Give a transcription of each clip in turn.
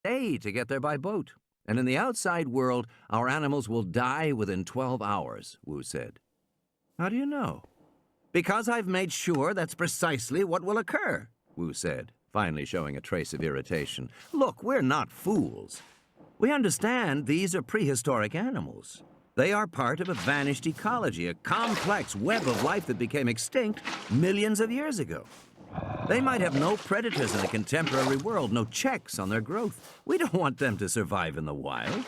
day to get there by boat. And in the outside world, our animals will die within 12 hours, Wu said. How do you know? Because I've made sure that's precisely what will occur, Wu said, finally showing a trace of irritation. Look, we're not fools. We understand these are prehistoric animals. They are part of a vanished ecology, a complex web of life that became extinct millions of years ago. They might have no predators in the contemporary world, no checks on their growth. We don't want them to survive in the wild.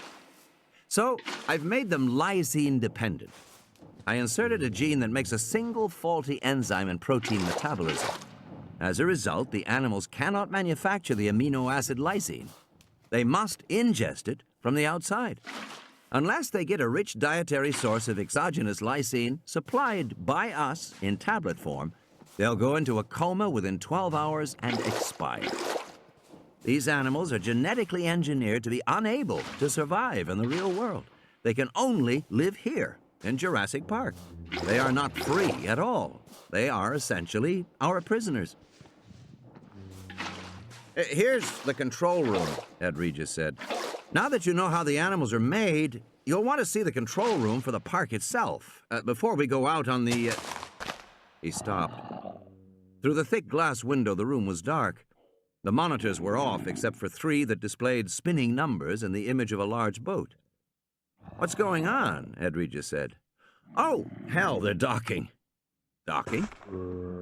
So I've made them lysine dependent. I inserted a gene that makes a single faulty enzyme in protein metabolism. As a result, the animals cannot manufacture the amino acid lysine. They must ingest it from the outside. Unless they get a rich dietary source of exogenous lysine supplied by us in tablet form, they'll go into a coma within 12 hours and expire. These animals are genetically engineered to be unable to survive in the real world. They can only live here in Jurassic Park. They are not free at all. They are essentially our prisoners. Here's the control room, Ed Regis said. Now that you know how the animals are made, you'll want to see the control room for the park itself. Before we go out on the... He stopped. Through the thick glass window, the room was dark. The monitors were off, except for 3 that displayed spinning numbers and the image of a large boat. What's going on? Ed Regis said. Oh, hell, they're docking. Docking?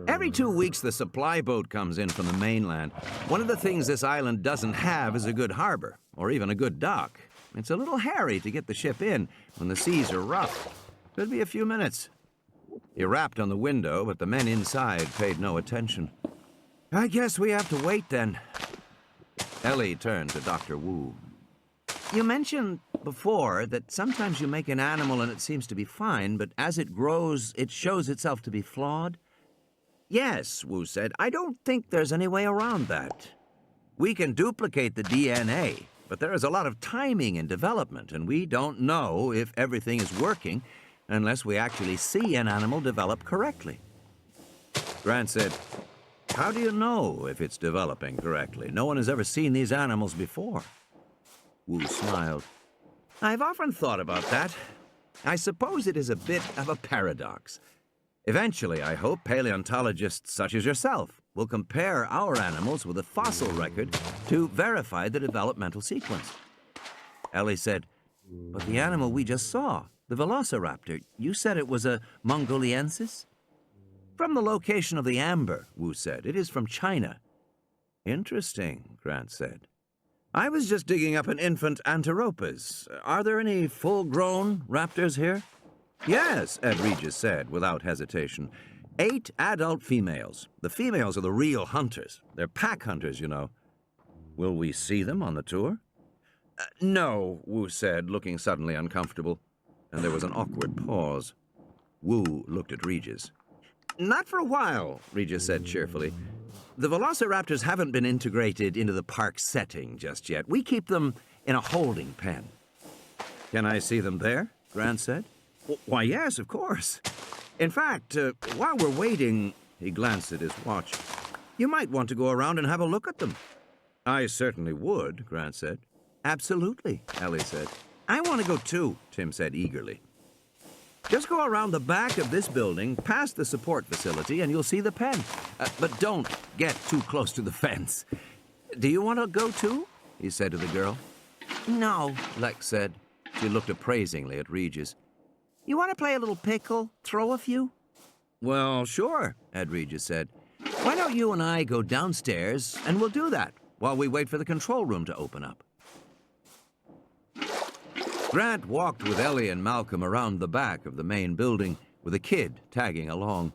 Every 2 weeks, the supply boat comes in from the mainland. One of the things this island doesn't have is a good harbor, or even a good dock. It's a little hairy to get the ship in when the seas are rough. Could be a few minutes. He rapped on the window, but the men inside paid no attention. I guess we have to wait then. Ellie turned to Dr. Wu. You mentioned before that sometimes you make an animal and it seems to be fine, but as it grows, it shows itself to be flawed? Yes, Wu said. I don't think there's any way around that. We can duplicate the DNA, but there is a lot of timing in development, and we don't know if everything is working unless we actually see an animal develop correctly. Grant said, how do you know if it's developing correctly? No one has ever seen these animals before. Wu smiled. I've often thought about that. I suppose it is a bit of a paradox. Eventually, I hope paleontologists such as yourself will compare our animals with a fossil record to verify the developmental sequence. Ellie said, but the animal we just saw, the velociraptor, you said it was a Mongoliensis? From the location of the amber, Wu said. It is from China. Interesting, Grant said. I was just digging up an infant Anteropus. Are there any full-grown raptors here? Yes, Ed Regis said, without hesitation. 8 adult females. The females are the real hunters. They're pack hunters, you know. Will we see them on the tour? No, Wu said, looking suddenly uncomfortable. And there was an awkward pause. Wu looked at Regis. Not for a while, Regis said cheerfully. The velociraptors haven't been integrated into the park setting just yet. We keep them in a holding pen. Can I see them there? Grant said. Why, yes, of course. In fact, while we're waiting, he glanced at his watch, you might want to go around and have a look at them. I certainly would, Grant said. Absolutely, Ellie said. I want to go too, Tim said eagerly. Just go around the back of this building, past the support facility, and you'll see the pen. But don't get too close to the fence. Do you want to go too? He said to the girl. No, Lex said. She looked appraisingly at Regis. You want to play a little pickle? Throw a few? Well, sure, Ed Regis said. Why don't you and I go downstairs, and we'll do that while we wait for the control room to open up. Grant walked with Ellie and Malcolm around the back of the main building, with a kid tagging along.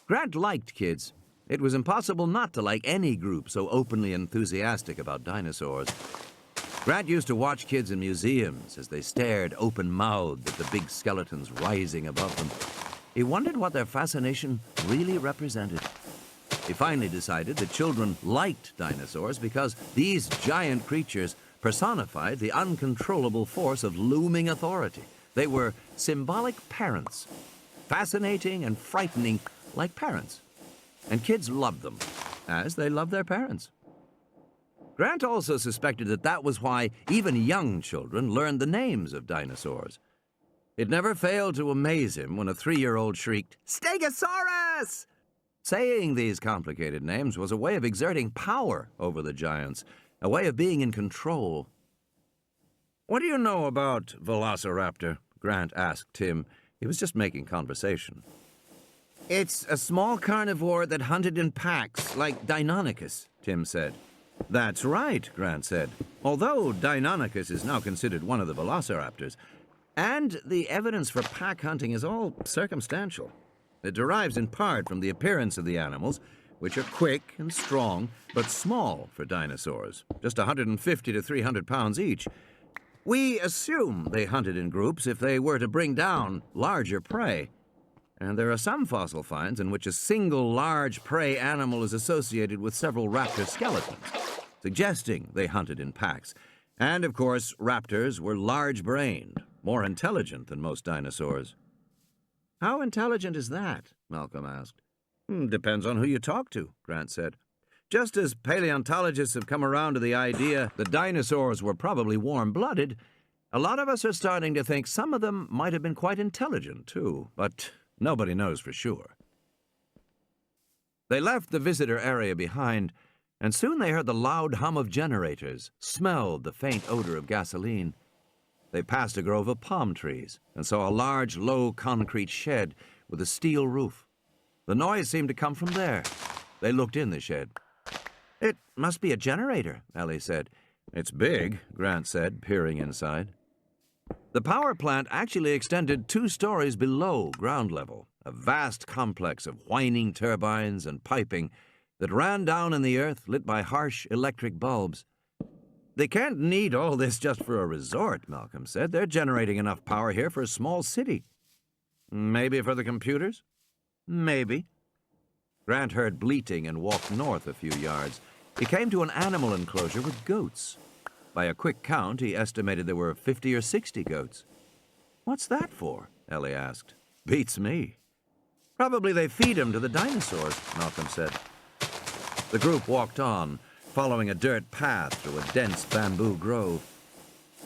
Grant liked kids. It was impossible not to like any group so openly enthusiastic about dinosaurs. Grant used to watch kids in museums as they stared open-mouthed at the big skeletons rising above them. He wondered what their fascination really represented. He finally decided that children liked dinosaurs because these giant creatures personified the uncontrollable force of looming authority. They were symbolic parents, fascinating and frightening like parents. And kids loved them, as they loved their parents. Grant also suspected that that was why even young children learned the names of dinosaurs. It never failed to amaze him when a 3-year-old shrieked, "Stegosaurus!" Saying these complicated names was a way of exerting power over the giants, a way of being in control. "What do you know about Velociraptor?" Grant asked Tim. He was just making conversation. "It's a small carnivore that hunted in packs, like Deinonychus," Tim said. "That's right," Grant said, "although Deinonychus is now considered one of the velociraptors. And the evidence for pack hunting is all circumstantial. It derives in part from the appearance of the animals, which are quick and strong, but small for dinosaurs, just 150 to 300 pounds each. We assume they hunted in groups if they were to bring down larger prey. And there are some fossil finds in which a single large prey animal is associated with several raptor skeletons, suggesting they hunted in packs. And, of course, raptors were large-brained, more intelligent than most dinosaurs." "How intelligent is that?" Malcolm asked. "Depends on who you talk to," Grant said. "Just as paleontologists have come around to the idea that dinosaurs were probably warm-blooded, a lot of us are starting to think some of them might have been quite intelligent, too, but nobody knows for sure." They left the visitor area behind, and soon they heard the loud hum of generators, smelled the faint odor of gasoline. They passed a grove of palm trees and saw a large, low concrete shed with a steel roof. The noise seemed to come from there. They looked in the shed. "It must be a generator," Ellie said. "It's big," Grant said, peering inside. The power plant actually extended 2 stories below ground level, a vast complex of whining turbines and piping that ran down in the earth, lit by harsh electric bulbs. "They can't need all this just for a resort," Malcolm said. "They're generating enough power here for a small city." "Maybe for the computers?" "Maybe." Grant heard bleating and walked north a few yards. He came to an animal enclosure with goats. By a quick count, he estimated there were 50 or 60 goats. "What's that for?" Ellie asked. "Beats me." "Probably they feed 'em to the dinosaurs," Malcolm said. The group walked on, following a dirt path through a dense bamboo grove.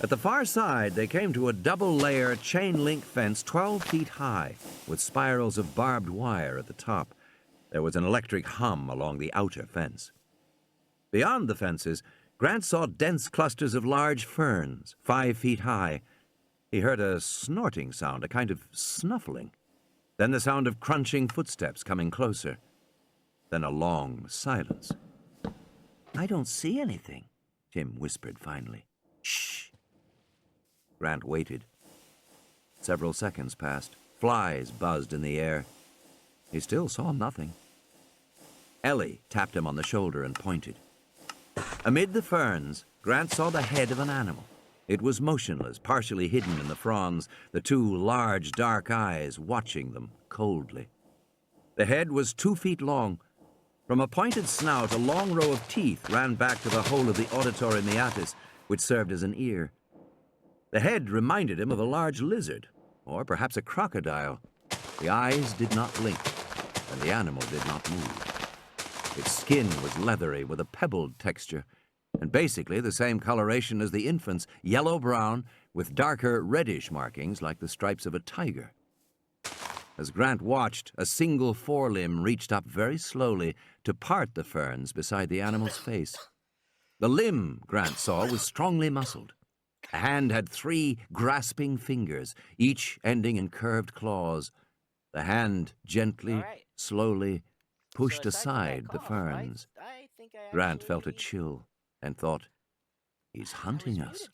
At the far side, they came to a double-layer chain-link fence 12 feet high, with spirals of barbed wire at the top. There was an electric hum along the outer fence. Beyond the fences, Grant saw dense clusters of large ferns, 5 feet high. He heard a snorting sound, a kind of snuffling. Then the sound of crunching footsteps coming closer. Then a long silence. "I don't see anything," Tim whispered finally. "Shh." Grant waited. Several seconds passed. Flies buzzed in the air. He still saw nothing. Ellie tapped him on the shoulder and pointed. Amid the ferns, Grant saw the head of an animal. It was motionless, partially hidden in the fronds, the 2 large, dark eyes watching them coldly. The head was 2 feet long. From a pointed snout, a long row of teeth ran back to the hole of the auditory meatus, which served as an ear. The head reminded him of a large lizard, or perhaps a crocodile. The eyes did not blink, and the animal did not move. Its skin was leathery with a pebbled texture, and basically the same coloration as the infant's, yellow-brown, with darker reddish markings like the stripes of a tiger. As Grant watched, a single forelimb reached up very slowly to part the ferns beside the animal's face. The limb, Grant saw, was strongly muscled. The hand had 3 grasping fingers, each ending in curved claws. The hand gently, slowly, pushed aside the ferns. Grant felt a chill and thought, "He's hunting us."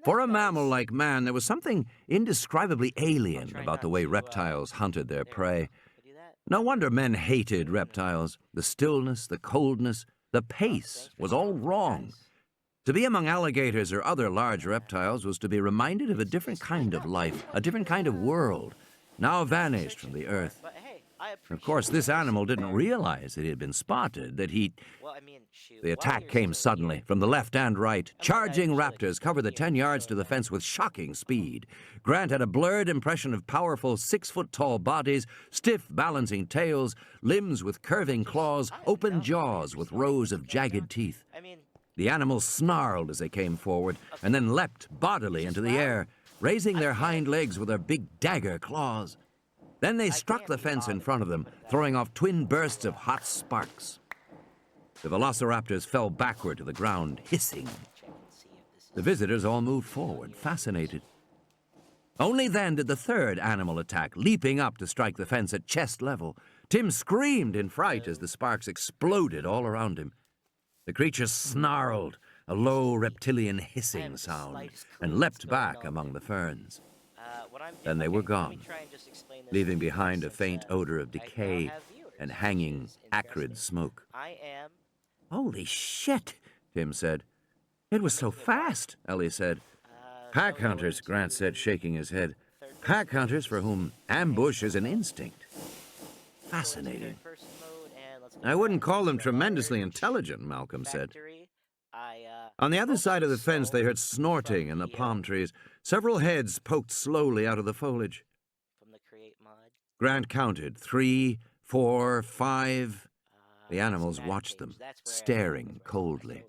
For a mammal like man, there was something indescribably alien about the way reptiles hunted their prey. No wonder men hated reptiles. The stillness, the coldness, the pace was all wrong. To be among alligators or other large reptiles was to be reminded of a different kind of life, a different kind of world, now vanished from the earth. Of course, this animal didn't realize that he had been spotted, Well, I mean, shoot. The while attack you're came still suddenly, here, from the left and right. I might Charging actually raptors covered the continue 10 yards to showing the that. fence with shocking speed. Grant had a blurred impression of powerful 6-foot-tall bodies, stiff balancing tails, limbs with curving claws, open jaws with rows of jagged teeth. I mean, The animals snarled as they came forward, and then leapt bodily into the air, raising their hind legs with their big dagger claws. Then they struck the fence in front of them, throwing off twin bursts of hot sparks. The velociraptors fell backward to the ground, hissing. check and see if this is. The visitors all moved forward, fascinated. Only then did the third animal attack, leaping up to strike the fence at chest level. Tim screamed in fright as the sparks exploded all around him. The creature snarled, a low reptilian hissing sound, and leapt back among the ferns. Then they were gone, leaving behind a faint odor of decay and hanging, acrid smoke. I am. Holy shit, Tim said. It was so fast, Ellie said. Pack hunters, Grant said, shaking his head. Pack hunters for whom ambush is an instinct. Fascinating. I wouldn't call them tremendously intelligent, Malcolm said. On the other side of the fence, they heard snorting in the palm trees. Several heads poked slowly out of the foliage. From the Create mod. Grant counted 3, 4, 5. The animals watched them, staring coldly.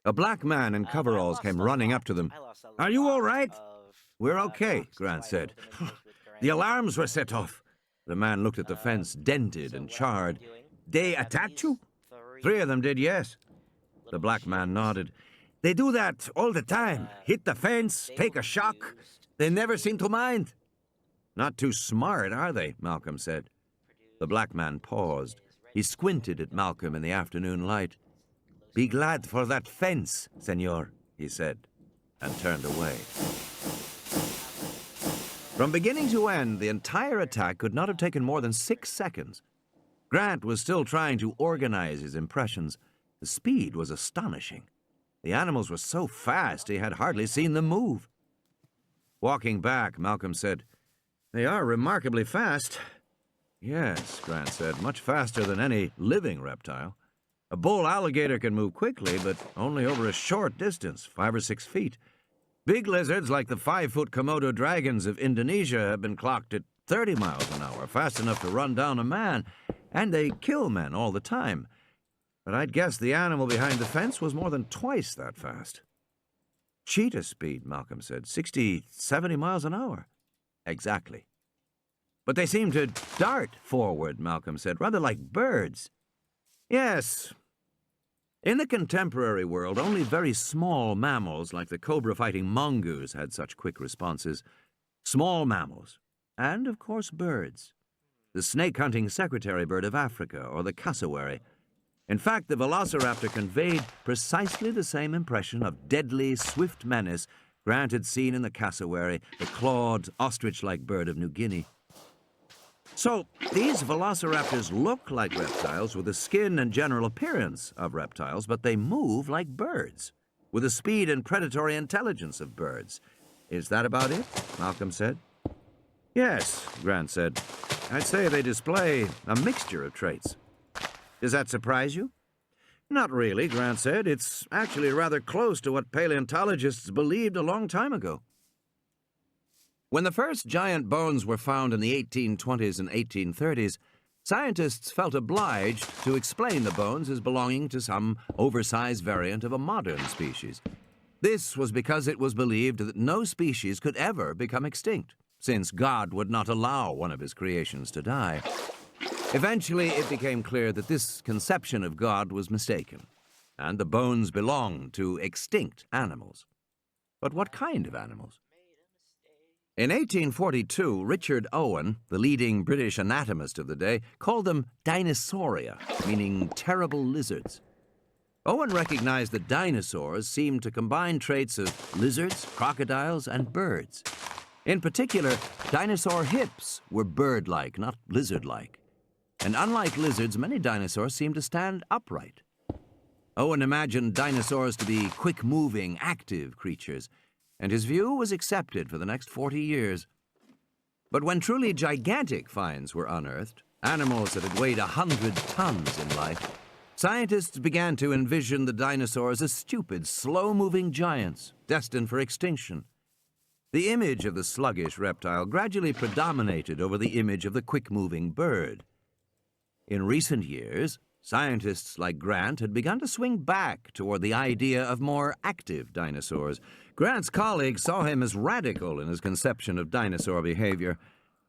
A black man in coveralls came running up to them. Are you all right? We're okay, Grant said. The alarms were set off. The man looked at the fence, dented and charred. They attacked you? 3 of them did, yes. The black man nodded. They do that all the time. Hit the fence, take a shock. They never seem to mind. Not too smart, are they? Malcolm said. The black man paused. He squinted at Malcolm in the afternoon light. Be glad for that fence, senor, he said, and turned away. From beginning to end, the entire attack could not have taken more than 6 seconds. Grant was still trying to organize his impressions. The speed was astonishing. The animals were so fast he had hardly seen them move. Walking back, Malcolm said, They are remarkably fast. Yes, Grant said, much faster than any living reptile. A bull alligator can move quickly, but only over a short distance, 5 or 6 feet. Big lizards like the 5-foot Komodo dragons of Indonesia have been clocked at 30 miles an hour, fast enough to run down a man, and they kill men all the time. But I'd guess the animal behind the fence was more than twice that fast. Cheetah speed, Malcolm said, 60, 70 miles an hour. Exactly. But they seem to dart forward, Malcolm said, rather like birds. Yes. In the contemporary world, only very small mammals like the cobra-fighting mongoose had such quick responses. Small mammals. And, of course, birds. The snake-hunting secretary bird of Africa, or the cassowary. In fact, the velociraptor conveyed precisely the same impression of deadly, swift menace Grant had seen in the cassowary, the clawed, ostrich-like bird of New Guinea. So, these velociraptors look like reptiles with the skin and general appearance of reptiles, but they move like birds, with the speed and predatory intelligence of birds. Is that about it? Malcolm said. Yes, Grant said. I'd say they display a mixture of traits. Does that surprise you? Not really, Grant said. It's actually rather close to what paleontologists believed a long time ago. When the first giant bones were found in the 1820s and 1830s, scientists felt obliged to explain the bones as belonging to some oversized variant of a modern species. This was because it was believed that no species could ever become extinct, since God would not allow one of his creations to die. Eventually, it became clear that this conception of God was mistaken, and the bones belonged to extinct animals. But what kind of animals? In 1842, Richard Owen, the leading British anatomist of the day, called them dinosauria, meaning terrible lizards. Owen recognized that dinosaurs seemed to combine traits of lizards, crocodiles, and birds. In particular, dinosaur hips were bird-like, not lizard-like. And unlike lizards, many dinosaurs seemed to stand upright. Owen imagined dinosaurs to be quick-moving, active creatures, and his view was accepted for the next 40 years. But when truly gigantic finds were unearthed, animals that had weighed 100 tons in life, scientists began to envision the dinosaurs as stupid, slow-moving giants destined for extinction. The image of the sluggish reptile gradually predominated over the image of the quick-moving bird. In recent years, scientists like Grant had begun to swing back toward the idea of more active dinosaurs. Grant's colleagues saw him as radical in his conception of dinosaur behavior,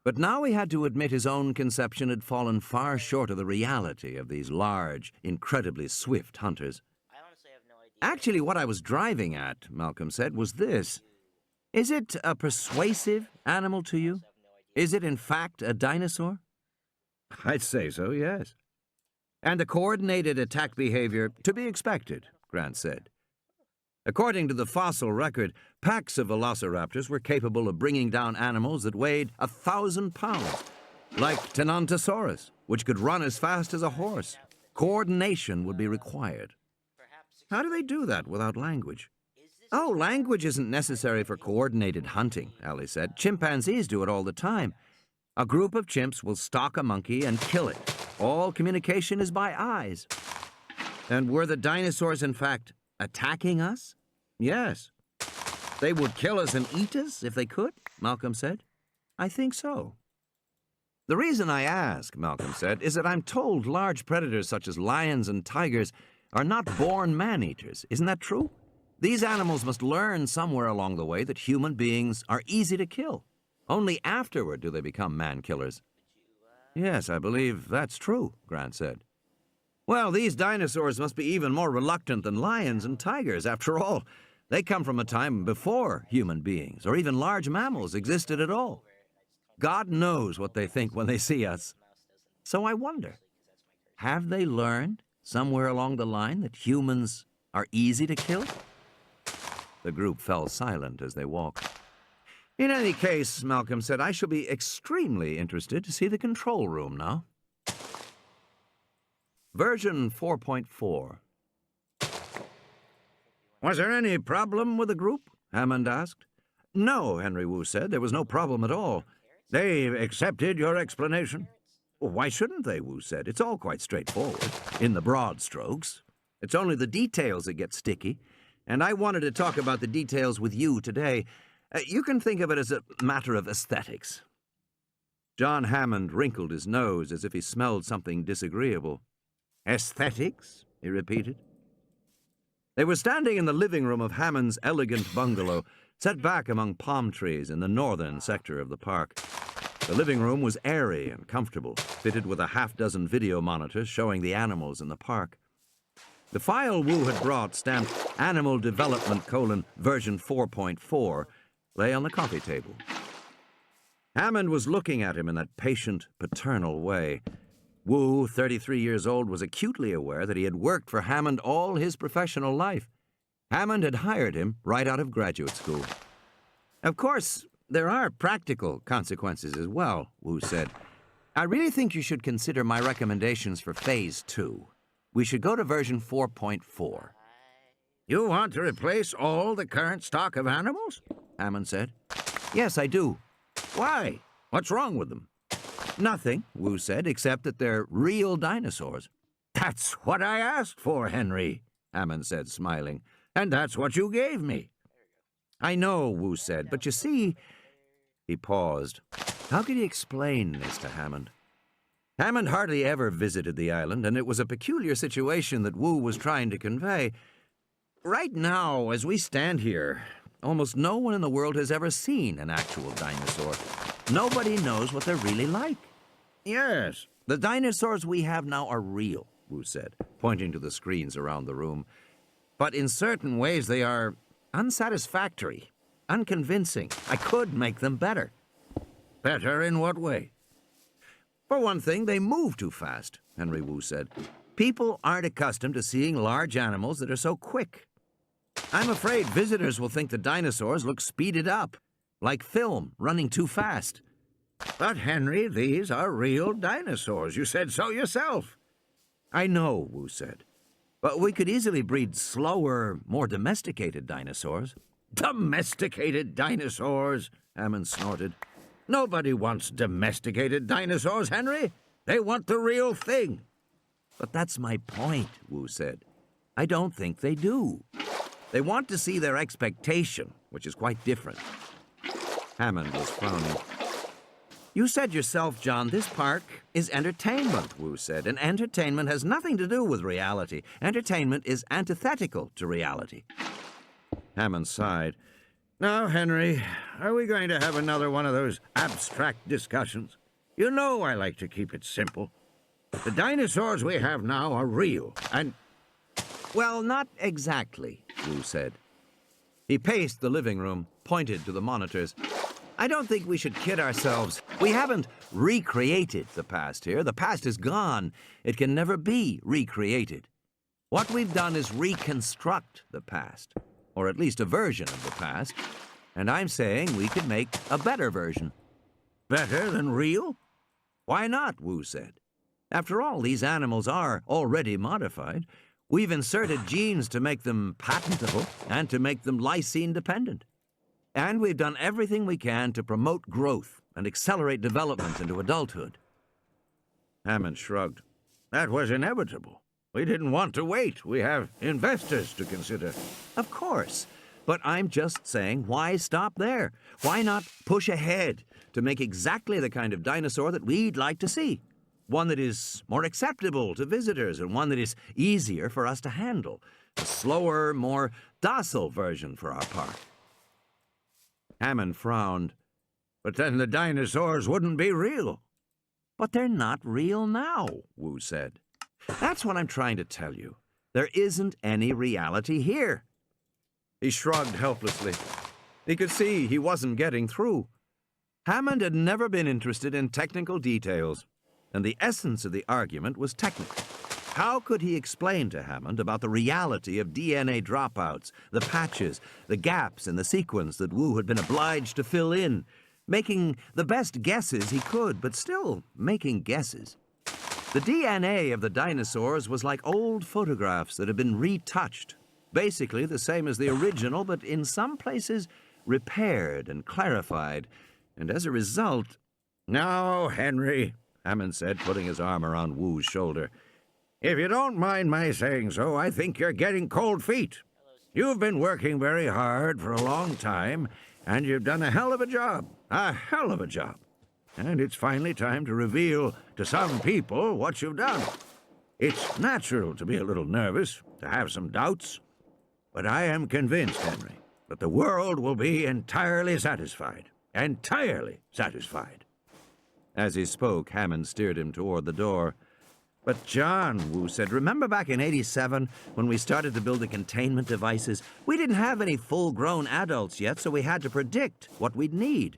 but now he had to admit his own conception had fallen far short of the reality of these large, incredibly swift hunters. I honestly have no idea. Actually, what I was driving at, Malcolm said, was this. Is it a persuasive animal to you? Is it, in fact, a dinosaur? I'd say so, yes. And the coordinated attack behavior to be expected, Grant said. According to the fossil record, packs of velociraptors were capable of bringing down animals that weighed 1,000 pounds, like Tenontosaurus, which could run as fast as a horse. Coordination would be required. How do they do that without language? Oh, language isn't necessary for coordinated hunting, Ali said. Chimpanzees do it all the time. A group of chimps will stalk a monkey and kill it. All communication is by eyes. And were the dinosaurs, in fact, attacking us? Yes. They would kill us and eat us if they could, Malcolm said. I think so. The reason I ask, Malcolm said, is that I'm told large predators such as lions and tigers are not born man-eaters. Isn't that true? These animals must learn somewhere along the way that human beings are easy to kill. Only afterward do they become man-killers. Yes, I believe that's true, Grant said. Well, these dinosaurs must be even more reluctant than lions and tigers. After all, they come from a time before human beings, or even large mammals, existed at all. God knows what they think when they see us. So I wonder, have they learned somewhere along the line that humans are easy to kill? The group fell silent as they walked. In any case, Malcolm said, I shall be extremely interested to see the control room now. Version 4.4. Was there any problem with the group? Hammond asked. No, Henry Wu said. There was no problem at all. They accepted your explanation? Well, why shouldn't they, Wu said. It's all quite straightforward, in the broad strokes. It's only the details that get sticky. And I wanted to talk about the details with you today. You can think of it as a matter of aesthetics. John Hammond wrinkled his nose as if he smelled something disagreeable. Aesthetics? He repeated. They were standing in the living room of Hammond's elegant bungalow, set back among palm trees in the northern sector of the park. The living room was airy and comfortable, fitted with a half-dozen video monitors showing the animals in the park. The file Wu had brought, stamped Animal Development: version 4.4, lay on the coffee table. Hammond was looking at him in that patient, paternal way. Wu, 33 years old, was acutely aware that he had worked for Hammond all his professional life. Hammond had hired him right out of graduate school. Of course, there are practical consequences as well, Wu said. I really think you should consider my recommendations for Phase 2. We should go to version 4.4. You want to replace all the current stock of animals? Hammond said. Yes, I do. Why? What's wrong with them? Nothing, Wu said, except that they're real dinosaurs. That's what I asked for, Henry, Hammond said, smiling. And that's what you gave me. I know, Wu said, but you see... He paused. How could he explain this to Hammond? Hammond hardly ever visited the island, and it was a peculiar situation that Wu was trying to convey. Right now, as we stand here, almost no one in the world has ever seen an actual dinosaur. Nobody knows what they're really like. Yes, the dinosaurs we have now are real, Wu said, pointing to the screens around the room. But in certain ways they are unsatisfactory, unconvincing. I could make them better. Better in what way? For one thing, they move too fast, Henry Wu said. People aren't accustomed to seeing large animals that are so quick. I'm afraid visitors will think the dinosaurs look speeded up, like film running too fast. But, Henry, these are real dinosaurs. You said so yourself. I know, Wu said. But we could easily breed slower, more domesticated dinosaurs. Domesticated dinosaurs? Hammond snorted. Nobody wants domesticated dinosaurs, Henry. They want the real thing. But that's my point, Wu said. I don't think they do. They want to see their expectation, which is quite different. Hammond was frowning. You said yourself, John, this park is entertainment, Wu said, and entertainment has nothing to do with reality. Entertainment is antithetical to reality. Hammond sighed. Now, Henry, are we going to have another one of those abstract discussions? You know I like to keep it simple. The dinosaurs we have now are real, and... Well, not exactly, Wu said. He paced the living room, pointed to the monitors. I don't think we should kid ourselves. We haven't recreated the past here. The past is gone. It can never be recreated. What we've done is reconstruct the past, or at least a version of the past, and I'm saying we could make a better version. Better than real? Why not, Wu said. After all, these animals are already modified. We've inserted genes to make them patentable and to make them lysine-dependent. And we've done everything we can to promote growth and accelerate development into adulthood. Hammond shrugged. That was inevitable. We didn't want to wait. We have investors to consider. Of course. But I'm just saying, why stop there? Why not push ahead to make exactly the kind of dinosaur that we'd like to see? One that is more acceptable to visitors and one that is easier for us to handle. A slower, more docile version for our park. Hammond frowned. But then the dinosaurs wouldn't be real. But they're not real now, Wu said. That's what I'm trying to tell you. There isn't any reality here. He shrugged helplessly. He could see he wasn't getting through. Hammond had never been interested in technical details, and the essence of the argument was technical. How could he explain to Hammond about the reality of DNA dropouts, the patches, the gaps in the sequence that Wu had been obliged to fill in, making the best guesses he could, but still making guesses? The DNA of the dinosaurs was like old photographs that had been retouched, basically the same as the original, but in some places repaired and clarified, and as a result... Now, Henry, Hammond said, putting his arm around Wu's shoulder, if you don't mind my saying so, I think you're getting cold feet. You've been working very hard for a long time, and you've done a hell of a job. A hell of a job. And it's finally time to reveal to some people what you've done. It's natural to be a little nervous, to have some doubts, but I am convinced, Henry, that the world will be entirely satisfied. Entirely satisfied. As he spoke, Hammond steered him toward the door. But John, Wu said, remember back in '87 when we started to build the containment devices? We didn't have any full-grown adults yet, so we had to predict what we'd need.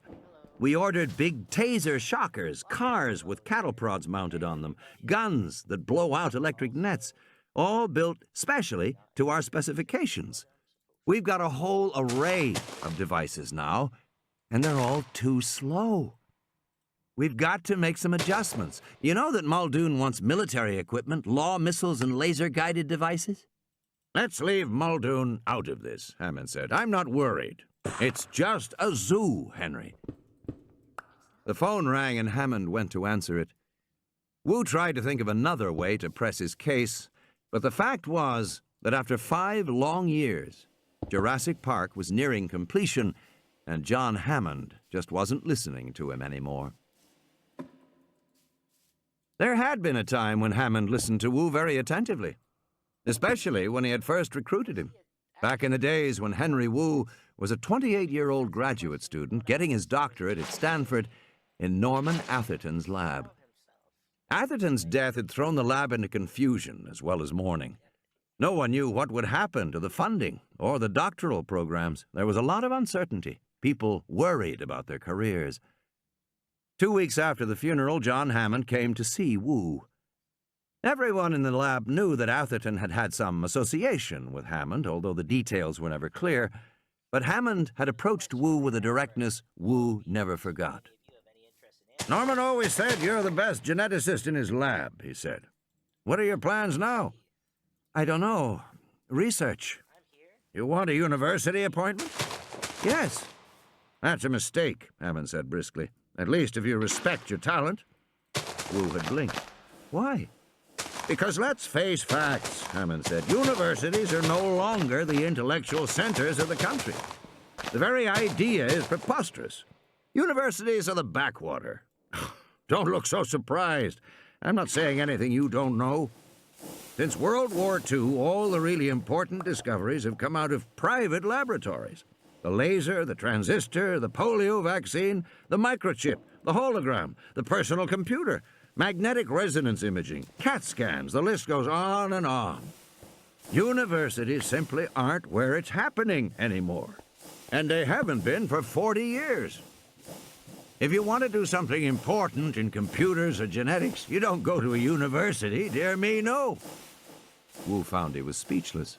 We ordered big taser shockers, cars with cattle prods mounted on them, guns that blow out electric nets, all built specially to our specifications. We've got a whole array of devices now, and they're all too slow. We've got to make some adjustments. You know that Muldoon wants military equipment, law missiles, and laser-guided devices? Let's leave Muldoon out of this, Hammond said. I'm not worried. It's just a zoo, Henry. The phone rang and Hammond went to answer it. Wu tried to think of another way to press his case, but the fact was that after 5 long years, Jurassic Park was nearing completion, and John Hammond just wasn't listening to him anymore. There had been a time when Hammond listened to Wu very attentively, especially when he had first recruited him, back in the days when Henry Wu was a 28-year-old graduate student getting his doctorate at Stanford in Norman Atherton's lab. Atherton's death had thrown the lab into confusion as well as mourning. No one knew what would happen to the funding or the doctoral programs. There was a lot of uncertainty. People worried about their careers. 2 weeks after the funeral, John Hammond came to see Wu. Everyone in the lab knew that Atherton had had some association with Hammond, although the details were never clear. But Hammond had approached Wu with a directness Wu never forgot. Norman always said you're the best geneticist in his lab, he said. What are your plans now? I don't know. Research. You want a university appointment? Yes. That's a mistake, Hammond said briskly. At least if you respect your talent. Wu had blinked. Why? Because let's face facts, Hammond said. Universities are no longer the intellectual centers of the country. The very idea is preposterous. Universities are the backwater. Don't look so surprised. I'm not saying anything you don't know. Since World War II, all the really important discoveries have come out of private laboratories. The laser, the transistor, the polio vaccine, the microchip, the hologram, the personal computer, magnetic resonance imaging, CAT scans, the list goes on and on. Universities simply aren't where it's happening anymore. And they haven't been for 40 years. If you want to do something important in computers or genetics, you don't go to a university, dear me, no. Wu found he was speechless.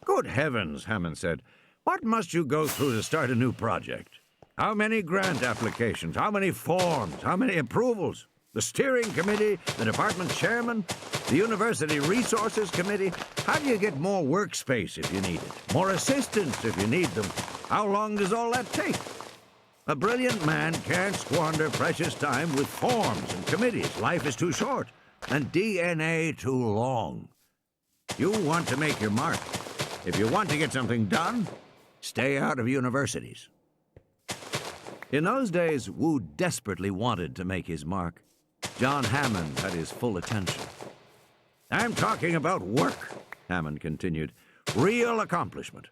Good heavens, Hammond said. What must you go through to start a new project? How many grant applications? How many forms? How many approvals? The steering committee, the department chairman, the university resources committee. How do you get more workspace if you need it? More assistants if you need them? How long does all that take? A brilliant man can't squander precious time with forms and committees. Life is too short, and DNA too long. You want to make your mark. If you want to get something done, stay out of universities. In those days, Wu desperately wanted to make his mark. John Hammond had his full attention. I'm talking about work, Hammond continued. Real accomplishment.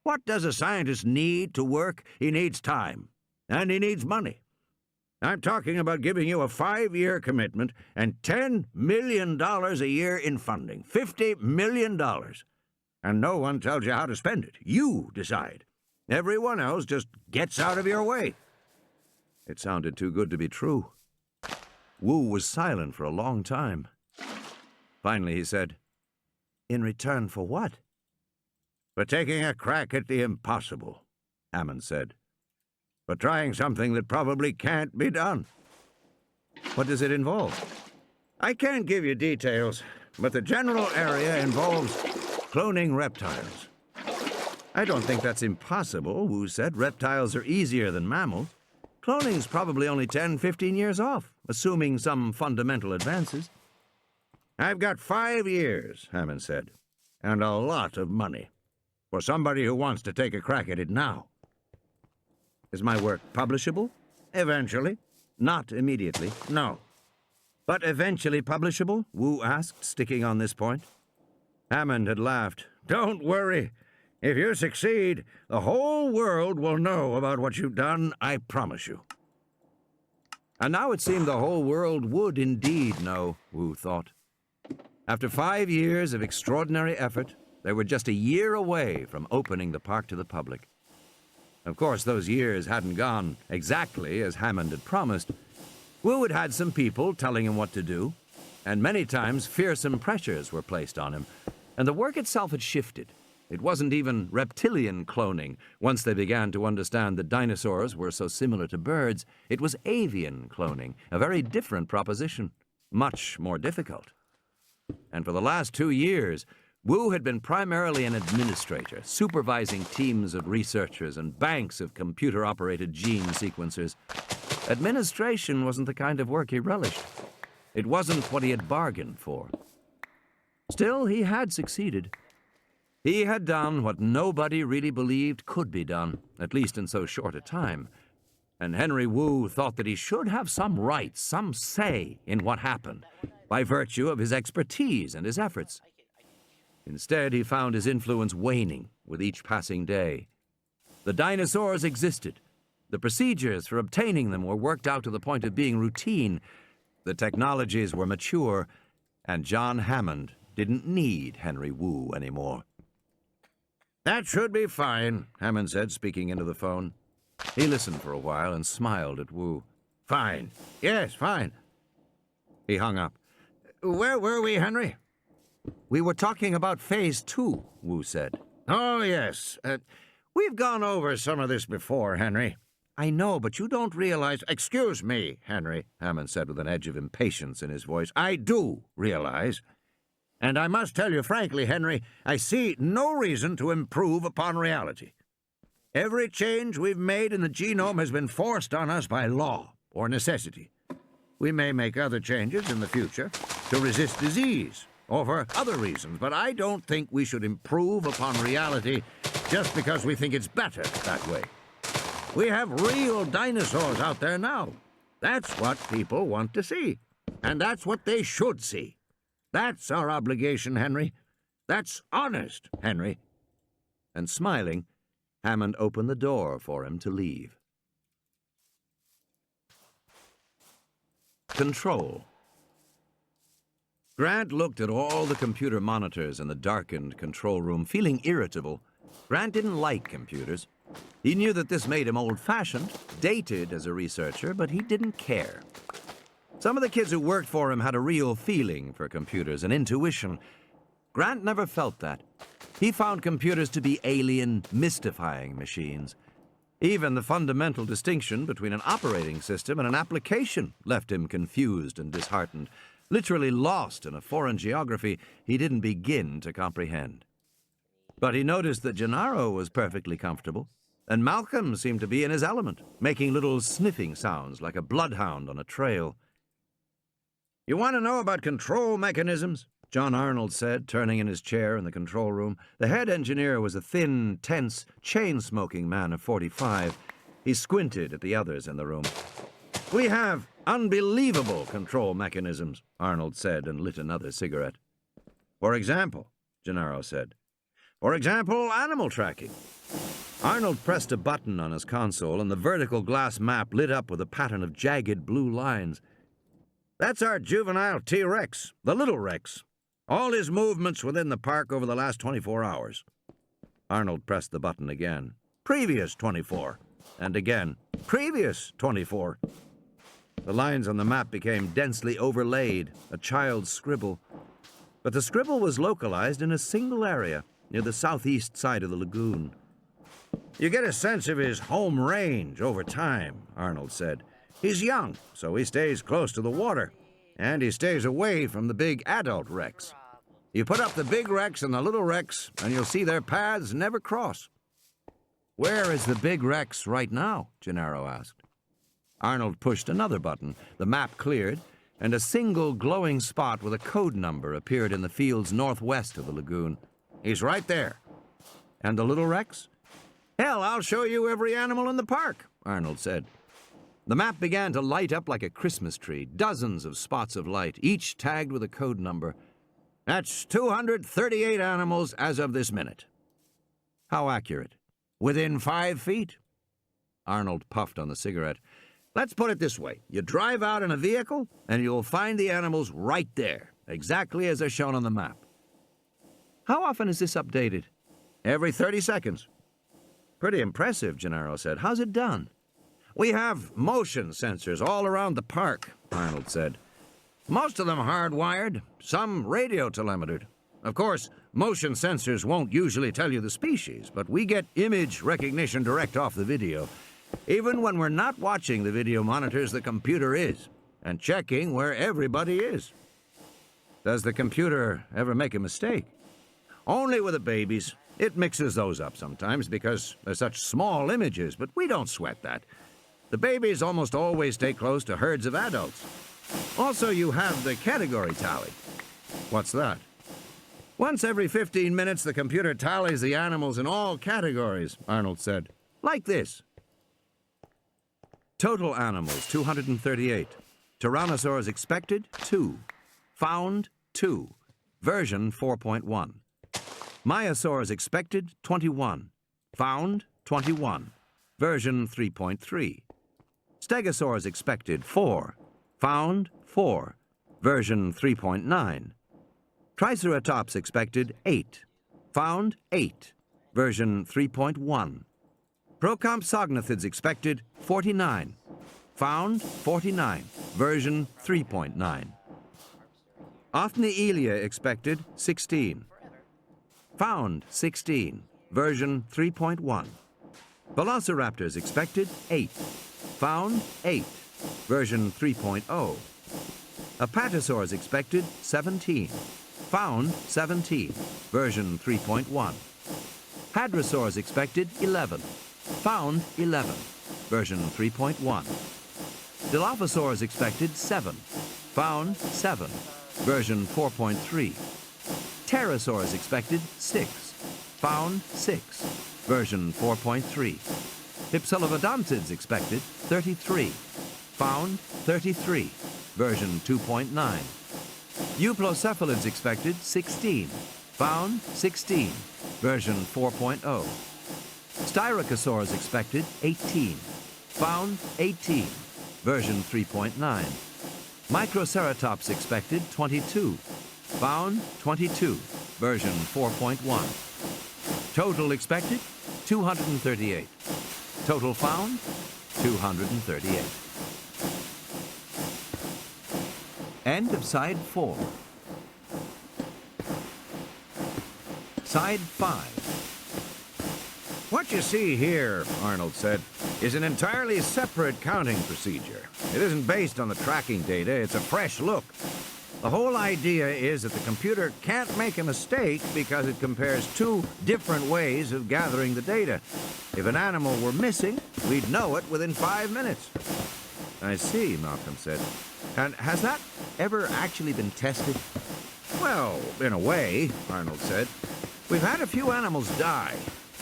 What does a scientist need to work? He needs time. And he needs money. I'm talking about giving you a 5-year commitment and $10 million a year in funding. $50 million. And no one tells you how to spend it. You decide. Everyone else just gets out of your way. It sounded too good to be true. Wu was silent for a long time. Finally he said, In return for what? For taking a crack at the impossible, Hammond said. For trying something that probably can't be done. What does it involve? I can't give you details, but the general area involves cloning reptiles. I don't think that's impossible, Wu said. Reptiles are easier than mammals. Cloning's probably only 10, 15 years off, assuming some fundamental advances. I've got 5 years, Hammond said, and a lot of money. For somebody who wants to take a crack at it now. Is my work publishable? Eventually. Not immediately, no. But eventually publishable? Wu asked, sticking on this point. Hammond had laughed. Don't worry. If you succeed, the whole world will know about what you've done, I promise you. And now it seemed the whole world would indeed know, Wu thought. After 5 years of extraordinary effort, they were just a year away from opening the park to the public. Of course, those years hadn't gone exactly as Hammond had promised. Wu had had some people telling him what to do, and many times fearsome pressures were placed on him, and the work itself had shifted. It wasn't even reptilian cloning. Once they began to understand that dinosaurs were so similar to birds, it was avian cloning, a very different proposition, much more difficult. And for the last 2 years, Wu had been primarily an administrator, supervising teams of researchers and banks of computer-operated gene sequencers. Administration wasn't the kind of work he relished. It wasn't what he had bargained for. Still, he had succeeded. He had done what nobody really believed could be done, at least in so short a time. And Henry Wu thought that he should have some rights, some say in what happened, by virtue of his expertise and his efforts. Instead, he found his influence waning with each passing day. The dinosaurs existed. The procedures for obtaining them were worked out to the point of being routine. The technologies were mature, and John Hammond didn't need Henry Wu anymore. That should be fine, Hammond said, speaking into the phone. He listened for a while and smiled at Wu. Fine. Yes, fine. He hung up. Where were we, Henry? We were talking about Phase 2, Wu said. Oh, yes. We've gone over some of this before, Henry. I know, but you don't realize... Excuse me, Henry, Hammond said with an edge of impatience in his voice. I do realize. And I must tell you frankly, Henry, I see no reason to improve upon reality. Every change we've made in the genome has been forced on us by law. or necessity. We may make other changes in the future to resist disease or for other reasons, but I don't think we should improve upon reality just because we think it's better that way. We have real dinosaurs out there now. That's what people want to see, and that's what they should see. That's our obligation, Henry. That's honest, Henry. And smiling, Hammond opened the door for him to leave. Control. Grant looked at all the computer monitors in the darkened control room, feeling irritable. Grant didn't like computers. He knew that this made him old-fashioned, dated as a researcher, but he didn't care. Some of the kids who worked for him had a real feeling for computers, an intuition. Grant never felt that. He found computers to be alien, mystifying machines. Even the fundamental distinction between an operating system and an application left him confused and disheartened, literally lost in a foreign geography he didn't begin to comprehend. But he noticed that Gennaro was perfectly comfortable, and Malcolm seemed to be in his element, making little sniffing sounds like a bloodhound on a trail. "You want to know about control mechanisms?" John Arnold said, turning in his chair in the control room. The head engineer was a thin, tense, chain-smoking man of 45. He squinted at the others in the room. "We have unbelievable control mechanisms," Arnold said, and lit another cigarette. "For example," Gennaro said. "For example, animal tracking." Arnold pressed a button on his console, and the vertical glass map lit up with a pattern of jagged blue lines. "That's our juvenile T-Rex, the Little Rex. All his movements within the park over the last 24 hours. Arnold pressed the button again. "Previous 24. And again, "Previous 24. The lines on the map became densely overlaid, a child's scribble. But the scribble was localized in a single area, near the southeast side of the lagoon. "You get a sense of his home range over time," Arnold said. "He's young, so he stays close to the water. And he stays away from the big adult Rex. You put up the big Rex and the little Rex, and you'll see their paths never cross." "Where is the big Rex right now?" Gennaro asked. Arnold pushed another button. The map cleared, and a single glowing spot with a code number appeared in the fields northwest of the lagoon. "He's right there." "And the little Rex?" "Hell, I'll show you every animal in the park," Arnold said. The map began to light up like a Christmas tree, dozens of spots of light, each tagged with a code number. "That's 238 animals as of this minute." "How accurate?" "Within 5 feet." Arnold puffed on the cigarette. "Let's put it this way. You drive out in a vehicle, and you'll find the animals right there, exactly as they're shown on the map." "How often is this updated?" "Every 30 seconds. "Pretty impressive," Gennaro said. "How's it done?" "We have motion sensors all around the park," Arnold said. "Most of them hardwired, some radio telemetered. Of course, motion sensors won't usually tell you the species, but we get image recognition direct off the video. Even when we're not watching the video monitors, the computer is, and checking where everybody is." "Does the computer ever make a mistake?" "Only with the babies. It mixes those up sometimes because they're such small images, but we don't sweat that. The babies almost always stay close to herds of adults. Also, you have the category tally." "What's that?" "Once every 15 minutes, the computer tallies the animals in all categories," Arnold said. "Like this." Total animals, 238. Tyrannosaurs expected, 2. Found, 2. Version 4.1. Myosaurs expected, 21. Found, 21. Version 3.3. Stegosaurs expected, 4. Found, 4. Version 3.9. Triceratops expected, 8. Found, 8. Version 3.1. Procompsognathids expected, 49. Found, 49. Version 3.9. Othnielia expected, 16. Found, 16. Version 3.1. Velociraptors expected, 8. Found, 8. Version 3.0. Apatosaurs expected, 17. Found, 17. Version 3.1. Hadrosaurs expected, 11. Found, 11. Version 3.1. Dilophosaurs expected 7. Found 7. Version 4.3. Pterosaurs expected 6. Found 6. Version 4.3. Hypsilophodontids expected 33. Found 33. Version 2.9. Euplocephalids expected 16. Found 16. Version 4.0. Styracosaurs expected 18. Found 18. Version 3.9. Microceratops expected 22. Found 22. Version 4.1. Total expected 238. Total found 238. End of side 4. Side 5. What you see here, Arnold said, is an entirely separate counting procedure. It isn't based on the tracking data, it's a fresh look. The whole idea is that the computer can't make a mistake because it compares 2 different ways of gathering the data. If an animal were missing, we'd know it within 5 minutes. I see, Malcolm said. And has that ever actually been tested? Well, in a way, Arnold said. We've had a few animals die.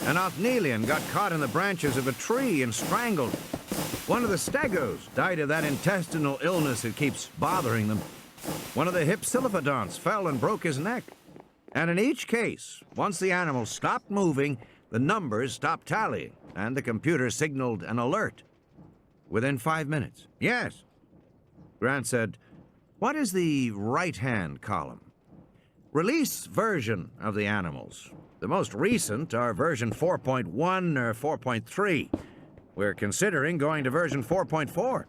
An Othnielian got caught in the branches of a tree and strangled. One of the stegos died of that intestinal illness that keeps bothering them. One of the hypsilophodonts fell and broke his neck. And in each case, once the animal stopped moving, the numbers stopped tallying, and the computer signaled an alert. Within 5 minutes. Yes. Grant said, "What is the right-hand column?" Release version of the animals. The most recent are version 4.1 or 4.3. We're considering going to version 4.4.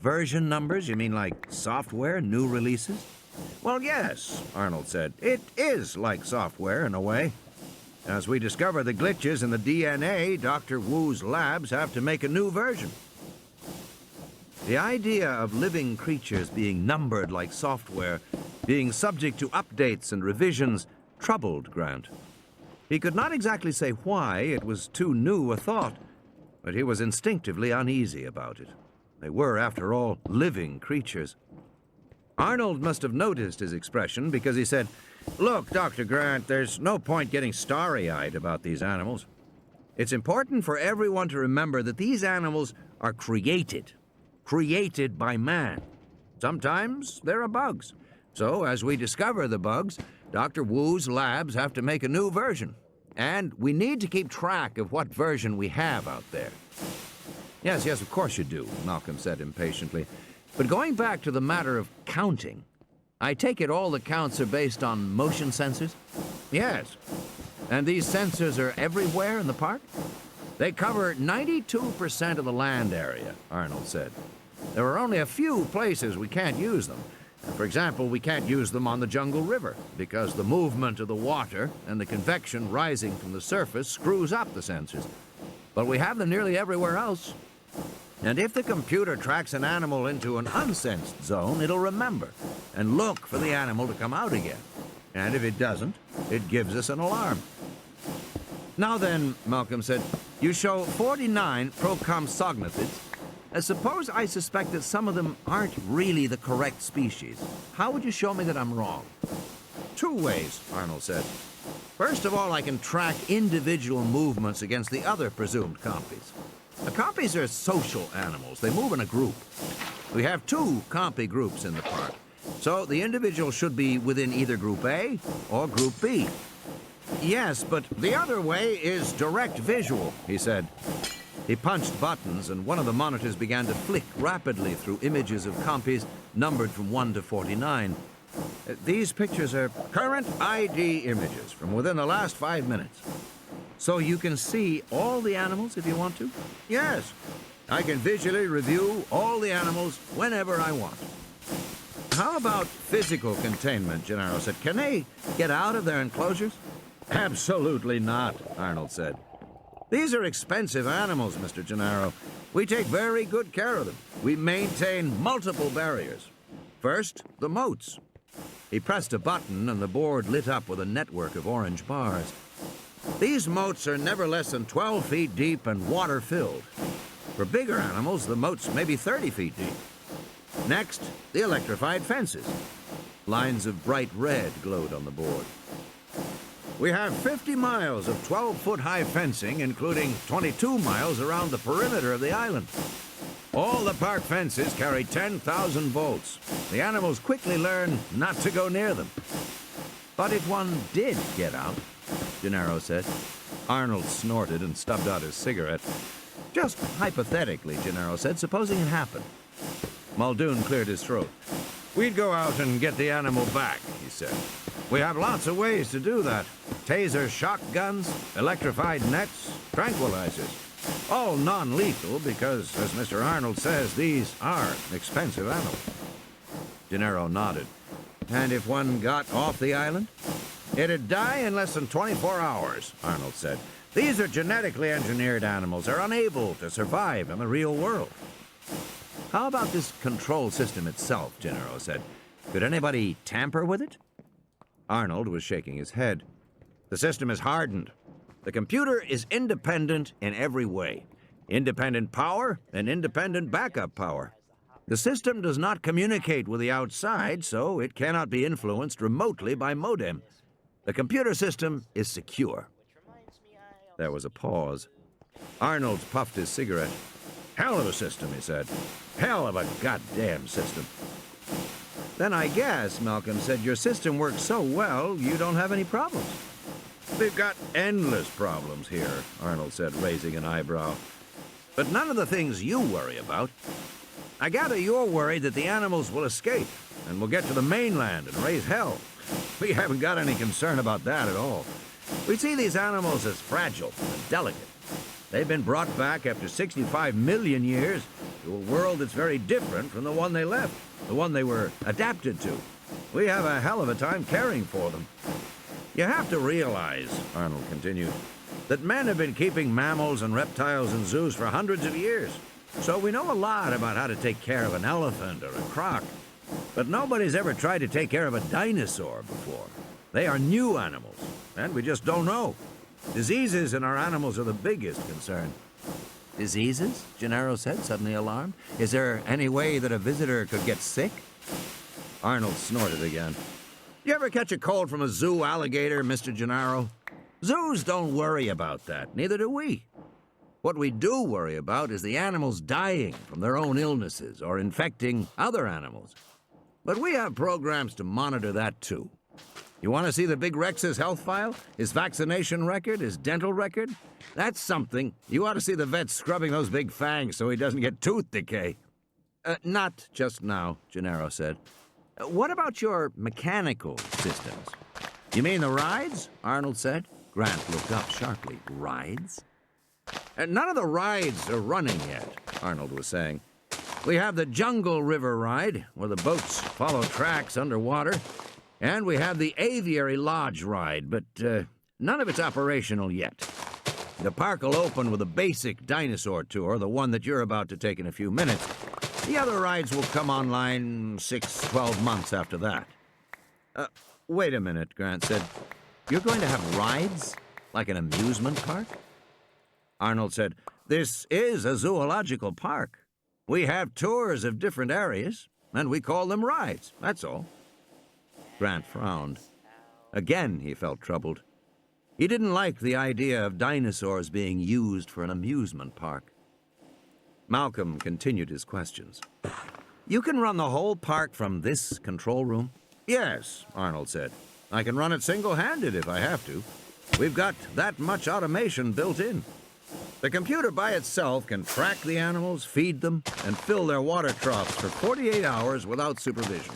Version numbers? You mean like software, new releases? Well, yes, Arnold said. It is like software in a way. As we discover the glitches in the DNA, Dr. Wu's labs have to make a new version. The idea of living creatures being numbered like software, being subject to updates and revisions, troubled Grant. He could not exactly say why, it was too new a thought, but he was instinctively uneasy about it. They were, after all, living creatures. Arnold must have noticed his expression because he said, "Look, Dr. Grant, there's no point getting starry-eyed about these animals. It's important for everyone to remember that these animals are created by man. Sometimes there are bugs. So, as we discover the bugs, Dr. Wu's labs have to make a new version. And we need to keep track of what version we have out there." Yes, of course you do, Malcolm said impatiently. But going back to the matter of counting, I take it all the counts are based on motion sensors? Yes. And these sensors are everywhere in the park? They cover 92% of the land area, Arnold said. There are only a few places we can't use them. For example, we can't use them on the Jungle River because the movement of the water and the convection rising from the surface screws up the sensors. But we have them nearly everywhere else. And if the computer tracks an animal into an unsensed zone, it'll remember and look for the animal to come out again. And if it doesn't, it gives us an alarm. Now then, Malcolm said, you show 49 Procompsognathids. Suppose I suspect that some of them aren't really the correct species. How would you show me that I'm wrong? 2 ways, Arnold said. First of all, I can track individual movements against the other presumed compies. Compies are social animals. They move in a group. We have 2 compy groups in the park, so the individual should be within either Group A or Group B. Yes, but the other way is direct visual, he said. He punched buttons, and one of the monitors began to flick rapidly through images of compies numbered from 1 to 49. These pictures are current ID images from within the last 5 minutes. So you can see all the animals if you want to? Yes. I can visually review all the animals whenever I want. How about physical containment, Gennaro said. Can they get out of their enclosures? Absolutely not, Arnold said. These are expensive animals, Mr. Gennaro. We take very good care of them. We maintain multiple barriers. First, the moats. He pressed a button and the board lit up with a network of orange bars. These moats are never less than 12 feet deep and water-filled. For bigger animals, the moats may be 30 feet deep. Next, the electrified fences. Lines of bright red glowed on the board. We have 50 miles of 12-foot-high fencing, including 22 miles around the perimeter of the island. All the park fences carry 10,000 volts. The animals quickly learn not to go near them. But if one did get out, Gennaro said. Arnold snorted and stubbed out his cigarette. Just hypothetically, Gennaro said, supposing it happened. Muldoon cleared his throat. We'd go out and get the animal back, he said. We have lots of ways to do that. Taser shotguns, electrified nets, tranquilizers. All non-lethal because, as Mr. Arnold says, these are expensive animals. Gennaro nodded. And if one got off the island? It'd die in less than 24 hours, Arnold said. These are genetically engineered animals. They're unable to survive in the real world. How about this control system itself, Gennaro said. Could anybody tamper with it? Arnold was shaking his head. The system is hardened. The computer is independent in every way. Independent power and independent backup power. The system does not communicate with the outside, so it cannot be influenced remotely by modem. The computer system is secure. There was a pause. Arnold puffed his cigarette. Hell of a system, he said. Hell of a goddamn system. Then I guess, Malcolm said, your system works so well, you don't have any problems. We've got endless problems here, Arnold said, raising an eyebrow. But none of the things you worry about. I gather you're worried that the animals will escape and will get to the mainland and raise hell. We haven't got any concern about that at all. We see these animals as fragile and delicate. They've been brought back after 65 million years to a world that's very different from the one they left, the one they were adapted to. We have a hell of a time caring for them. You have to realize, Arnold continued, that men have been keeping mammals and reptiles in zoos for hundreds of years. So we know a lot about how to take care of an elephant or a croc. But nobody's ever tried to take care of a dinosaur before. They are new animals, and we just don't know. Diseases in our animals are the biggest concern. Diseases? Gennaro said, suddenly alarmed. Is there any way that a visitor could get sick? Arnold snorted again. You ever catch a cold from a zoo alligator, Mr. Gennaro? Zoos don't worry about that, neither do we. What we do worry about is the animals dying from their own illnesses or infecting other animals. But we have programs to monitor that too. You want to see the Big Rex's health file? His vaccination record? His dental record? That's something. You ought to see the vet scrubbing those big fangs so he doesn't get tooth decay. Not just now, Gennaro said. What about your mechanical systems? You mean the rides? Arnold said. Grant looked up sharply. Rides? None of the rides are running yet, Arnold was saying. We have the Jungle River ride, where the boats follow tracks underwater, and we have the Aviary Lodge ride, but none of it's operational yet. The park will open with a basic dinosaur tour, the one that you're about to take in a few minutes. The other rides will come online 6-12 months after that. Wait a minute, Grant said. You're going to have rides? Like an amusement park? Arnold said, this is a zoological park. We have tours of different areas, and we call them rides, that's all. Grant frowned. Again, he felt troubled. He didn't like the idea of dinosaurs being used for an amusement park. Malcolm continued his questions. You can run the whole park from this control room? Yes, Arnold said. I can run it single-handed if I have to. We've got that much automation built in. The computer by itself can track the animals, feed them, and fill their water troughs for 48 hours without supervision.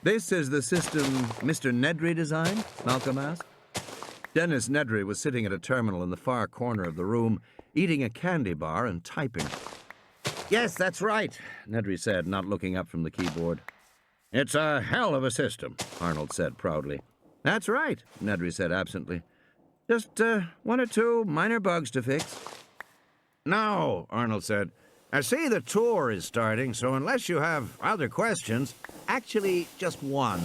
This is the system Mr. Nedry designed? Malcolm asked. Dennis Nedry was sitting at a terminal in the far corner of the room, eating a candy bar and typing. Yes, that's right, Nedry said, not looking up from the keyboard. It's a hell of a system, Arnold said proudly. That's right, Nedry said absently. Just one or two minor bugs to fix. No, Arnold said. I see the tour is starting, so unless you have other questions... Actually, just one,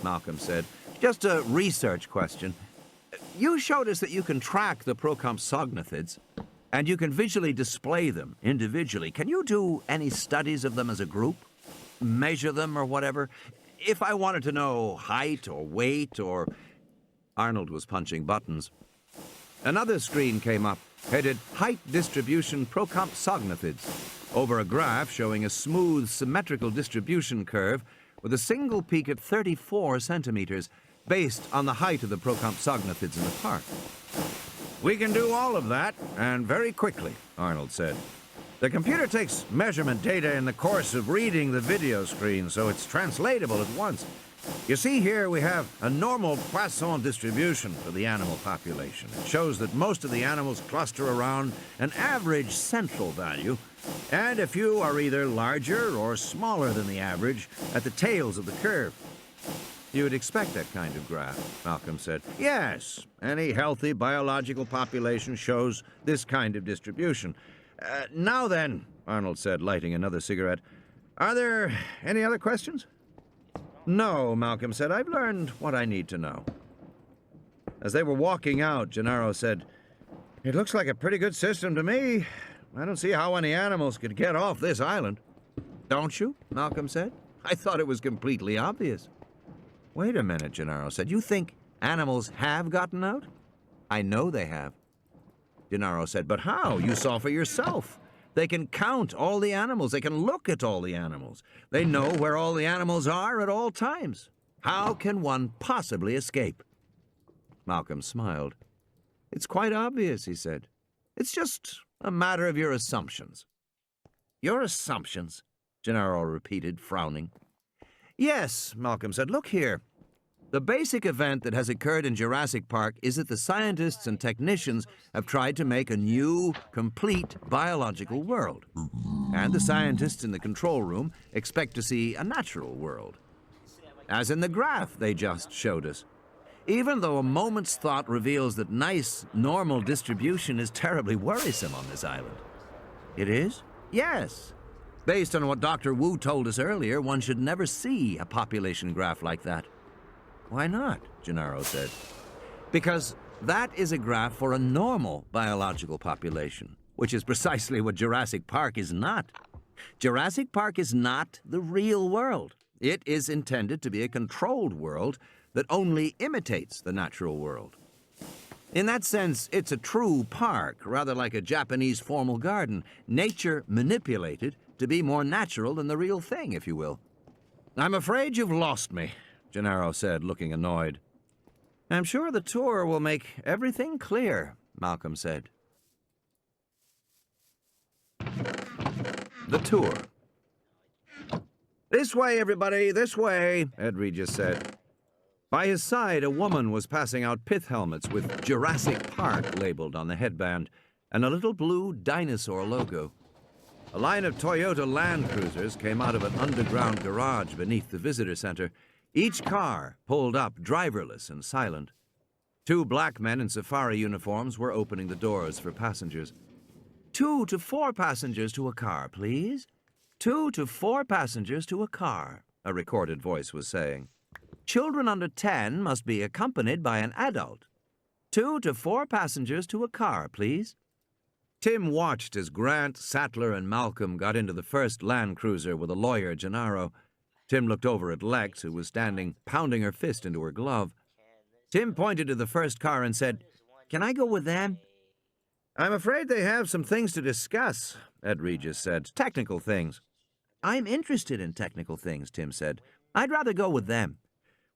Malcolm said. Just a research question. You showed us that you can track the Procompsognathids. And you can visually display them individually. Can you do any studies of them as a group? Measure them or whatever? If I wanted to know height or weight or... Arnold was punching buttons. Another screen came up, headed Height Distribution Procompsognathids, over a graph showing a smooth, symmetrical distribution curve with a single peak at 34 centimeters, based on the height of the Procompsognathids in the park. We can do all of that, and very quickly, Arnold said. The computer takes measurement data in the course of reading the video screen, so it's translatable at once. You see here we have a normal Poisson distribution for the animal population. It shows that most of the animals cluster around an average central value, and a few are either larger or smaller than the average at the tails of the curve. You would expect that kind of graph, Malcolm said. Yes, any healthy biological population shows this kind of distribution. Now then, Arnold said, lighting another cigarette, are there any other questions? No, Malcolm said. I've learned what I need to know. As they were walking out, Gennaro said, it looks like a pretty good system to me. I don't see how any animals could get off this island. Don't you? Malcolm said. I thought it was completely obvious. Wait a minute, Gennaro said. You think animals have gotten out? I know they have. Gennaro said, but how? You saw for yourself. They can count all the animals. They can look at all the animals. They know where all the animals are at all times. How can one possibly escape? Malcolm smiled. It's quite obvious, he said. It's just a matter of your assumptions. Your assumptions? Gennaro repeated, frowning. Yes, Malcolm said. Look here. The basic event that has occurred in Jurassic Park is that the scientists and technicians have tried to make a new, complete biological world. And the scientists in the control room expect to see a natural world. As in the graph they just showed us. Even though a moment's thought reveals that nice, normal distribution is terribly worrisome on this island. It is? Yes. Based on what Dr. Wu told us earlier, one should never see a population graph like that. Why not? Gennaro said. Because that is a graph for a normal biological population, which is precisely what Jurassic Park is not. Jurassic Park is not the real world. It is intended to be a controlled world that only imitates the natural world. In that sense, it's a true park, rather like a Japanese formal garden, nature manipulated to be more natural than the real thing, if you will. I'm afraid you've lost me, Gennaro said, looking annoyed. I'm sure the tour will make everything clear, Malcolm said. The tour. This way, everybody, this way, Ed Regis said. By his side, a woman was passing out pith helmets with Jurassic Park labeled on the headband and a little blue dinosaur logo. A line of Toyota Land Cruisers came out of an underground garage beneath the visitor center, each car pulled up driverless and silent. Two black men in safari uniforms were opening the doors for passengers. 2 to 4 passengers to a car, please. 2 to 4 passengers to a car, a recorded voice was saying. Children under 10 must be accompanied by an adult. 2 to 4 passengers to a car, please. Tim watched as Grant, Sattler, and Malcolm got into the first Land Cruiser with a lawyer, Gennaro. Tim looked over at Lex, who was standing, pounding her fist into her glove. Tim pointed to the first car and said, "Can I go with them?" "I'm afraid they have some things to discuss," Ed Regis said. "Technical things." "I'm interested in technical things," Tim said. "I'd rather go with them."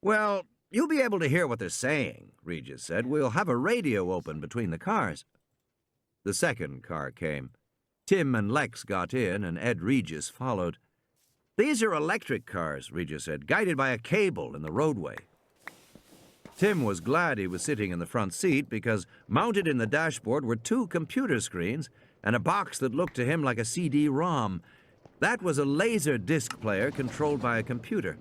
"Well, you'll be able to hear what they're saying," Regis said. "We'll have a radio open between the cars." The second car came. Tim and Lex got in, and Ed Regis followed. "These are electric cars," Regis said, "guided by a cable in the roadway." Tim was glad he was sitting in the front seat because mounted in the dashboard were 2 computer screens and a box that looked to him like a CD-ROM. That was a laser disc player controlled by a computer.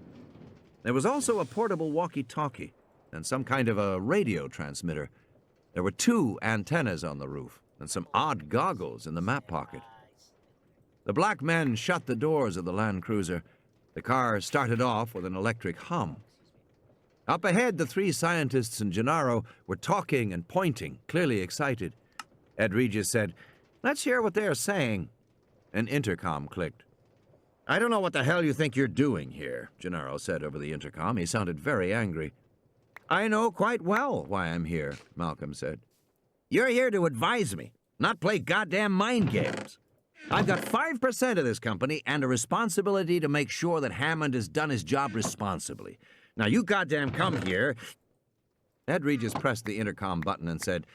There was also a portable walkie-talkie and some kind of a radio transmitter. There were 2 antennas on the roof and some odd goggles in the map pocket. The black men shut the doors of the Land Cruiser. The car started off with an electric hum. Up ahead, the 3 scientists and Gennaro were talking and pointing, clearly excited. Ed Regis said, Let's hear what they are saying. An intercom clicked. I don't know what the hell you think you're doing here, Gennaro said over the intercom. He sounded very angry. I know quite well why I'm here, Malcolm said. You're here to advise me, not play goddamn mind games. I've got 5% of this company and a responsibility to make sure that Hammond has done his job responsibly. Now you goddamn come here. Ed Regis pressed the intercom button and said,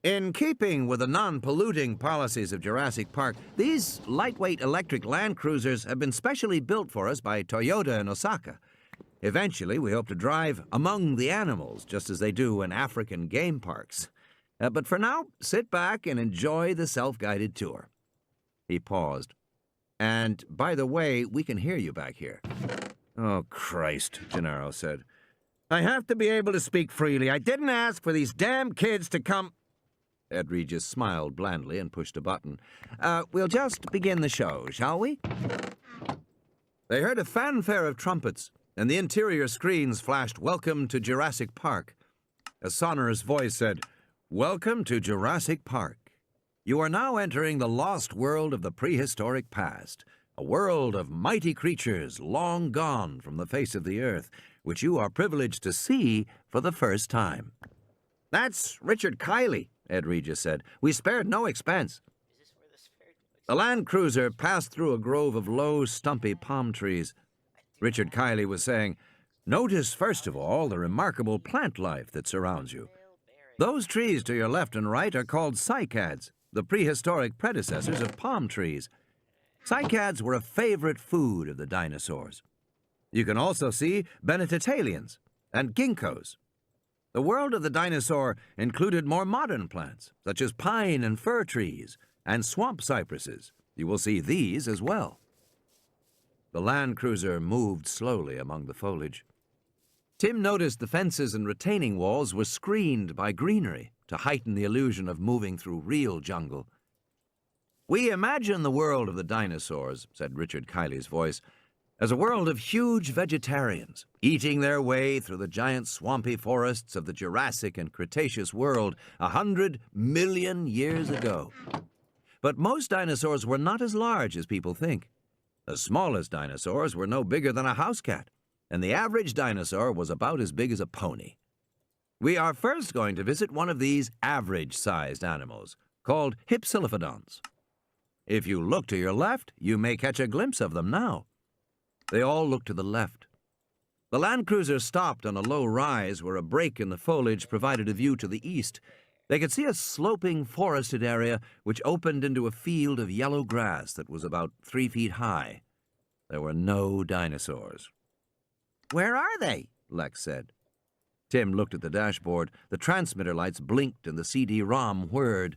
in keeping with the non-polluting policies of Jurassic Park, these lightweight electric Land Cruisers have been specially built for us by Toyota in Osaka. Eventually, we hope to drive among the animals, just as they do in African game parks. But for now, sit back and enjoy the self-guided tour. He paused. And, by the way, we can hear you back here. Oh, Christ, Gennaro said. I have to be able to speak freely. I didn't ask for these damn kids to come... Ed Regis smiled blandly and pushed a button. We'll just begin the show, shall we? They heard a fanfare of trumpets, and the interior screens flashed Welcome to Jurassic Park. A sonorous voice said, Welcome to Jurassic Park. You are now entering the lost world of the prehistoric past, a world of mighty creatures long gone from the face of the earth, which you are privileged to see for the first time. That's Richard Kiley, Ed Regis said. We spared no expense. Is this where the spirit looks? The Land Cruiser passed through a grove of low, stumpy palm trees. Richard Kiley was saying, Notice, first of all, the remarkable plant life that surrounds you. Those trees to your left and right are called cycads, the prehistoric predecessors of palm trees. Cycads were a favorite food of the dinosaurs. You can also see Bennettitalians and ginkgos. The world of the dinosaur included more modern plants, such as pine and fir trees, and swamp cypresses. You will see these as well. The Land Cruiser moved slowly among the foliage. Tim noticed the fences and retaining walls were screened by greenery to heighten the illusion of moving through real jungle. We imagine the world of the dinosaurs, said Richard Kiley's voice, as a world of huge vegetarians, eating their way through the giant swampy forests of the Jurassic and Cretaceous world 100 million years ago. But most dinosaurs were not as large as people think. The smallest dinosaurs were no bigger than a house cat, and the average dinosaur was about as big as a pony. We are first going to visit one of these average-sized animals, called Hypsilophodonts. If you look to your left, you may catch a glimpse of them now. They all looked to the left. The Land Cruiser stopped on a low rise where a break in the foliage provided a view to the east. They could see a sloping forested area which opened into a field of yellow grass that was about 3 feet high. There were no dinosaurs. Where are they? Lex said. Tim looked at the dashboard. The transmitter lights blinked and the CD-ROM whirred.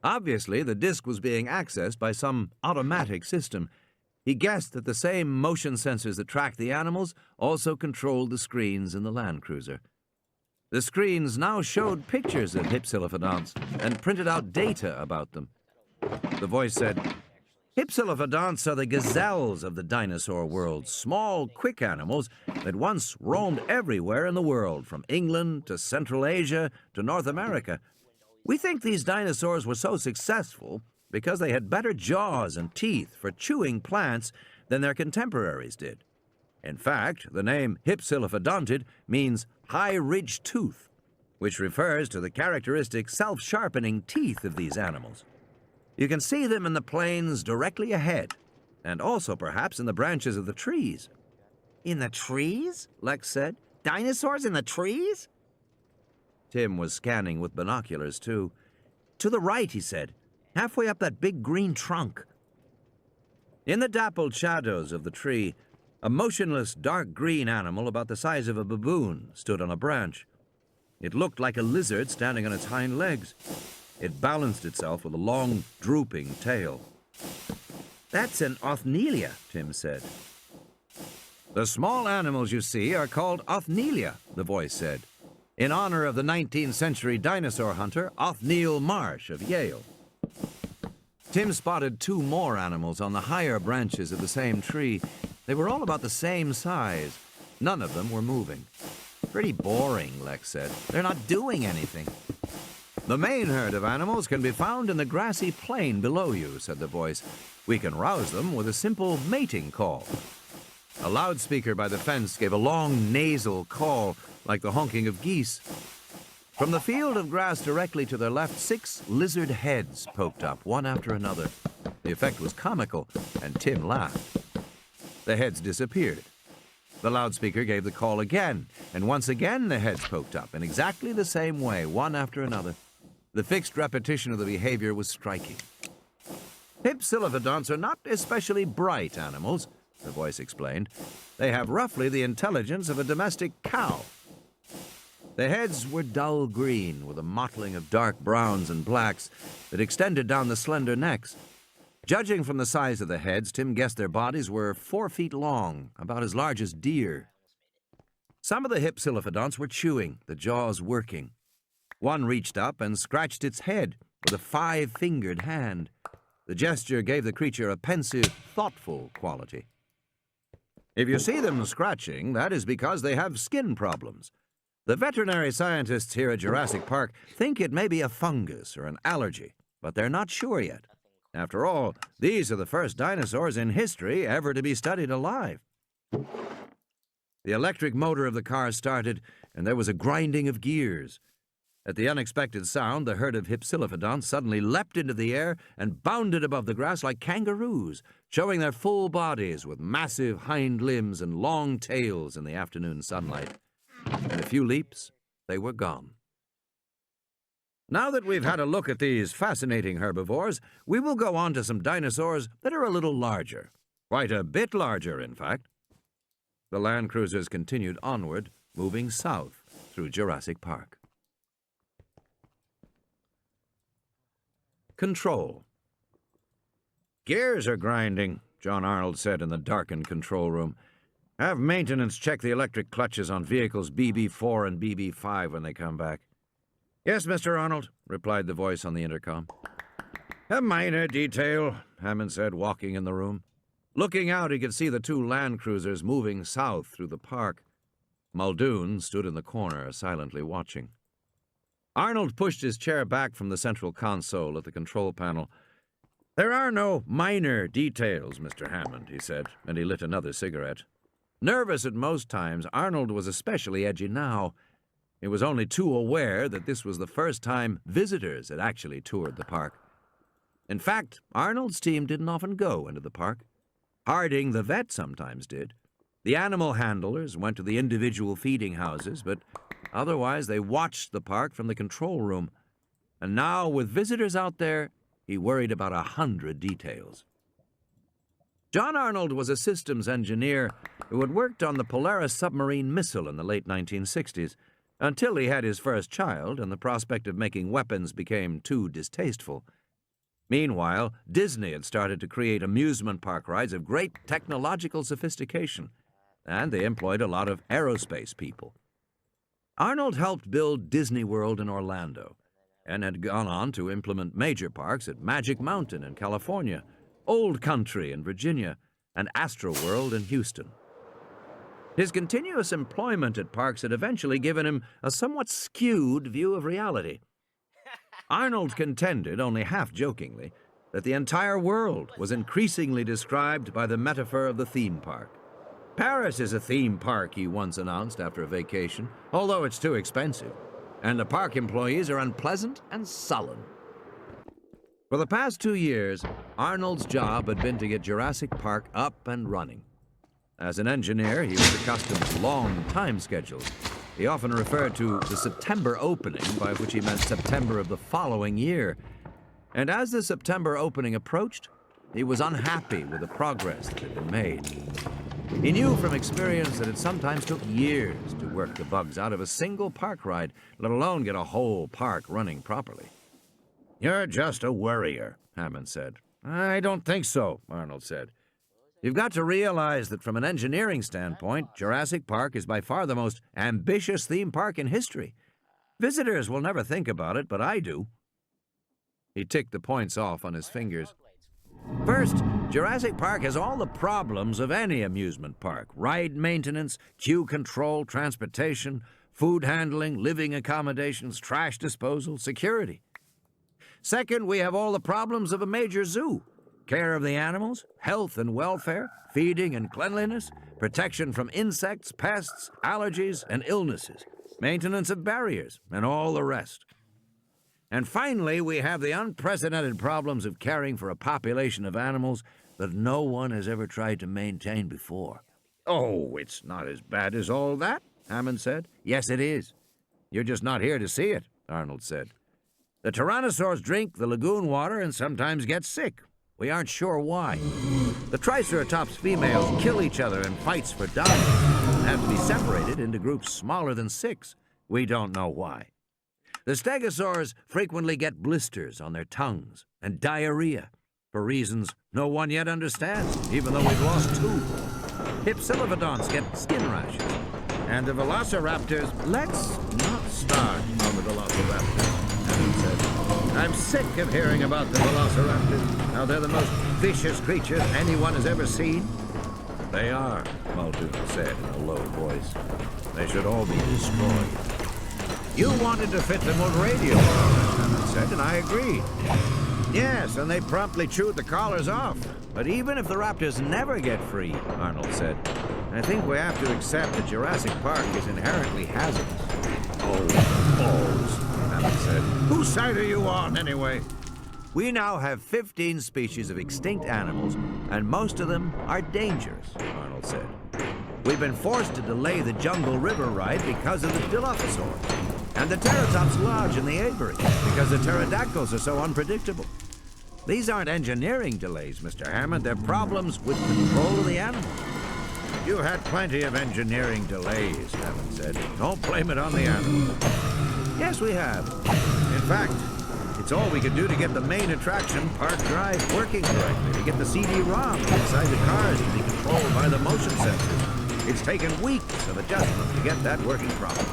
Obviously, the disk was being accessed by some automatic system. He guessed that the same motion sensors that tracked the animals also controlled the screens in the Land Cruiser. The screens now showed pictures of Hypsilophodonts and printed out data about them. The voice said, Hypsilophodonts are the gazelles of the dinosaur world, small, quick animals that once roamed everywhere in the world, from England to Central Asia to North America. We think these dinosaurs were so successful because they had better jaws and teeth for chewing plants than their contemporaries did. In fact, the name Hypsilophodontid means high-ridged tooth, which refers to the characteristic self-sharpening teeth of these animals. You can see them in the plains directly ahead, and also perhaps in the branches of the trees. In the trees? Lex said. Dinosaurs in the trees? Tim was scanning with binoculars, too. To the right, he said. Halfway up that big green trunk. In the dappled shadows of the tree, a motionless dark green animal about the size of a baboon stood on a branch. It looked like a lizard standing on its hind legs. It balanced itself with a long, drooping tail. That's an othnielia, Tim said. The small animals you see are called othnielia, the voice said, in honor of the 19th century dinosaur hunter Othniel Marsh of Yale. Tim spotted 2 more animals on the higher branches of the same tree. They were all about the same size. None of them were moving. Pretty boring, Lex said. They're not doing anything. The main herd of animals can be found in the grassy plain below you, said the voice. We can rouse them with a simple mating call. A loudspeaker by the fence gave a long nasal call, like the honking of geese. From the field of grass directly to their left, 6 lizard heads poked up, one after another. The effect was comical, and Tim laughed. The heads disappeared. The loudspeaker gave the call again, and once again the heads poked up in exactly the same way, one after another. The fixed repetition of the behavior was striking. Hypsilophodonts are not especially bright animals, the voice explained. They have roughly the intelligence of a domestic cow. The heads were dull green, with a mottling of dark browns and blacks that extended down the slender necks. Judging from the size of the heads, Tim guessed their bodies were 4 feet long, about as large as deer. Some of the Hypsilophodonts were chewing, the jaws working. One reached up and scratched its head with a 5-fingered hand. The gesture gave the creature a pensive, thoughtful quality. If you see them scratching, that is because they have skin problems. The veterinary scientists here at Jurassic Park think it may be a fungus or an allergy, but they're not sure yet. After all, these are the first dinosaurs in history ever to be studied alive. The electric motor of the car started, and there was a grinding of gears. At the unexpected sound, the herd of Hypsilophodonts suddenly leapt into the air and bounded above the grass like kangaroos, showing their full bodies with massive hind limbs and long tails in the afternoon sunlight. In a few leaps, they were gone. Now that we've had a look at these fascinating herbivores, we will go on to some dinosaurs that are a little larger. Quite a bit larger, in fact. The land cruisers continued onward, moving south through Jurassic Park. Control. Gears are grinding, John Arnold said in the darkened control room. Have maintenance check the electric clutches on vehicles BB4 and BB5 when they come back. Yes, Mr. Arnold, replied the voice on the intercom. A minor detail, Hammond said, walking in the room. Looking out, he could see the 2 land cruisers moving south through the park. Muldoon stood in the corner, silently watching. Arnold pushed his chair back from the central console at the control panel. There are no minor details, Mr. Hammond, he said, and he lit another cigarette. Nervous at most times, Arnold was especially edgy now. He was only too aware that this was the first time visitors had actually toured the park. In fact, Arnold's team didn't often go into the park. Harding, the vet, sometimes did. The animal handlers went to the individual feeding houses, but otherwise they watched the park from the control room. And now, with visitors out there, he worried about 100 details. John Arnold was a systems engineer who had worked on the Polaris submarine missile in the late 1960s, until he had his first child and the prospect of making weapons became too distasteful. Meanwhile, Disney had started to create amusement park rides of great technological sophistication, and they employed a lot of aerospace people. Arnold helped build Disney World in Orlando, and had gone on to implement major parks at Magic Mountain in California, Old Country in Virginia, and Astroworld in Houston. His continuous employment at parks had eventually given him a somewhat skewed view of reality. Arnold contended, only half-jokingly, that the entire world was increasingly described by the metaphor of the theme park. Paris is a theme park, he once announced after a vacation, although it's too expensive, and the park employees are unpleasant and sullen. For the past 2 years, Arnold's job had been to get Jurassic Park up and running. As an engineer, he was accustomed to long time schedules. He often referred to the September opening, by which he meant September of the following year. And as the September opening approached, he was unhappy with the progress that had been made. He knew from experience that it sometimes took years to work the bugs out of a single park ride, let alone get a whole park running properly. You're just a worrier, Hammond said. I don't think so, Arnold said. You've got to realize that from an engineering standpoint, Jurassic Park is by far the most ambitious theme park in history. Visitors will never think about it, but I do. He ticked the points off on his fingers. First, Jurassic Park has all the problems of any amusement park. Ride maintenance, queue control, transportation, food handling, living accommodations, trash disposal, security. Second, we have all the problems of a major zoo. Care of the animals, health and welfare, feeding and cleanliness, protection from insects, pests, allergies, and illnesses, maintenance of barriers, and all the rest. And finally, we have the unprecedented problems of caring for a population of animals that no one has ever tried to maintain before. Oh, it's not as bad as all that, Hammond said. Yes, it is. You're just not here to see it, Arnold said. The tyrannosaurs drink the lagoon water and sometimes get sick. We aren't sure why. The Triceratops females kill each other in fights for dominance and have to be separated into groups smaller than 6. We don't know why. The stegosaurs frequently get blisters on their tongues and diarrhea for reasons no one yet understands, even though we've lost 2. Hypsilophodonts get skin rashes. And the velociraptors, let's not start on the velociraptors, Hammond said. I'm sick of hearing about the velociraptors, how they're the most vicious creatures anyone has ever seen. They are, Muldoon said in a low voice. They should all be destroyed. You wanted to fit them with radio collars, Hammond said, and I agreed. Yes, and they promptly chewed the collars off. But even if the raptors never get free, Arnold said, I think we have to accept that Jurassic Park is inherently hazardous. Oh, balls, Hammond said. Whose side are you on, anyway? We now have 15 species of extinct animals, and most of them are dangerous, Arnold said. We've been forced to delay the Jungle River ride because of the Dilophosaurs, and the Teratops Lodge in the aviary because the pterodactyls are so unpredictable. These aren't engineering delays, Mr. Hammond. They're problems with control of the animals. You had plenty of engineering delays, Hammond said. Don't blame it on the animals. Yes, we have. In fact, it's all we could do to get the main attraction, Park Drive, working correctly, to get the CD-ROM inside the cars to be controlled by the motion sensors. It's taken weeks of adjustment to get that working properly.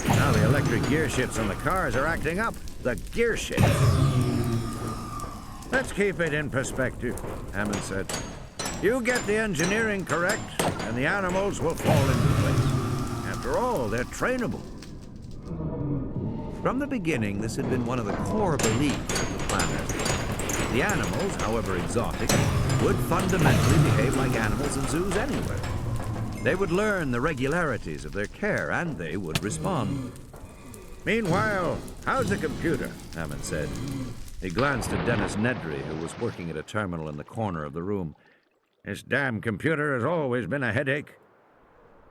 Now the electric gear shifts on the cars are acting up. The gear shifts. Let's keep it in perspective, Hammond said. You get the engineering correct, and the animals will fall into place. After all, they're trainable. From the beginning, this had been one of the core beliefs of the planners. The animals, however exotic, would fundamentally behave like animals in zoos anywhere. They would learn the regularities of their care, and they would respond. Meanwhile, how's the computer? Hammond said. He glanced at Dennis Nedry, who was working at a terminal in the corner of the room. This damn computer has always been a headache.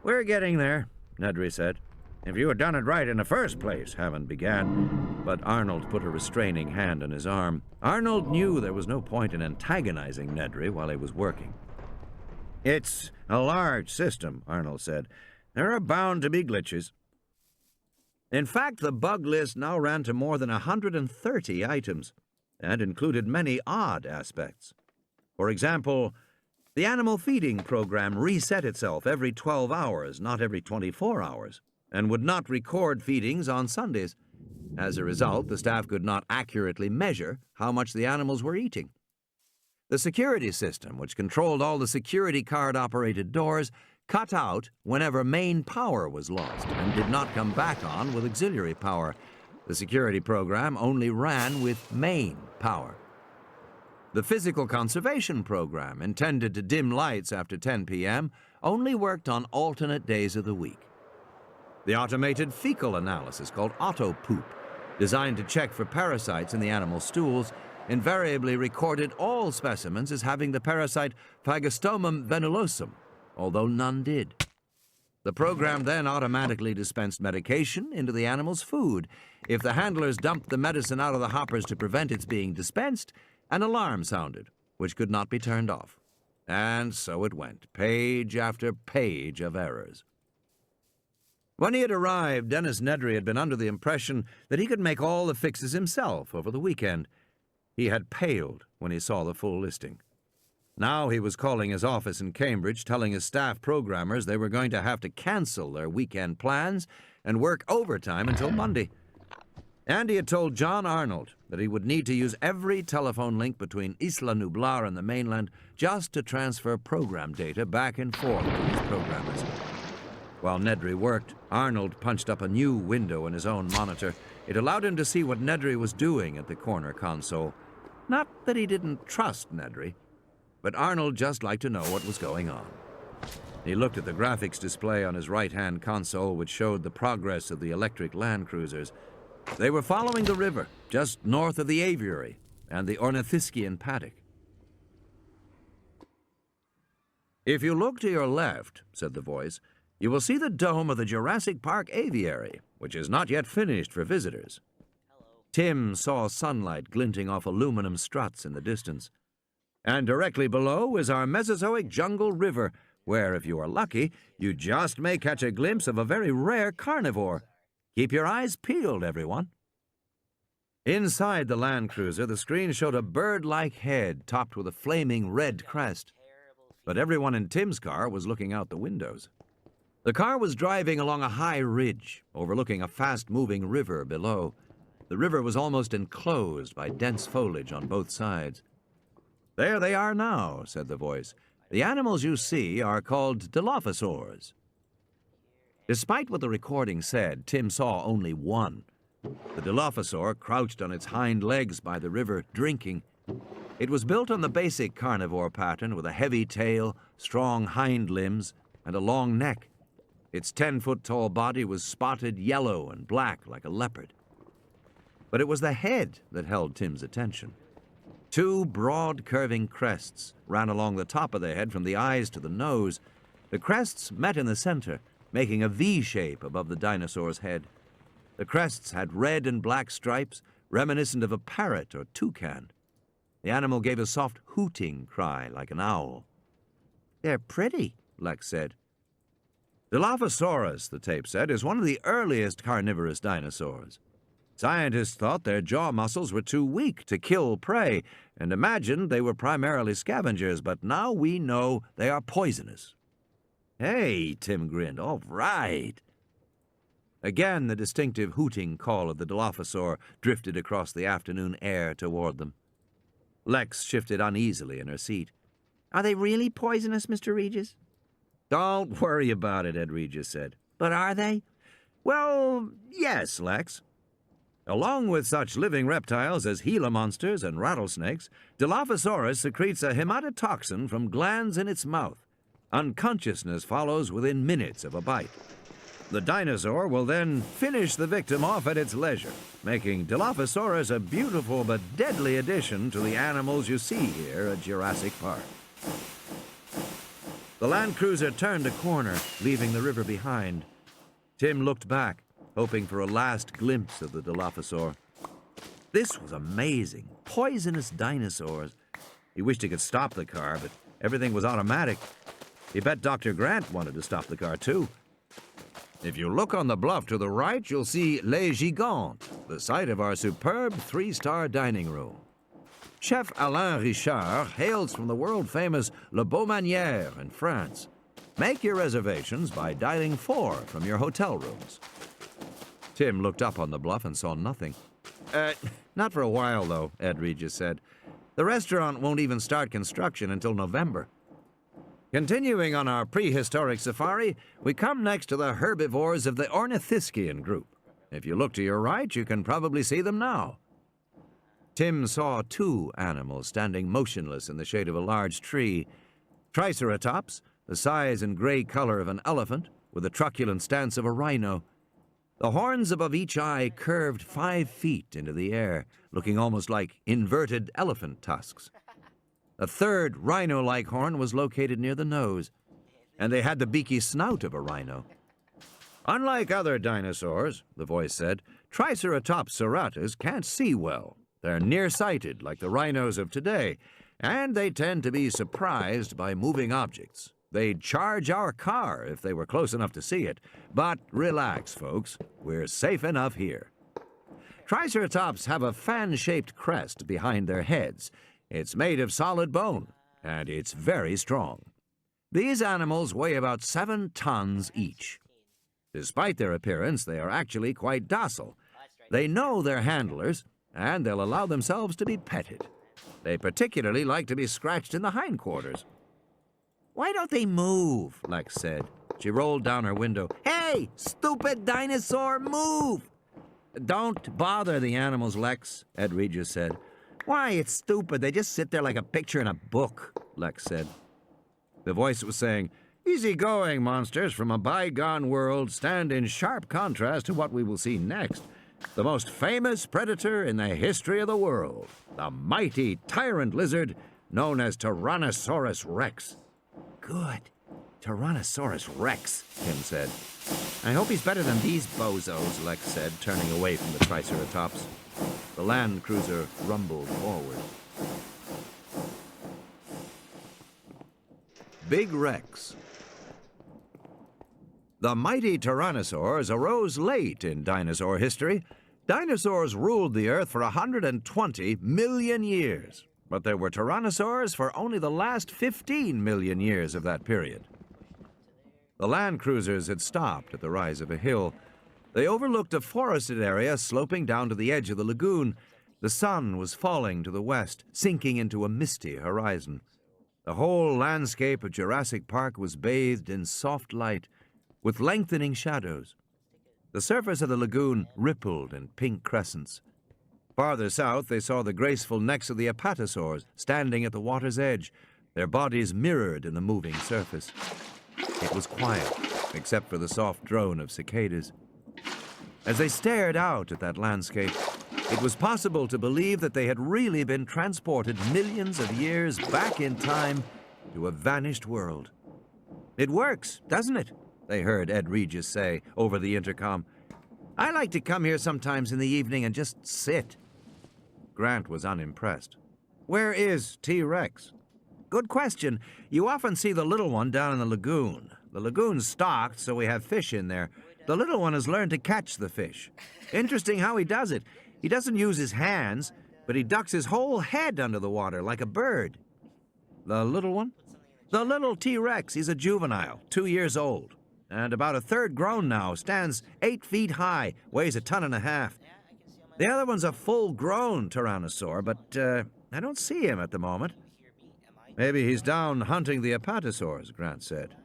We're getting there, Nedry said. If you had done it right in the first place, Hammond began, but Arnold put a restraining hand on his arm. Arnold knew there was no point in antagonizing Nedry while he was working. It's a large system, Arnold said. There are bound to be glitches. In fact, the bug list now ran to more than 130 items, and included many odd aspects. For example, the animal feeding program reset itself every 12 hours, not every 24 hours, and would not record feedings on Sundays. As a result, the staff could not accurately measure how much the animals were eating. The security system, which controlled all the security card-operated doors, cut out whenever main power was lost and did not come back on with auxiliary power. The security program only ran with main power. The physical conservation program, intended to dim lights after 10 p.m., only worked on alternate days of the week. The automated fecal analysis, called auto-poop, designed to check for parasites in the animal stools, invariably recorded all specimens as having the parasite Phagostomum venulosum, although none did. The program then automatically dispensed medication into the animal's food. If the handlers dumped the medicine out of the hoppers to prevent its being dispensed, an alarm sounded, which could not be turned off. And so it went, page after page of errors. When he had arrived, Dennis Nedry had been under the impression that he could make all the fixes himself over the weekend. He had paled when he saw the full listing. Now he was calling his office in Cambridge, telling his staff programmers they were going to have to cancel their weekend plans and work overtime until Monday. And he had told John Arnold that he would need to use every telephone link between Isla Nublar and the mainland just to transfer program data back and forth to his programmers. While Nedry worked, Arnold punched up a new window in his own monitor. It allowed him to see what Nedry was doing at the corner console. Not that he didn't trust Nedry, but Arnold just liked to know what was going on. He looked at the graphics display on his right-hand console, which showed the progress of the electric land cruisers. They were following the river, just north of the aviary and the Ornithischian paddock. "If you look to your left," said the voice, "you will see the dome of the Jurassic Park aviary, which is not yet finished for visitors." Hello. Tim saw sunlight glinting off aluminum struts in the distance. "And directly below is our Mesozoic jungle river, where, if you are lucky, you just may catch a glimpse of a very rare carnivore. Keep your eyes peeled, everyone." Inside the Land Cruiser, the screen showed a bird-like head topped with a flaming red crest. But everyone in Tim's car was looking out the windows. The car was driving along a high ridge, overlooking a fast-moving river below. The river was almost enclosed by dense foliage on both sides. "There they are now," said the voice. "The animals you see are called Dilophosaurs." Despite what the recording said, Tim saw only one. The Dilophosaur crouched on its hind legs by the river, drinking. It was built on the basic carnivore pattern with a heavy tail, strong hind limbs, and a long neck. Its 10-foot-tall body was spotted yellow and black like a leopard. But it was the head that held Tim's attention. Two broad, curving crests ran along the top of the head from the eyes to the nose. The crests met in the center, making a V shape above the dinosaur's head. The crests had red and black stripes, reminiscent of a parrot or toucan. The animal gave a soft hooting cry like an owl. "They're pretty," Lex said. "Dilophosaurus," the tape said, "is one of the earliest carnivorous dinosaurs. Scientists thought their jaw muscles were too weak to kill prey and imagined they were primarily scavengers, but now we know they are poisonous." "Hey," Tim grinned, "all right." Again, the distinctive hooting call of the Dilophosaur drifted across the afternoon air toward them. Lex shifted uneasily in her seat. "Are they really poisonous, Mr. Regis?" "Don't worry about it," Ed Regis said. "But are they?" "Well, yes, Lex. Along with such living reptiles as Gila monsters and rattlesnakes, Dilophosaurus secretes a hematotoxin from glands in its mouth. Unconsciousness follows within minutes of a bite. The dinosaur will then finish the victim off at its leisure, making Dilophosaurus a beautiful but deadly addition to the animals you see here at Jurassic Park." The Land Cruiser turned a corner, leaving the river behind. Tim looked back, hoping for a last glimpse of the Dilophosaur. This was amazing. Poisonous dinosaurs. He wished he could stop the car, but everything was automatic. He bet Dr. Grant wanted to stop the car, too. "If you look on the bluff to the right, you'll see Les Gigantes, the site of our superb 3-star dining room. Chef Alain Richard hails from the world-famous Le Beaumanière in France. Make your reservations by dialing 4 from your hotel rooms." Tim looked up on the bluff and saw nothing. Not for a while, though," Ed Regis said. "The restaurant won't even start construction until November." Continuing on our prehistoric safari, we come next to the herbivores of the Ornithischian group. If you look to your right, you can probably see them now. Tim saw two animals standing motionless in the shade of a large tree. Triceratops, the size and gray color of an elephant, with the truculent stance of a rhino. The horns above each eye curved 5 feet into the air, looking almost like inverted elephant tusks. A third rhino-like horn was located near the nose, and they had the beaky snout of a rhino. "Unlike other dinosaurs," the voice said, "Triceratops serratus can't see well. They're nearsighted like the rhinos of today, and they tend to be surprised by moving objects. They'd charge our car if they were close enough to see it. But relax, folks. We're safe enough here." Triceratops have a fan-shaped crest behind their heads. It's made of solid bone, and it's very strong. These animals weigh about 7 tons each. Despite their appearance, they are actually quite docile. They know their handlers, and they'll allow themselves to be petted. They particularly like to be scratched in the hindquarters. "Why don't they move?" Lex said. She rolled down her window. Hey, stupid dinosaur, move! Don't bother the animals, Lex, Ed Regis said. Why, it's stupid. They just sit there like a picture in a book, Lex said. The voice was saying, easy-going monsters from a bygone world stand in sharp contrast to what we will see next. The most famous predator in the history of the world, the mighty tyrant lizard known as Tyrannosaurus Rex. Good. Tyrannosaurus Rex, Tim said. I hope he's better than these bozos, Lex said, turning away from the Triceratops. The Land Cruiser rumbled forward. Big Rex. The mighty tyrannosaurs arose late in dinosaur history. Dinosaurs ruled the Earth for 120 million years, but there were tyrannosaurs for only the last 15 million years of that period. The land cruisers had stopped at the rise of a hill. They overlooked a forested area sloping down to the edge of the lagoon. The sun was falling to the west, sinking into a misty horizon. The whole landscape of Jurassic Park was bathed in soft light, with lengthening shadows. The surface of the lagoon rippled in pink crescents. Farther south, they saw the graceful necks of the apatosaurs standing at the water's edge, their bodies mirrored in the moving surface. It was quiet, except for the soft drone of cicadas. As they stared out at that landscape, it was possible to believe that they had really been transported millions of years back in time to a vanished world. It works, doesn't it? They heard Ed Regis say over the intercom. I like to come here sometimes in the evening and just sit. Grant was unimpressed. Where is T-Rex? Good question. You often see the little one down in the lagoon. The lagoon's stocked, so we have fish in there. The little one has learned to catch the fish. Interesting how he does it. He doesn't use his hands, but he ducks his whole head under the water like a bird. The little one? The little T-Rex. He's a juvenile, 2 years old, and about a third grown now, stands 8 feet high, weighs 1.5 tons. The other one's a full-grown tyrannosaur, but I don't see him at the moment. Maybe he's down hunting the apatosaurs, Grant said.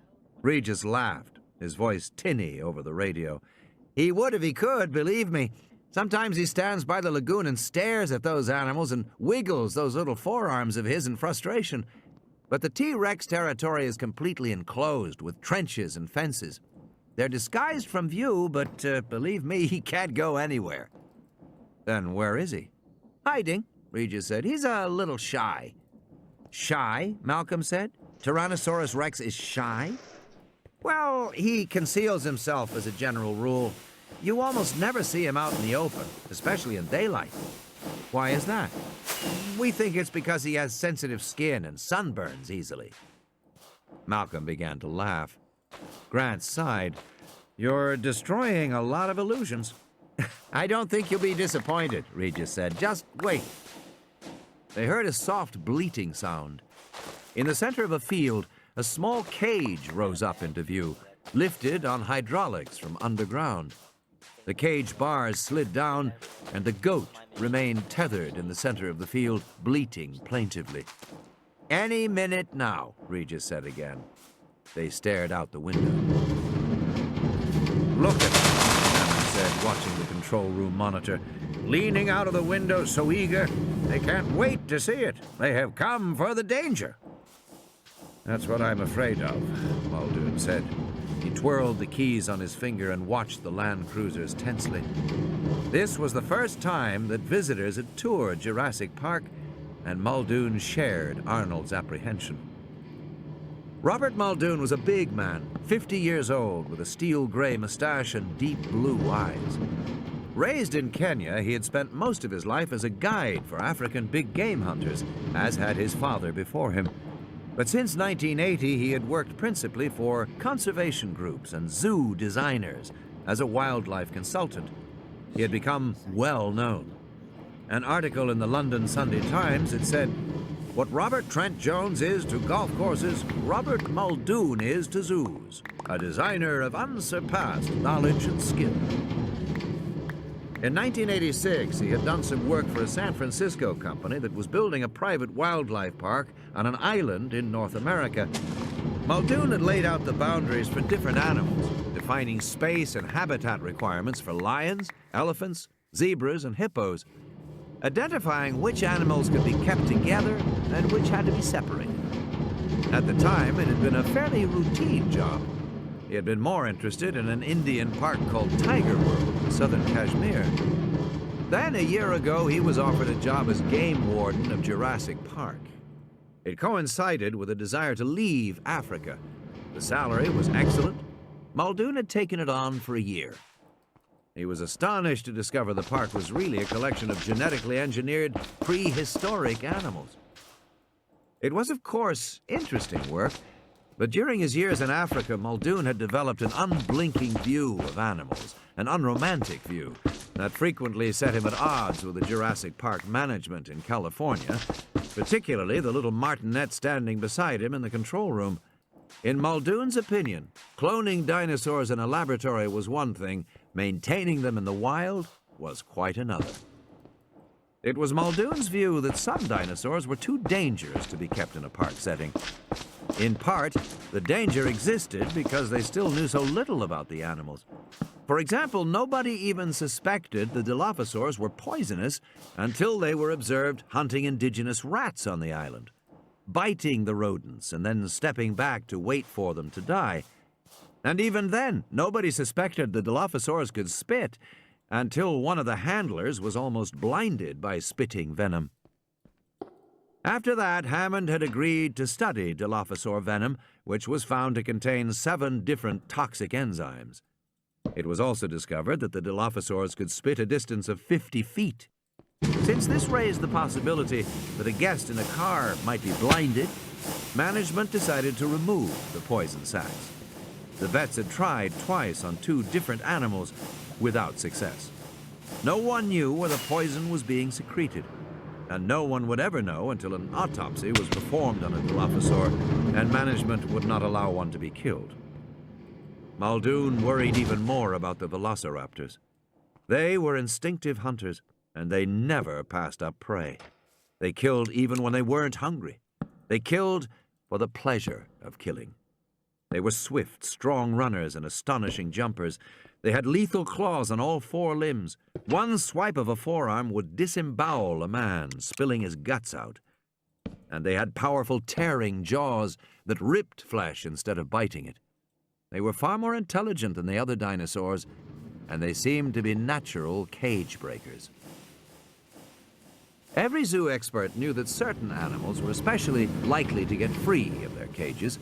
Regis laughed, his voice tinny over the radio. He would if he could, believe me. Sometimes he stands by the lagoon and stares at those animals and wiggles those little forearms of his in frustration. But the T-Rex territory is completely enclosed with trenches and fences. They're disguised from view, but believe me, he can't go anywhere. Then where is he? Hiding, Regis said. He's a little shy. Shy? Malcolm said. Tyrannosaurus Rex is shy? Well, he conceals himself as a general rule. You almost never see him out in the open, especially in daylight. Why is that? We think it's because he has sensitive skin and sunburns easily. Malcolm began to laugh. Grant sighed. You're destroying a lot of illusions. I don't think you'll be disappointed, Regis said. Just wait. They heard a soft bleating sound. In the center of a field, a small cage rose up into view, lifted on hydraulics from underground. The cage bars slid down, and the goat remained tethered in the center of the field, bleating plaintively. Any minute now, Regis said again. They stared out the window. Look at them, Hammond said, watching the control room monitor. Leaning out of the window so eager, they can't wait to see it. They have come for the danger. That's what I'm afraid of, Muldoon said. He twirled the keys on his finger and watched the land cruisers tensely. This was the first time that visitors had toured Jurassic Park, and Muldoon shared Arnold's apprehension. Robert Muldoon was a big man, 50 years old, with a steel-gray mustache and deep blue eyes. Raised in Kenya, he had spent most of his life as a guide for African big game hunters, as had his father before him. But since 1980, he had worked principally for conservation groups and zoo designers as a wildlife consultant. He had become well known. An article in the London Sunday Times had said, "What Robert Trent Jones is to golf courses, Robert Muldoon is to zoos, a designer of unsurpassed knowledge and skill." In 1986, he had done some work for a San Francisco company that was building a private wildlife park on an island in North America. Muldoon had laid out the boundaries for different animals, defining space and habitat requirements for lions, elephants, zebras, and hippos, identifying which animals could be kept together and which had to be separated. At the time, it had been a fairly routine job. He had been more interested in an Indian park called Tiger World in southern Kashmir. Then, a year ago, he was offered a job as game warden of Jurassic Park. It coincided with a desire to leave Africa. The salary was excellent. Muldoon had taken it on for a year. He was astonished to discover the park was really a collection of genetically engineered prehistoric animals. It was, of course, interesting work, but during his years in Africa, Muldoon had developed an unblinking view of animals, an unromantic view that frequently set him at odds with the Jurassic Park management in California, particularly the little martinet standing beside him in the control room. In Muldoon's opinion, cloning dinosaurs in a laboratory was one thing, maintaining them in the wild was quite another. It was Muldoon's view that some dinosaurs were too dangerous to be kept in a park setting. In part, the danger existed because they still knew so little about the animals. For example, nobody even suspected the Dilophosaurs were poisonous until they were observed hunting indigenous rats on the island, biting the rodents and then stepping back to wait for them to die. And even then, nobody suspected the Dilophosaurs could spit until one of the handlers was almost blinded by spitting venom. After that, Hammond had agreed to study Dilophosaur venom, which was found to contain 7 different toxic enzymes. It was also discovered that the Dilophosaurs could spit a distance of 50 feet. Since this raised the possibility that a guest in a car might be blinded, management decided to remove the poison sacs. The vets had tried twice on 2 different animals without success. No one knew where the poison was being secreted, and no one would ever know until an autopsy was performed on a Dilophosaur and management would not allow one to be killed. Muldoon worried even more about the velociraptors. They were instinctive hunters, and they never passed up prey. They killed even when they weren't hungry. They killed for the pleasure of killing. They were swift, strong runners and astonishing jumpers. They had lethal claws on all 4 limbs. One swipe of a forearm would disembowel a man, spilling his guts out. And they had powerful tearing jaws that ripped flesh instead of biting it. They were far more intelligent than the other dinosaurs, and they seemed to be natural cage breakers. Every zoo expert knew that certain animals were especially likely to get free of their cages.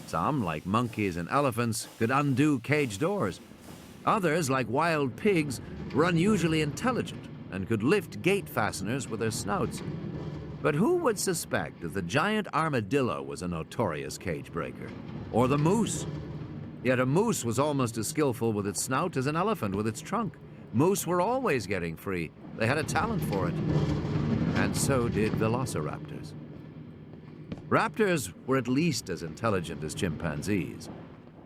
Some, like monkeys and elephants, could undo cage doors. Others, like wild pigs, were unusually intelligent and could lift gate fasteners with their snouts. But who would suspect that the giant armadillo was a notorious cage breaker? Or the moose? Yet a moose was almost as skillful with its snout as an elephant with its trunk. Moose were always getting free. They had a talent for it. And so did velociraptors. Raptors were at least as intelligent as chimpanzees.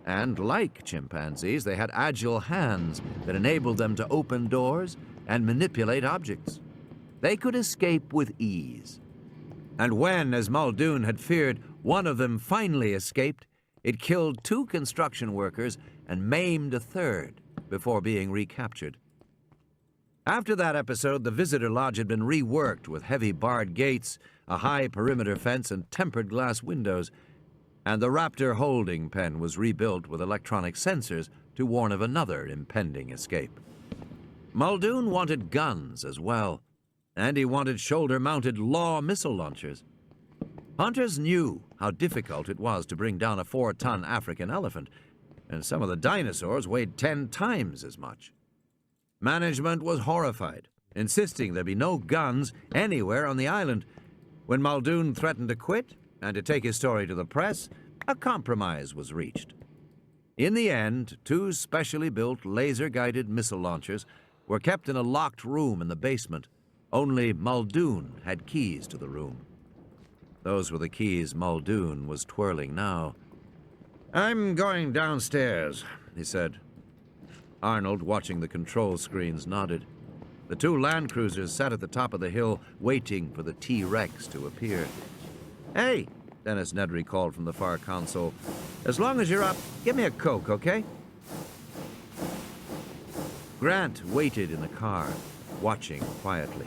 And like chimpanzees, they had agile hands that enabled them to open doors and manipulate objects. They could escape with ease. And when, as Muldoon had feared, one of them finally escaped, it killed 2 construction workers and maimed a 3rd before being recaptured. After that episode, the visitor lodge had been reworked with heavy barred gates, a high perimeter fence, and tempered glass windows. And the raptor holding pen was rebuilt with electronic sensors to warn of another impending escape. Muldoon wanted guns as well, and he wanted shoulder-mounted law missile launchers. Hunters knew how difficult it was to bring down a 4-ton African elephant, and some of the dinosaurs weighed 10 times as much. Management was horrified, insisting there be no guns anywhere on the island. When Muldoon threatened to quit and to take his story to the press, a compromise was reached. In the end, 2 specially built laser-guided missile launchers were kept in a locked room in the basement. Only Muldoon had keys to the room. Those were the keys Muldoon was twirling now. "I'm going downstairs," he said. Arnold, watching the control screens, nodded. The 2 land cruisers sat at the top of the hill, waiting for the T-Rex to appear. "Hey, Dennis Nedry called from the far console. "As long as you're up, give me a Coke, okay?" Grant waited in the car, watching quietly.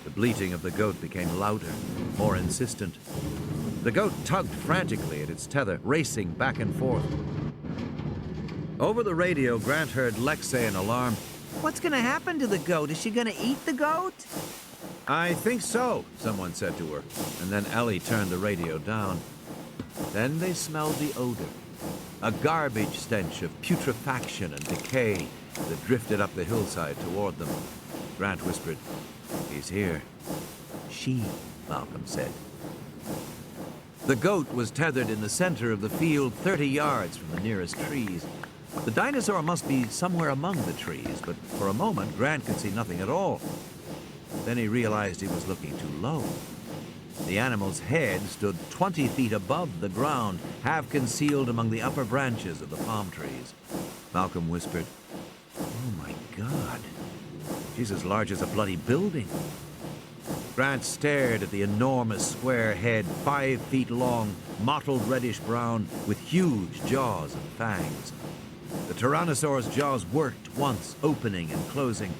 The bleating of the goat became louder, more insistent. The goat tugged frantically at its tether, racing back and forth. Over the radio, Grant heard Lex say in alarm, What's gonna happen to the goat? Is she gonna eat the goat? "I think so," someone said to her, and then Ellie turned the radio down. Then they smelled the odor, a garbage stench of putrefaction and decay that drifted up the hillside toward them. Grant whispered, "He's here." She, Malcolm said. The goat was tethered in the center of the field, 30 yards from the nearest trees. The dinosaur must be somewhere among the trees, but for a moment Grant could see nothing at all. Then he realized he was looking too low. The animal's head stood 20 feet above the ground, half concealed among the upper branches of the palm trees. Malcolm whispered, "Oh my God, she's as large as a bloody building." Grant stared at the enormous square head, 5 feet long, mottled reddish-brown, with huge jaws and fangs. The Tyrannosaur's jaws worked once, opening and closing.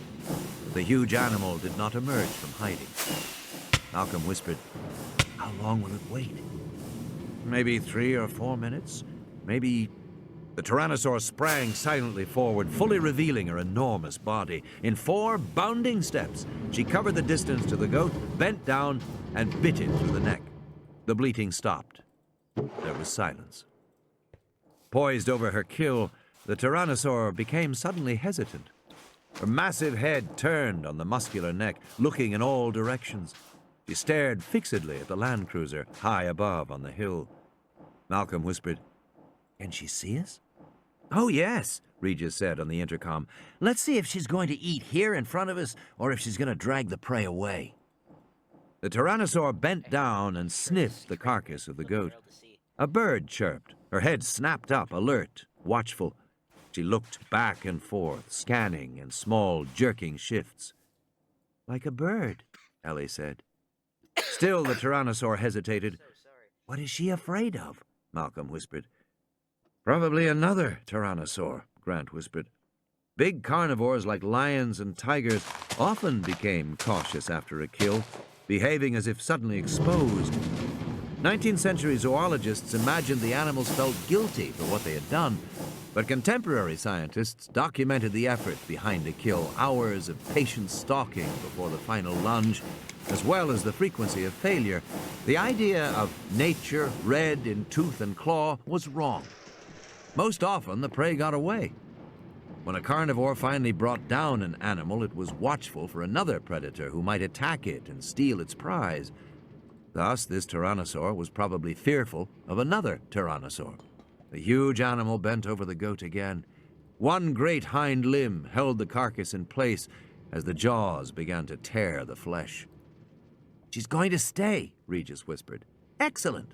The huge animal did not emerge from hiding. Malcolm whispered, "How long will it wait?" "Maybe 3 or 4 minutes. Maybe..." The Tyrannosaur sprang silently forward, fully revealing her enormous body. In 4 bounding steps, she covered the distance to the goat, bent down, and bit it through the neck. The bleating stopped. There was silence. Poised over her kill, the Tyrannosaur became suddenly hesitant. Her massive head turned on the muscular neck, looking in all directions. She stared fixedly at the Land Cruiser, high above on the hill. Malcolm whispered, "Can she see us?" Oh, yes, Regis said on the intercom. let's see if she's going to eat here in front of us or if she's going to drag the prey away. The Tyrannosaur bent down and sniffed the carcass of the goat. A bird chirped. Her head snapped up, alert, watchful. She looked back and forth, scanning in small, jerking shifts. "Like a bird," Ellie said. Still, the Tyrannosaur hesitated. What is she afraid of? Malcolm whispered. "Probably another Tyrannosaur," Grant whispered. Big carnivores like lions and tigers often became cautious after a kill, behaving as if suddenly exposed. 19th century zoologists imagined the animals felt guilty for what they had done, but contemporary scientists documented the effort behind a kill, hours of patient stalking before the final lunge, as well as the frequency of failure. The idea of nature red in tooth and claw was wrong. Most often, the prey got away. When a carnivore finally brought down an animal, it was watchful for another predator who might attack it and steal its prize. Thus, this Tyrannosaur was probably fearful of another Tyrannosaur. The huge animal bent over the goat again. One great hind limb held the carcass in place as the jaws began to tear the flesh. She's going to stay, Regis whispered. Excellent.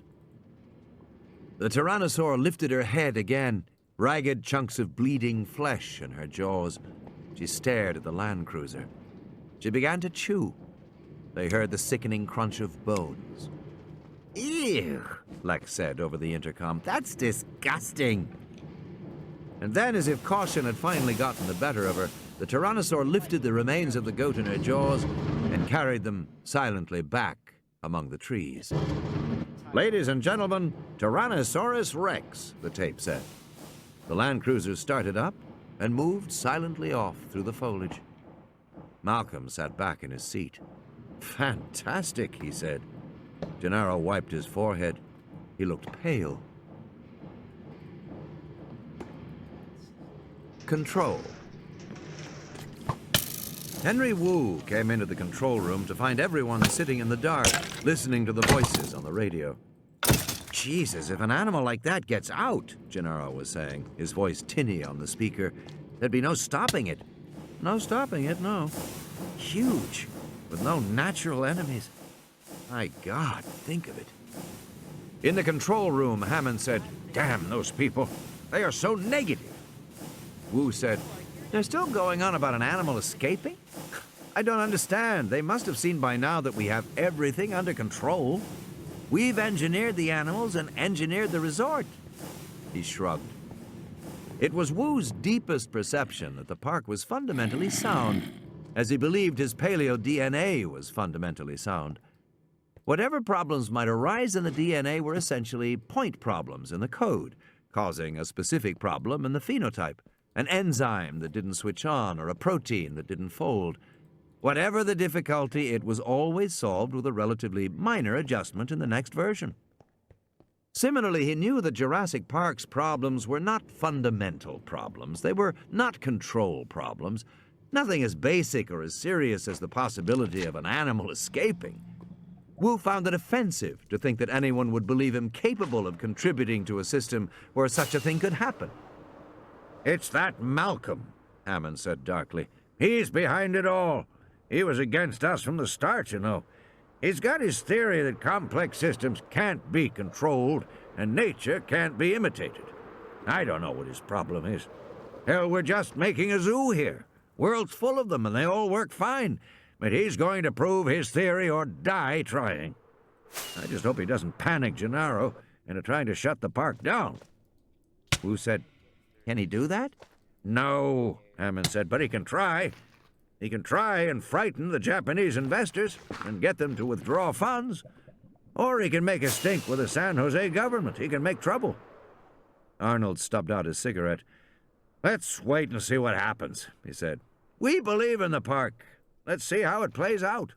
The Tyrannosaur lifted her head again, ragged chunks of bleeding flesh in her jaws. She stared at the Land Cruiser. She began to chew. They heard the sickening crunch of bones. Ew, Lex said over the intercom. that's disgusting. And then, as if caution had finally gotten the better of her, the Tyrannosaur lifted the remains of the goat in her jaws and carried them silently back among the trees. "Ladies and gentlemen, Tyrannosaurus Rex," the tape said. The Land Cruiser started up and moved silently off through the foliage. Malcolm sat back in his seat. "Fantastic," he said. Gennaro wiped his forehead. He looked pale. Control. Henry Wu came into the control room to find everyone sitting in the dark, listening to the voices on the radio. "Jesus, if an animal like that gets out," Gennaro was saying, his voice tinny on the speaker, "there'd be no stopping it." "No stopping it, no. Huge, with no natural enemies. My God, think of it." In the control room, Hammond said, "Damn those people. They are so negative." Wu said, "They're still going on about an animal escaping? I don't understand. They must have seen by now that we have everything under control." We've engineered the animals and engineered the resort. He shrugged. It was Wu's deepest perception that the park was fundamentally sound, as he believed his paleo DNA was fundamentally sound. Whatever problems might arise in the DNA were essentially point problems in the code, causing a specific problem in the phenotype, an enzyme that didn't switch on or a protein that didn't fold. Whatever the difficulty, it was always solved with a relatively minor adjustment in the next version. Similarly, he knew that Jurassic Park's problems were not fundamental problems. They were not control problems. Nothing as basic or as serious as the possibility of an animal escaping. Wu found it offensive to think that anyone would believe him capable of contributing to a system where such a thing could happen. It's that Malcolm, Hammond said darkly. He's behind it all. He was against us from the start, you know. He's got his theory that complex systems can't be controlled and nature can't be imitated. I don't know what his problem is. Hell, we're just making a zoo here. World's full of them and they all work fine. But he's going to prove his theory or die trying. I just hope he doesn't panic Gennaro into trying to shut the park down. Wu said, "Can he do that?" No, Hammond said, but he can try. He can try and frighten the Japanese investors and get them to withdraw funds. Or he can make a stink with the San Jose government. He can make trouble. Arnold stubbed out his cigarette. Let's wait and see what happens, he said. We believe in the park. Let's see how it plays out.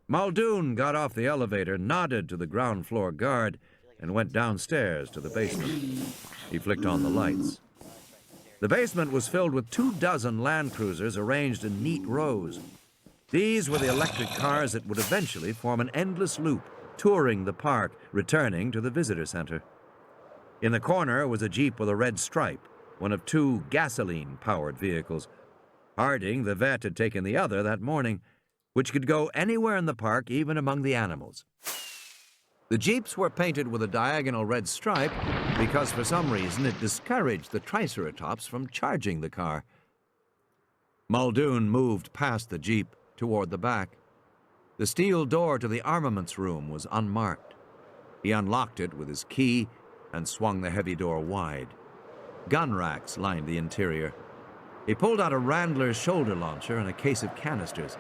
Muldoon got off the elevator, nodded to the ground floor guard, and went downstairs to the basement. He flicked on the lights. The basement was filled with 24 Land Cruisers arranged in neat rows. These were the electric cars that would eventually form an endless loop, touring the park, returning to the visitor center. In the corner was a Jeep with a red stripe, one of 2 gasoline-powered vehicles. Harding, the vet, had taken the other that morning, which could go anywhere in the park, even among the animals. The Jeeps were painted with a diagonal red stripe because for some reason it discouraged the Triceratops from charging the car. Muldoon moved past the Jeep toward the back. The steel door to the armaments room was unmarked. He unlocked it with his key and swung the heavy door wide. Gun racks lined the interior. He pulled out a Randler's shoulder launcher and a case of canisters.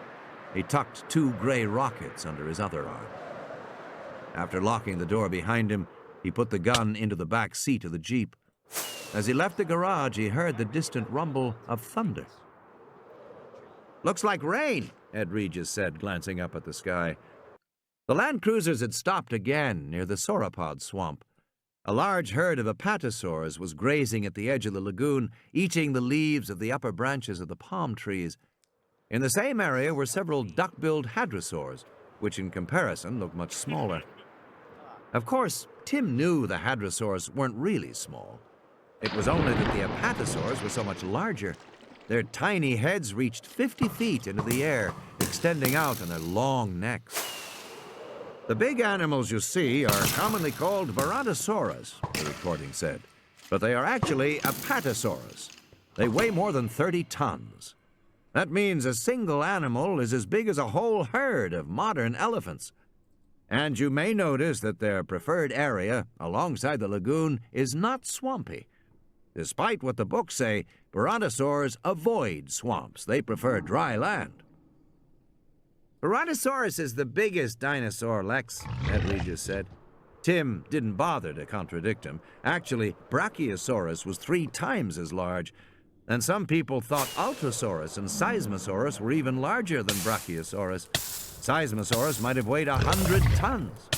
He tucked 2 gray rockets under his other arm. After locking the door behind him, he put the gun into the back seat of the Jeep. As he left the garage, he heard the distant rumble of thunder. "Looks like rain," Ed Regis said, glancing up at the sky. The Land Cruisers had stopped again near the sauropod swamp. A large herd of apatosaurs was grazing at the edge of the lagoon, eating the leaves of the upper branches of the palm trees. In the same area were several duck-billed hadrosaurs, which in comparison looked much smaller. Of course, Tim knew the hadrosaurs weren't really small. It was only that the apatosaurs were so much larger. Their tiny heads reached 50 feet into the air, extending out on their long necks. "The big animals you see are commonly called Varanosaurus," the recording said, "but they are actually Apatosaurus. They weigh more than 30 tons. That means a single animal is as big as a whole herd of modern elephants. And you may notice that their preferred area alongside the lagoon is not swampy. Despite what the books say, Varanosaurs avoid swamps. They prefer dry land." "Varanosaurus is the biggest dinosaur, Lex," Ed Regis said. Tim didn't bother to contradict him. Actually, Brachiosaurus was 3 times as large, and some people thought Altrosaurus and Seismosaurus were even larger than Brachiosaurus. Seismosaurus might have weighed 100 tons.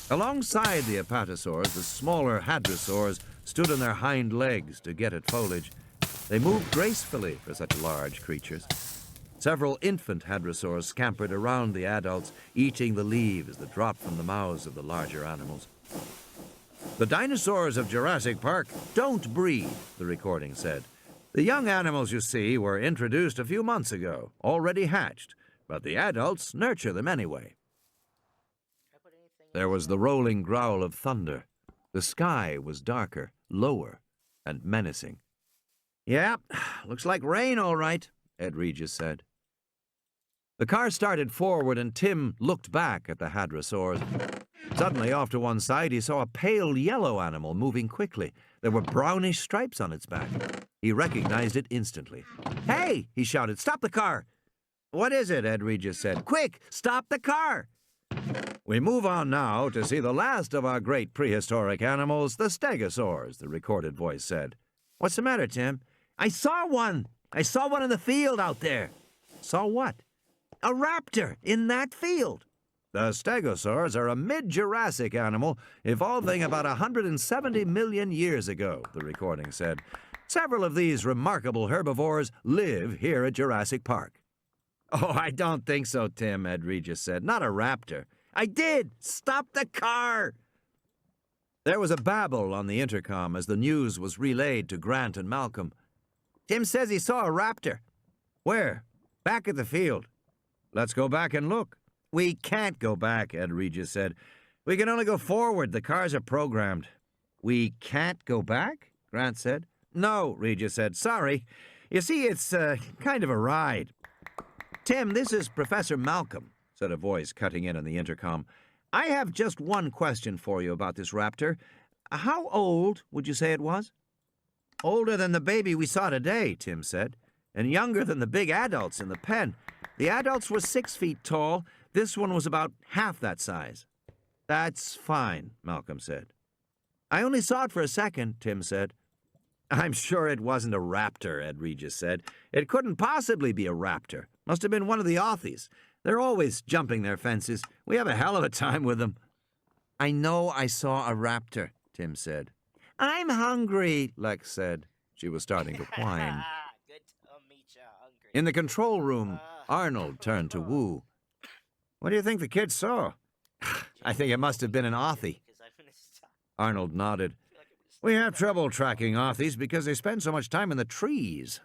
Alongside the apatosaurs, the smaller hadrosaurs stood on their hind legs to get at foliage. They moved gracefully for such large creatures. Several infant hadrosaurs scampered around the adults, eating the leaves that dropped from the mouths of the larger animals. "The dinosaurs of Jurassic Park don't breed," the recording said. "The young animals you see were introduced a few months ago, already hatched, but the adults nurture them anyway." There was the rolling growl of thunder. The sky was darker, lower, and menacing. "Yeah, looks like rain, all right," Ed Regis said. The car started forward and Tim looked back at the hadrosaurs. Suddenly, off to one side, he saw a pale yellow animal moving quickly. There were brownish stripes on its back. He recognized it instantly. "Hey!" he shouted. "Stop the car!" "What is it?" Ed Regis said. "Quick! Stop the car!" We move on now to see the last of our great prehistoric animals, the stegosaurs, the recorded voice said. "What's the matter, Tim?" "I saw one! I saw one in the field out there." "Saw what?" "A raptor in that field." The stegosaurs are a mid-Jurassic animal evolving about 170 million years ago, the recording said. Several of these remarkable herbivores live here at Jurassic Park. "Oh, I don't think so, Tim," Ed Regis said. "Not a raptor." "I did! Stop the car!" There was a babble on the intercom as the news was relayed to Grant and Malcolm. "Tim says he saw a raptor." "Where?" "Back at the field." "Let's go back and look." "We can't go back," Ed Regis said. "We can only go forward. The cars are programmed." "We can't go back?" Grant said. "No," Regis said. "Sorry. You see, it's kind of a ride." "Tim, this is Professor Malcolm," said a voice cutting in on the intercom. "I have just one question for you about this raptor. How old would you say it was?" "Older than the baby we saw today," Tim said, "and younger than the big adults in the pen. The adults were 6 feet tall. This one was about half that size." "That's fine," Malcolm said. "I only saw it for a second," Tim said. "I'm sure it wasn't a raptor," Ed Regis said. "It couldn't possibly be a raptor. Must have been one of the Aussies. They're always jumping their fences. We have a hell of a time with them." "I know I saw a raptor," Tim said. "I'm hungry," Lex said. She was starting to whine. Good to meet ya, hungry. In the control room, Arnold turned to Wu. "What do you think the kids saw?" "I think it must have been an Aussie." Because I'm gonna stop. Arnold nodded. I feel like I'm gonna stop. "We have trouble tracking Aussies because they spend so much time in the trees."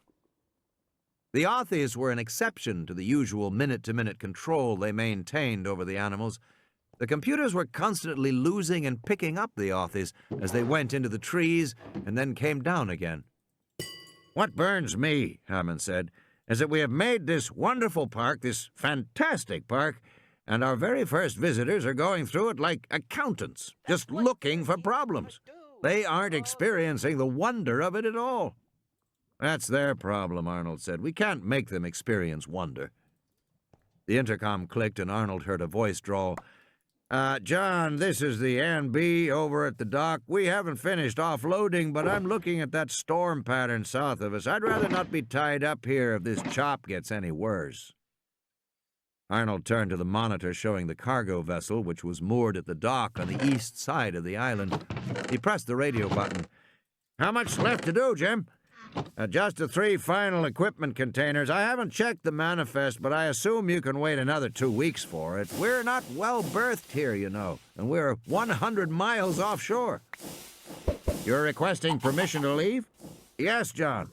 The Aussies were an exception to the usual minute-to-minute control they maintained over the animals. The computers were constantly losing and picking up the Aussies as they went into the trees and then came down again. "What burns me," Hammond said, "is that we have made this wonderful park, this fantastic park, and our very first visitors are going through it like accountants, just looking for problems. They aren't experiencing the wonder of it at all." "That's their problem," Arnold said. "We can't make them experience wonder." The intercom clicked and Arnold heard a voice drawl. John, this is the NB over at the dock. We haven't finished offloading, but I'm looking at that storm pattern south of us. I'd rather not be tied up here if this chop gets any worse." Arnold turned to the monitor showing the cargo vessel, which was moored at the dock on the east side of the island. He pressed the radio button. "How much left to do, Jim?" "Just the 3 final equipment containers. I haven't checked the manifest, but I assume you can wait another 2 weeks for it. We're not well berthed here, you know, and we're 100 miles offshore." "You're requesting permission to leave?" "Yes, John."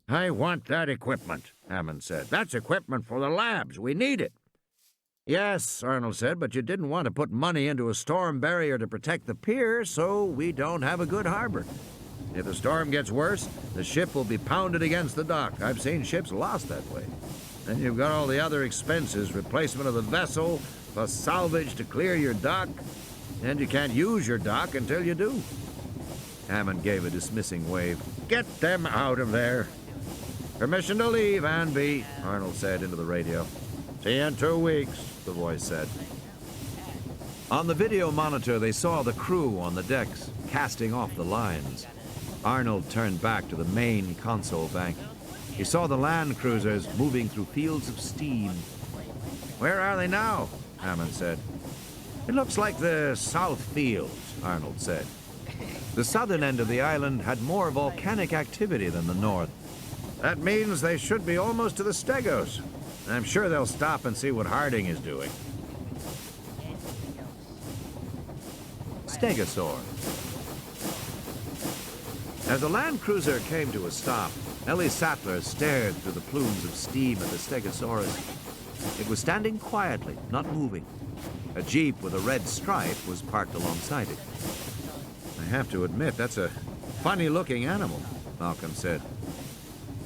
"I want that equipment," Hammond said. "That's equipment for the labs. We need it." "Yes," Arnold said, "but you didn't want to put money into a storm barrier to protect the pier, so we don't have a good harbor. If the storm gets worse, the ship will be pounded against the dock. I've seen ships lost that way. Then you've got all the other expenses, replacement of the vessel, plus salvage to clear your dock, and you can't use your dock until you do." Hammond gave a dismissing wave. "Get them out of there." "Permission to leave, Anby," Arnold said into the radio. "See you in 2 weeks," the voice said. On the video monitor, they saw the crew on the decks, casting off the lines. Arnold turned back to the main console bank. He saw the land cruisers moving through fields of steam. "Where are they now?" Hammond said. "It looks like the South Fields," Arnold said. The southern end of the island had more volcanic activity than the north. "That means they should be almost to the Stegos. I'm sure they'll stop and see what Harding is doing." Stegosaur. As the Land Cruiser came to a stop, Ellie Sattler stared through the plumes of steam at the Stegosaurus. It was standing quietly, not moving. A Jeep with a red stripe was parked alongside it. "I have to admit, that's a funny-looking animal," Malcolm said.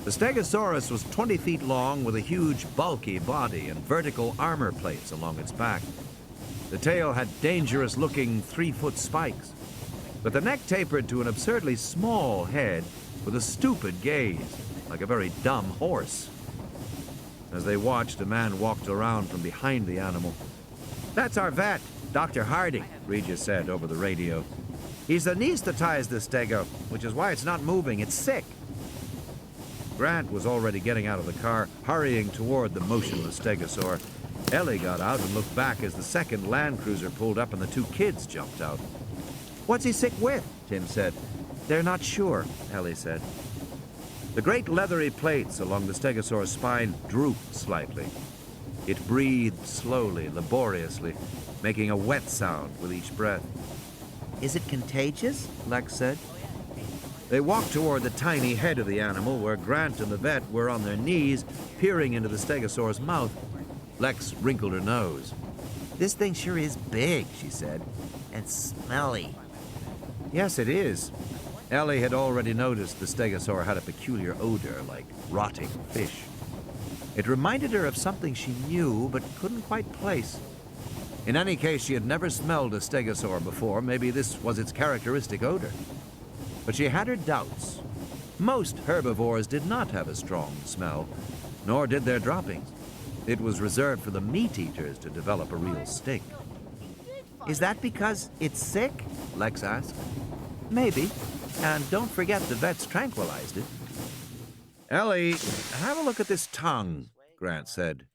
The Stegosaurus was 20 feet long with a huge, bulky body and vertical armor plates along its back. The tail had dangerous-looking 3-foot spikes, but the neck tapered to an absurdly small head with a stupid gaze, like a very dumb horse. As they watched, a man walked around from behind the animal. "That's our vet, Dr. Harding," Regis said over the radio. "He's anesthetized the stego, which is why it's not moving. It's sick." Grant was already getting out of the car, hurrying toward the motionless stegosaur. Ellie got out and looked back as the second Land Cruiser pulled up and the 2 kids jumped out. "What's he sick with?" Tim said. "They're not sure," Ellie said. The great leathery plates along the stegosaur's spine drooped slightly. It breathed slowly, laboriously, making a wet sound with each breath. "Is it contagious?" Lex said. They walked toward the tiny head of the animal, where Grant and the vet were on their knees, peering into the stegosaur's mouth. Lex wrinkled her nose. "This thing sure is big," she said, "and smelly." "Yes, it is." Ellie had already noticed the stegosaur had a peculiar odor, like rotting fish. It reminded her of something she knew, but couldn't quite place. In any case, she had never smelled a stegosaur before. Maybe this was its characteristic odor. But she had her doubts. Most herbivores did not have a strong smell, nor did their droppings. It was reserved for the meat eaters to develop a real stink. "Is that because it's sick?" Lex asked. "Maybe. And don't forget the vets tranquilized it." "Ellie, have a look at this tongue," Grant said.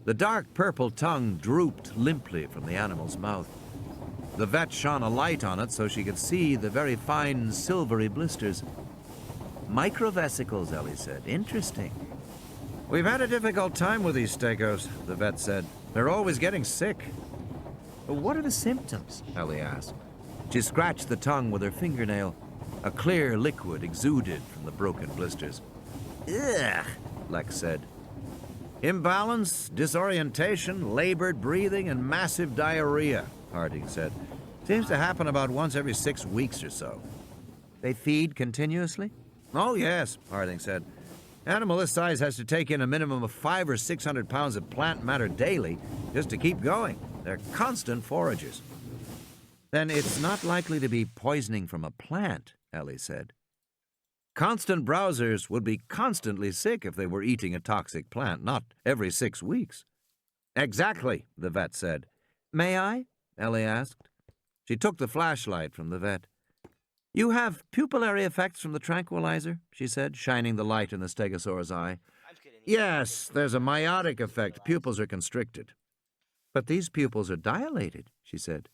The dark purple tongue drooped limply from the animal's mouth. The vet shone a light on it so she could see the very fine silvery blisters. "Microvesicles," Ellie said. "Interesting." "We've had a difficult time with these stegos," the vet said. "They're always getting sick." "What are the symptoms?" Ellie asked. She scratched the tongue with her fingernail. A clear liquid exuded from the broken blisters. "Ugh," Lex said. "Imbalance, disorientation, labored breathing, and massive diarrhea," Harding said. "Seems to happen about once every 6 weeks or so." "They feed continuously?" "Oh, yes," Harding said. "Animal this size has to take in a minimum of 500 or 600 pounds of plant matter daily just to keep going. They're constant foragers." "Then it's not likely to be poisoning from a plant," Ellie said. "Constant browsers would be constantly sick if they were eating a toxic plant, not every 6 weeks." "Exactly," the vet said. "May I?" Ellie asked. She took the flashlight from the vet. "You have pupillary effects from the tranquilizer?" she said, shining the light in the stegosaur's eye. "Yes, there's a meiotic effect. Pupils are constricted." "But these pupils are dilated," she said.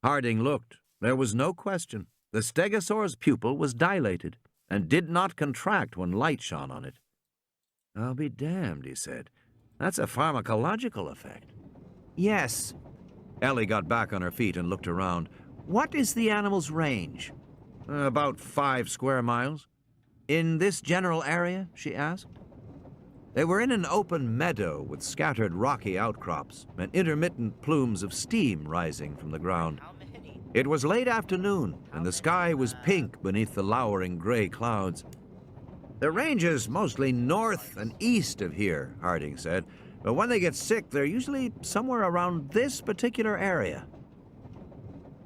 Harding looked. There was no question. The stegosaur's pupil was dilated and did not contract when light shone on it. "I'll be damned," he said. "That's a pharmacological effect." "Yes." Ellie got back on her feet and looked around. "What is the animal's range?" "About 5 square miles." "In this general area?" she asked. They were in an open meadow with scattered rocky outcrops and intermittent plumes of steam rising from the ground. It was late afternoon, and the sky was pink beneath the lowering gray clouds. "The range is mostly north and east of here," Harding said, "but when they get sick, they're usually somewhere around this particular area."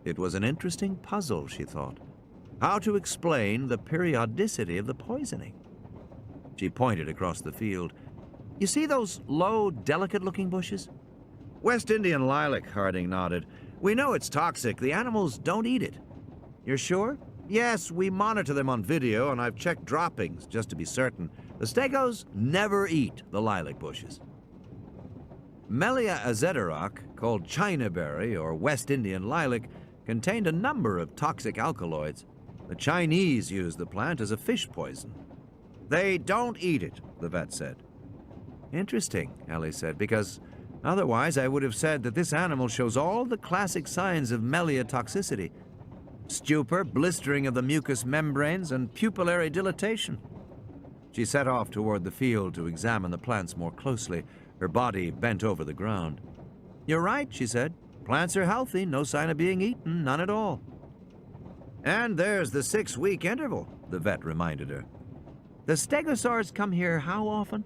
It was an interesting puzzle, she thought. How to explain the periodicity of the poisoning? She pointed across the field. "You see those low, delicate-looking bushes?" "West Indian lilac," Harding nodded. "We know it's toxic. The animals don't eat it." "You're sure?" "Yes, we monitor them on video, and I've checked droppings, just to be certain. The stegos never eat the lilac bushes." Melia azedarac, called Chinaberry or West Indian lilac, contained a number of toxic alkaloids. The Chinese use the plant as a fish poison. "They don't eat it," the vet said. "Interesting," Ellie said, "because otherwise I would have said that this animal shows all the classic signs of Melia toxicity. Stupor, blistering of the mucous membranes, and pupillary dilatation." She set off toward the field to examine the plants more closely, her body bent over the ground. "You're right," she said. "Plants are healthy, no sign of being eaten, none at all." "And there's the 6-week interval," the vet reminded her. The stegosaurs come here how often?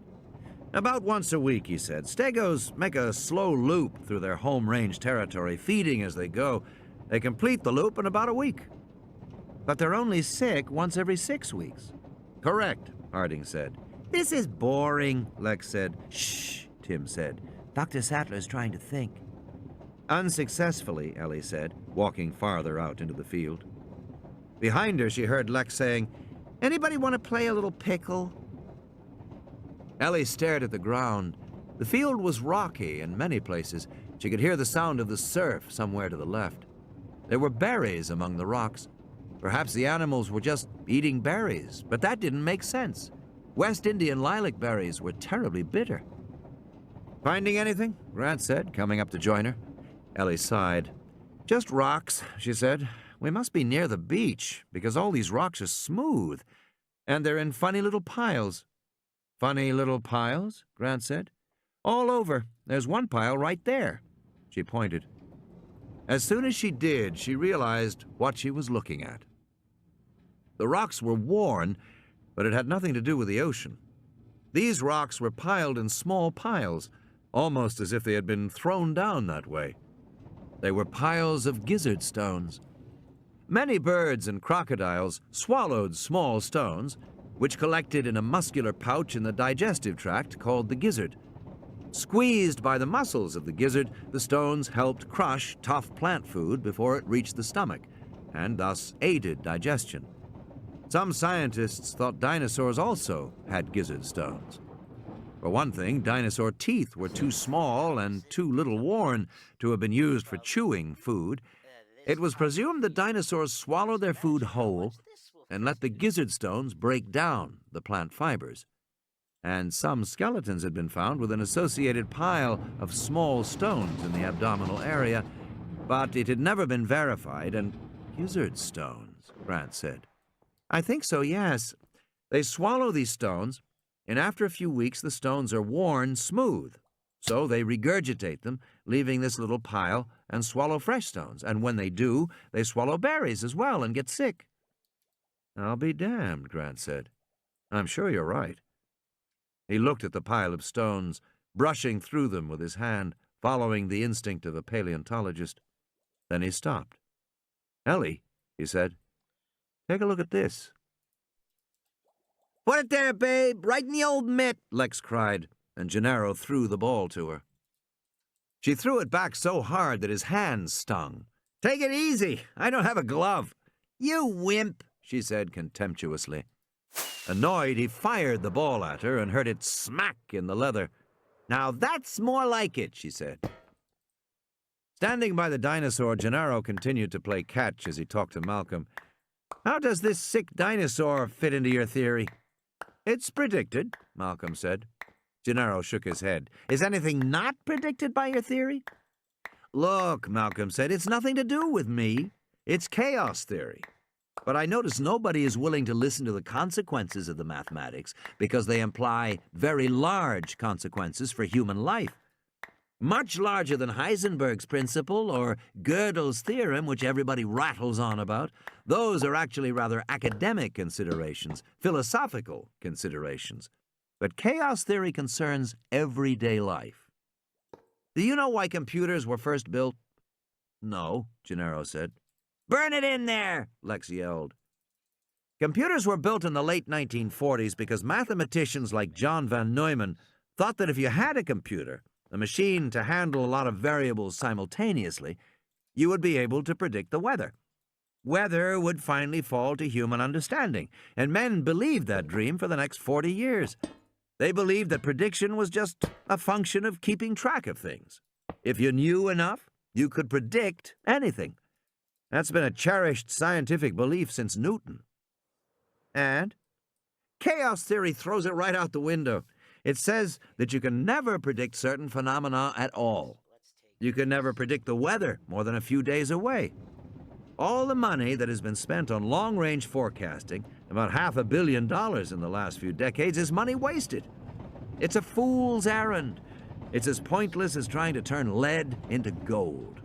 About once a week, he said. Stegos make a slow loop through their home range territory, feeding as they go. They complete the loop in about a week. But they're only sick once every 6 weeks. Correct, Harding said. This is boring, Lex said. Shh, Tim said. Dr. Sattler's trying to think. Unsuccessfully, Ellie said, walking farther out into the field. Behind her, she heard Lex saying, "Anybody want to play a little pickle?" Ellie stared at the ground. The field was rocky in many places. She could hear the sound of the surf somewhere to the left. There were berries among the rocks. Perhaps the animals were just eating berries, but that didn't make sense. West Indian lilac berries were terribly bitter. "Finding anything?" Grant said, coming up to join her. Ellie sighed. "Just rocks," she said. "We must be near the beach, because all these rocks are smooth, and they're in funny little piles." "Funny little piles?" Grant said. "All over. There's one pile right there." She pointed. As soon as she did, she realized what she was looking at. The rocks were worn, but it had nothing to do with the ocean. These rocks were piled in small piles, almost as if they had been thrown down that way. They were piles of gizzard stones. Many birds and crocodiles swallowed small stones, which collected in a muscular pouch in the digestive tract called the gizzard. Squeezed by the muscles of the gizzard, the stones helped crush tough plant food before it reached the stomach, and thus aided digestion. Some scientists thought dinosaurs also had gizzard stones. For one thing, dinosaur teeth were too small and too little worn to have been used for chewing food. It was presumed that dinosaurs swallowed their food whole and let the gizzard stones break down the plant fibers. And some skeletons had been found with an associated pile of small stones in the abdominal area, but it had never been verified. And gizzard stones, Grant said. "I think so, yes. They swallow these stones, and after a few weeks the stones are worn smooth. So they regurgitate them, leaving this little pile, and swallow fresh stones. And when they do, they swallow berries as well and get sick." "I'll be damned," Grant said. "I'm sure you're right." He looked at the pile of stones, brushing through them with his hand, following the instinct of a paleontologist. Then he stopped. "Ellie," he said, "take a look at this." "Put it there, babe, right in the old mitt," Lex cried, and Gennaro threw the ball to her. She threw it back so hard that his hands stung. "Take it easy. I don't have a glove." "You wimp," she said contemptuously. Annoyed, he fired the ball at her and heard it smack in the leather. "Now that's more like it," she said. Standing by the dinosaur, Gennaro continued to play catch as he talked to Malcolm. "How does this sick dinosaur fit into your theory?" "It's predicted," Malcolm said. Gennaro shook his head. "Is anything not predicted by your theory?" "Look," Malcolm said, "it's nothing to do with me. It's chaos theory. But I notice nobody is willing to listen to the consequences of the mathematics because they imply very large consequences for human life. Much larger than Heisenberg's principle or Gödel's theorem, which everybody rattles on about. Those are actually rather academic considerations, philosophical considerations. But chaos theory concerns everyday life. Do you know why computers were first built?" "No," Gennaro said. "Burn it in there!" Lex yelled. Computers were built in the late 1940s because mathematicians like John von Neumann thought that if you had a computer, a machine to handle a lot of variables simultaneously, you would be able to predict the weather. Weather would finally fall to human understanding, and men believed that dream for the next 40 years. They believed that prediction was just a function of keeping track of things. If you knew enough, you could predict anything. That's been a cherished scientific belief since Newton. And chaos theory throws it right out the window. It says that you can never predict certain phenomena at all. You can never predict the weather more than a few days away. All the money that has been spent on long-range forecasting, about $500 million in the last few decades, is money wasted. It's a fool's errand. It's as pointless as trying to turn lead into gold.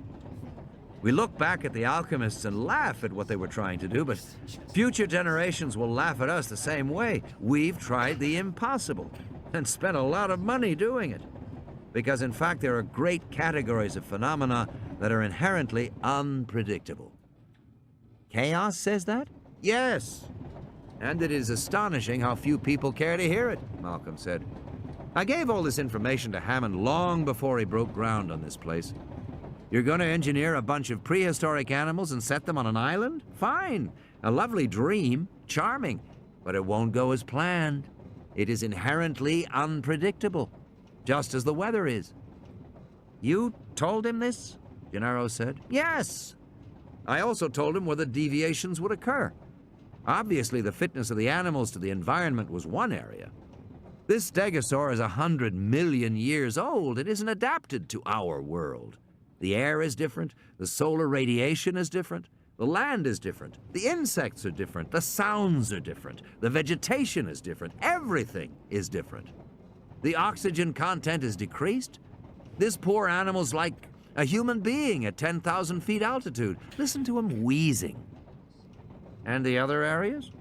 We look back at the alchemists and laugh at what they were trying to do, but future generations will laugh at us the same way. We've tried the impossible and spent a lot of money doing it. Because in fact, there are great categories of phenomena that are inherently unpredictable. Chaos says that? Yes. And it is astonishing how few people care to hear it, Malcolm said. I gave all this information to Hammond long before he broke ground on this place. You're going to engineer a bunch of prehistoric animals and set them on an island? Fine. A lovely dream. Charming. But it won't go as planned. It is inherently unpredictable. Just as the weather is. You told him this? Gennaro said. Yes. I also told him where the deviations would occur. Obviously, the fitness of the animals to the environment was one area. This stegosaur is 100 million years old. It isn't adapted to our world. The air is different. The solar radiation is different. The land is different. The insects are different. The sounds are different. The vegetation is different. Everything is different. The oxygen content is decreased. This poor animal's like a human being at 10,000 feet altitude. Listen to him wheezing. And the other areas?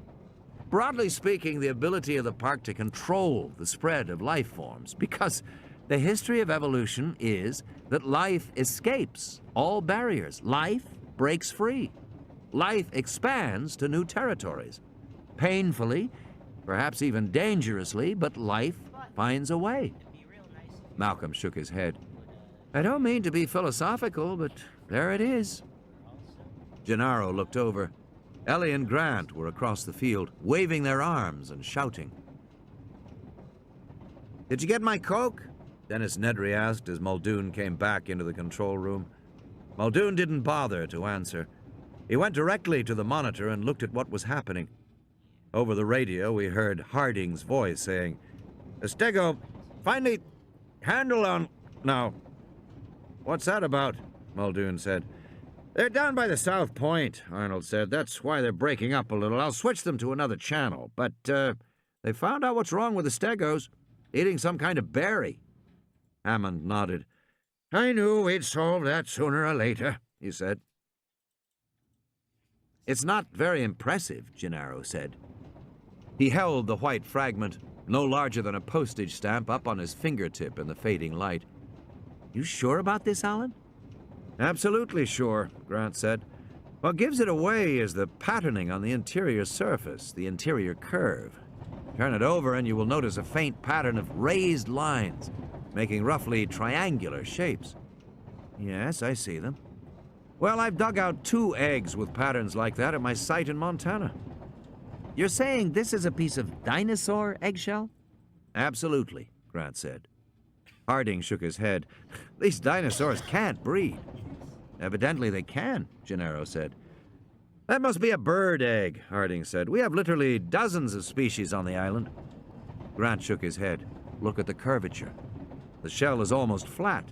Broadly speaking, the ability of the park to control the spread of life forms, because the history of evolution is that life escapes all barriers. Life breaks free. Life expands to new territories. Painfully, perhaps even dangerously, but life finds a way. Malcolm shook his head. I don't mean to be philosophical, but there it is. Gennaro looked over. Ellie and Grant were across the field, waving their arms and shouting. Did you get my Coke? Dennis Nedry asked as Muldoon came back into the control room. Muldoon didn't bother to answer. He went directly to the monitor and looked at what was happening. Over the radio, we heard Harding's voice saying, Stego, finally, handle on now. What's that about? Muldoon said. They're down by the South Point, Arnold said. That's why they're breaking up a little. I'll switch them to another channel. But, they found out what's wrong with the Stegos. Eating some kind of berry. Hammond nodded. I knew we'd solve that sooner or later, he said. It's not very impressive, Gennaro said. He held the white fragment, no larger than a postage stamp, up on his fingertip in the fading light. You sure about this, Alan? Absolutely sure, Grant said. What gives it away is the patterning on the interior surface, the interior curve. Turn it over and you will notice a faint pattern of raised lines, making roughly triangular shapes. Yes, I see them. Well, I've dug out 2 eggs with patterns like that at my site in Montana. You're saying this is a piece of dinosaur eggshell? Absolutely, Grant said. Harding shook his head. These dinosaurs can't breed. Evidently they can, Gennaro said. That must be a bird egg, Harding said. We have literally dozens of species on the island. Grant shook his head. Look at the curvature. The shell is almost flat.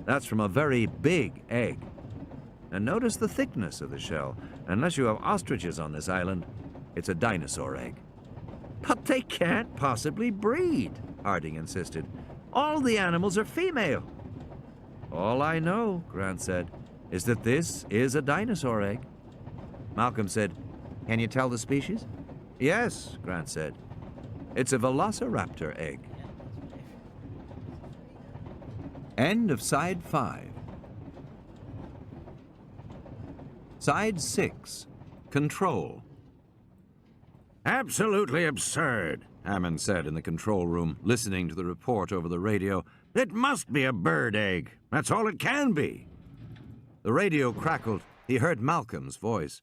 That's from a very big egg. And notice the thickness of the shell. Unless you have ostriches on this island, it's a dinosaur egg. But they can't possibly breed, Harding insisted. All the animals are female. All I know, Grant said, is that this is a dinosaur egg. Malcolm said, Can you tell the species? Yes, Grant said. It's a velociraptor egg. End of Side 5. Side 6. Control. Absolutely absurd, Hammond said in the control room, listening to the report over the radio. It must be a bird egg. That's all it can be. The radio crackled. He heard Malcolm's voice.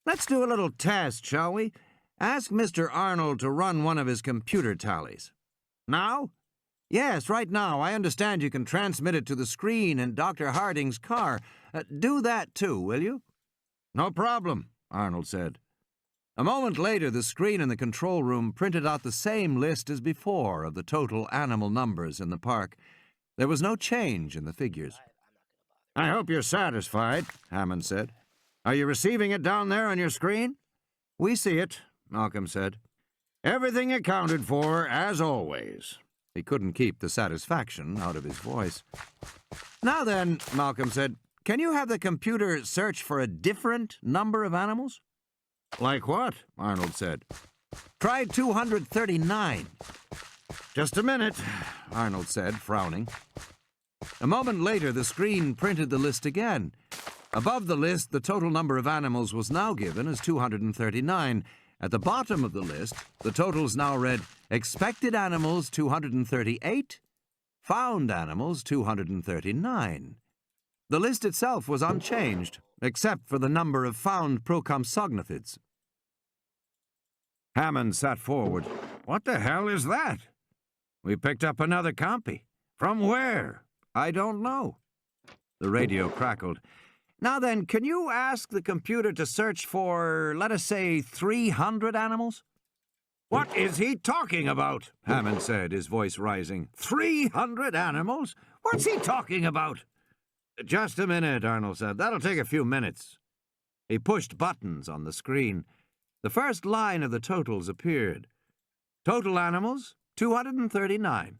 Let's do a little test, shall we? Ask Mr. Arnold to run one of his computer tallies. Now? Yes, right now. I understand you can transmit it to the screen in Dr. Harding's car. Do that too, will you? No problem, Arnold said. A moment later, the screen in the control room printed out the same list as before of the total animal numbers in the park. There was no change in the figures. I hope you're satisfied, Hammond said. Are you receiving it down there on your screen? We see it, Malcolm said. Everything accounted for, as always. He couldn't keep the satisfaction out of his voice. Now then, Malcolm said, can you have the computer search for a different number of animals? Like what? Arnold said. Try 239. Just a minute, Arnold said, frowning. A moment later, the screen printed the list again. Above the list, the total number of animals was now given as 239. At the bottom of the list, the totals now read expected animals 238, found animals 239. The list itself was unchanged, except for the number of found procompsognathids. Hammond sat forward. What the hell is that? We picked up another compy. From where? I don't know. The radio crackled. Now then, can you ask the computer to search for, let us say, 300 animals? What is he talking about? Hammond said, his voice rising. 300 animals? What's he talking about? Just a minute, Arnold said. That'll take a few minutes. He pushed buttons on the screen. The first line of the totals appeared. Total animals, 239.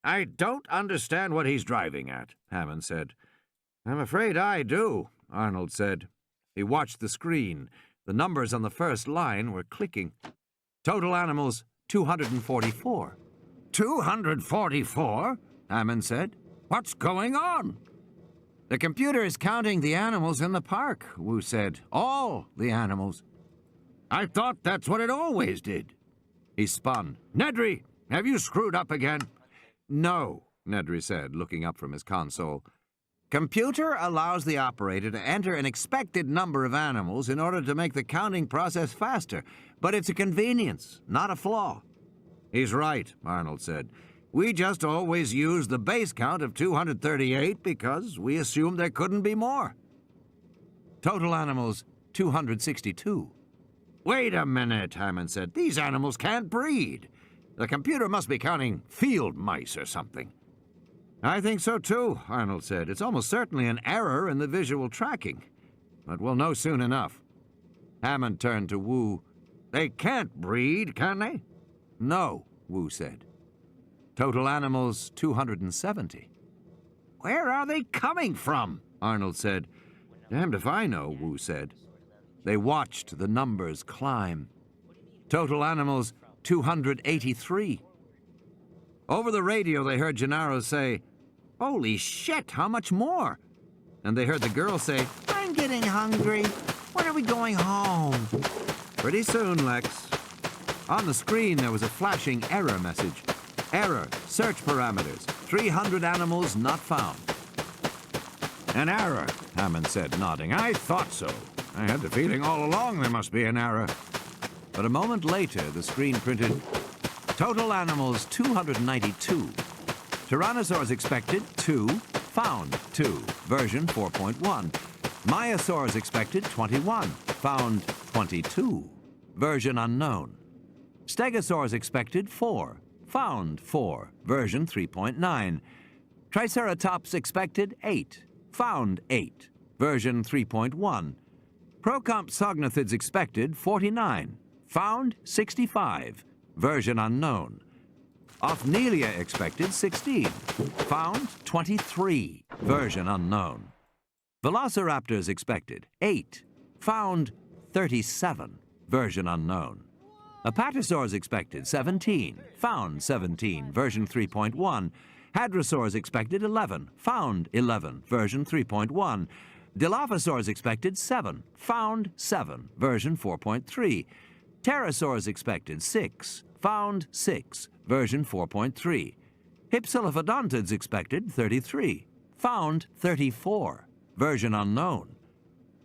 I don't understand what he's driving at, Hammond said. I'm afraid I do, Arnold said. He watched the screen. The numbers on the first line were clicking. Total animals, 244. 244? Hammond said. What's going on? The computer is counting the animals in the park, Wu said. All the animals. I thought that's what it always did. He spun. Nedry, have you screwed up again? No, Nedry said, looking up from his console. Computer allows the operator to enter an expected number of animals in order to make the counting process faster, but it's a convenience, not a flaw. He's right, Arnold said. We just always used the base count of 238 because we assumed there couldn't be more. Total animals, 262. Wait a minute, Hammond said. These animals can't breed. The computer must be counting field mice or something. I think so too, Arnold said. It's almost certainly an error in the visual tracking. But we'll know soon enough. Hammond turned to Wu. They can't breed, can they? No, Wu said. Total animals, 270. Where are they coming from? Arnold said. Damned if I know, Wu said. They watched the numbers climb. Total animals, 283. Over the radio, they heard Gennaro say, "Holy shit, how much more?" And they heard the girl say, "I'm getting hungry. When are we going home?" Pretty soon, Lex. On the screen, there was a flashing error message. Error, search parameters, 300 animals not found. An error, Hammond said, nodding. I thought so. I had the feeling all along there must be an error. But a moment later, the screen printed, total animals 292. Tyrannosaurs expected 2, found 2, version 4.1. Myosaurs expected 21, found 22, version unknown. Stegosaurs expected 4, found 4, version 3.9. Triceratops expected 8, found 8, version 3.1. Procompsognathids expected 49, found 65, version unknown. Ophnelia expected 16, found 23, version unknown. Velociraptors expected 8, found 37, version unknown. Apatosaurs expected 17, found 17, version 3.1. Hadrosaurs expected 11, found 11, version 3.1. Dilophosaurs expected 7, found 7, version 4.3. Pterosaurs expected 6, found 6, version 4.3. Hypsilophodontids expected 33, found 34, version unknown.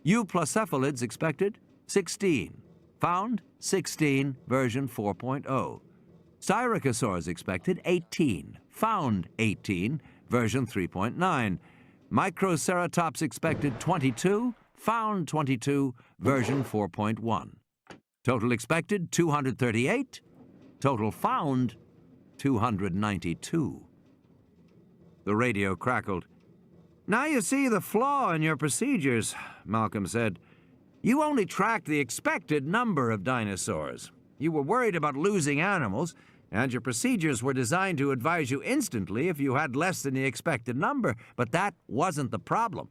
Euploscephalids expected 16, found 16, version 4.0. Styracosaurs expected 18, found 18, version 3.9. Microceratops expected 22, found 22, version 4.1. Total expected 238, total found 292. The radio crackled. Now you see the flaw in your procedures, Malcolm said. You only tracked the expected number of dinosaurs. You were worried about losing animals, and your procedures were designed to advise you instantly if you had less than the expected number, but that wasn't the problem.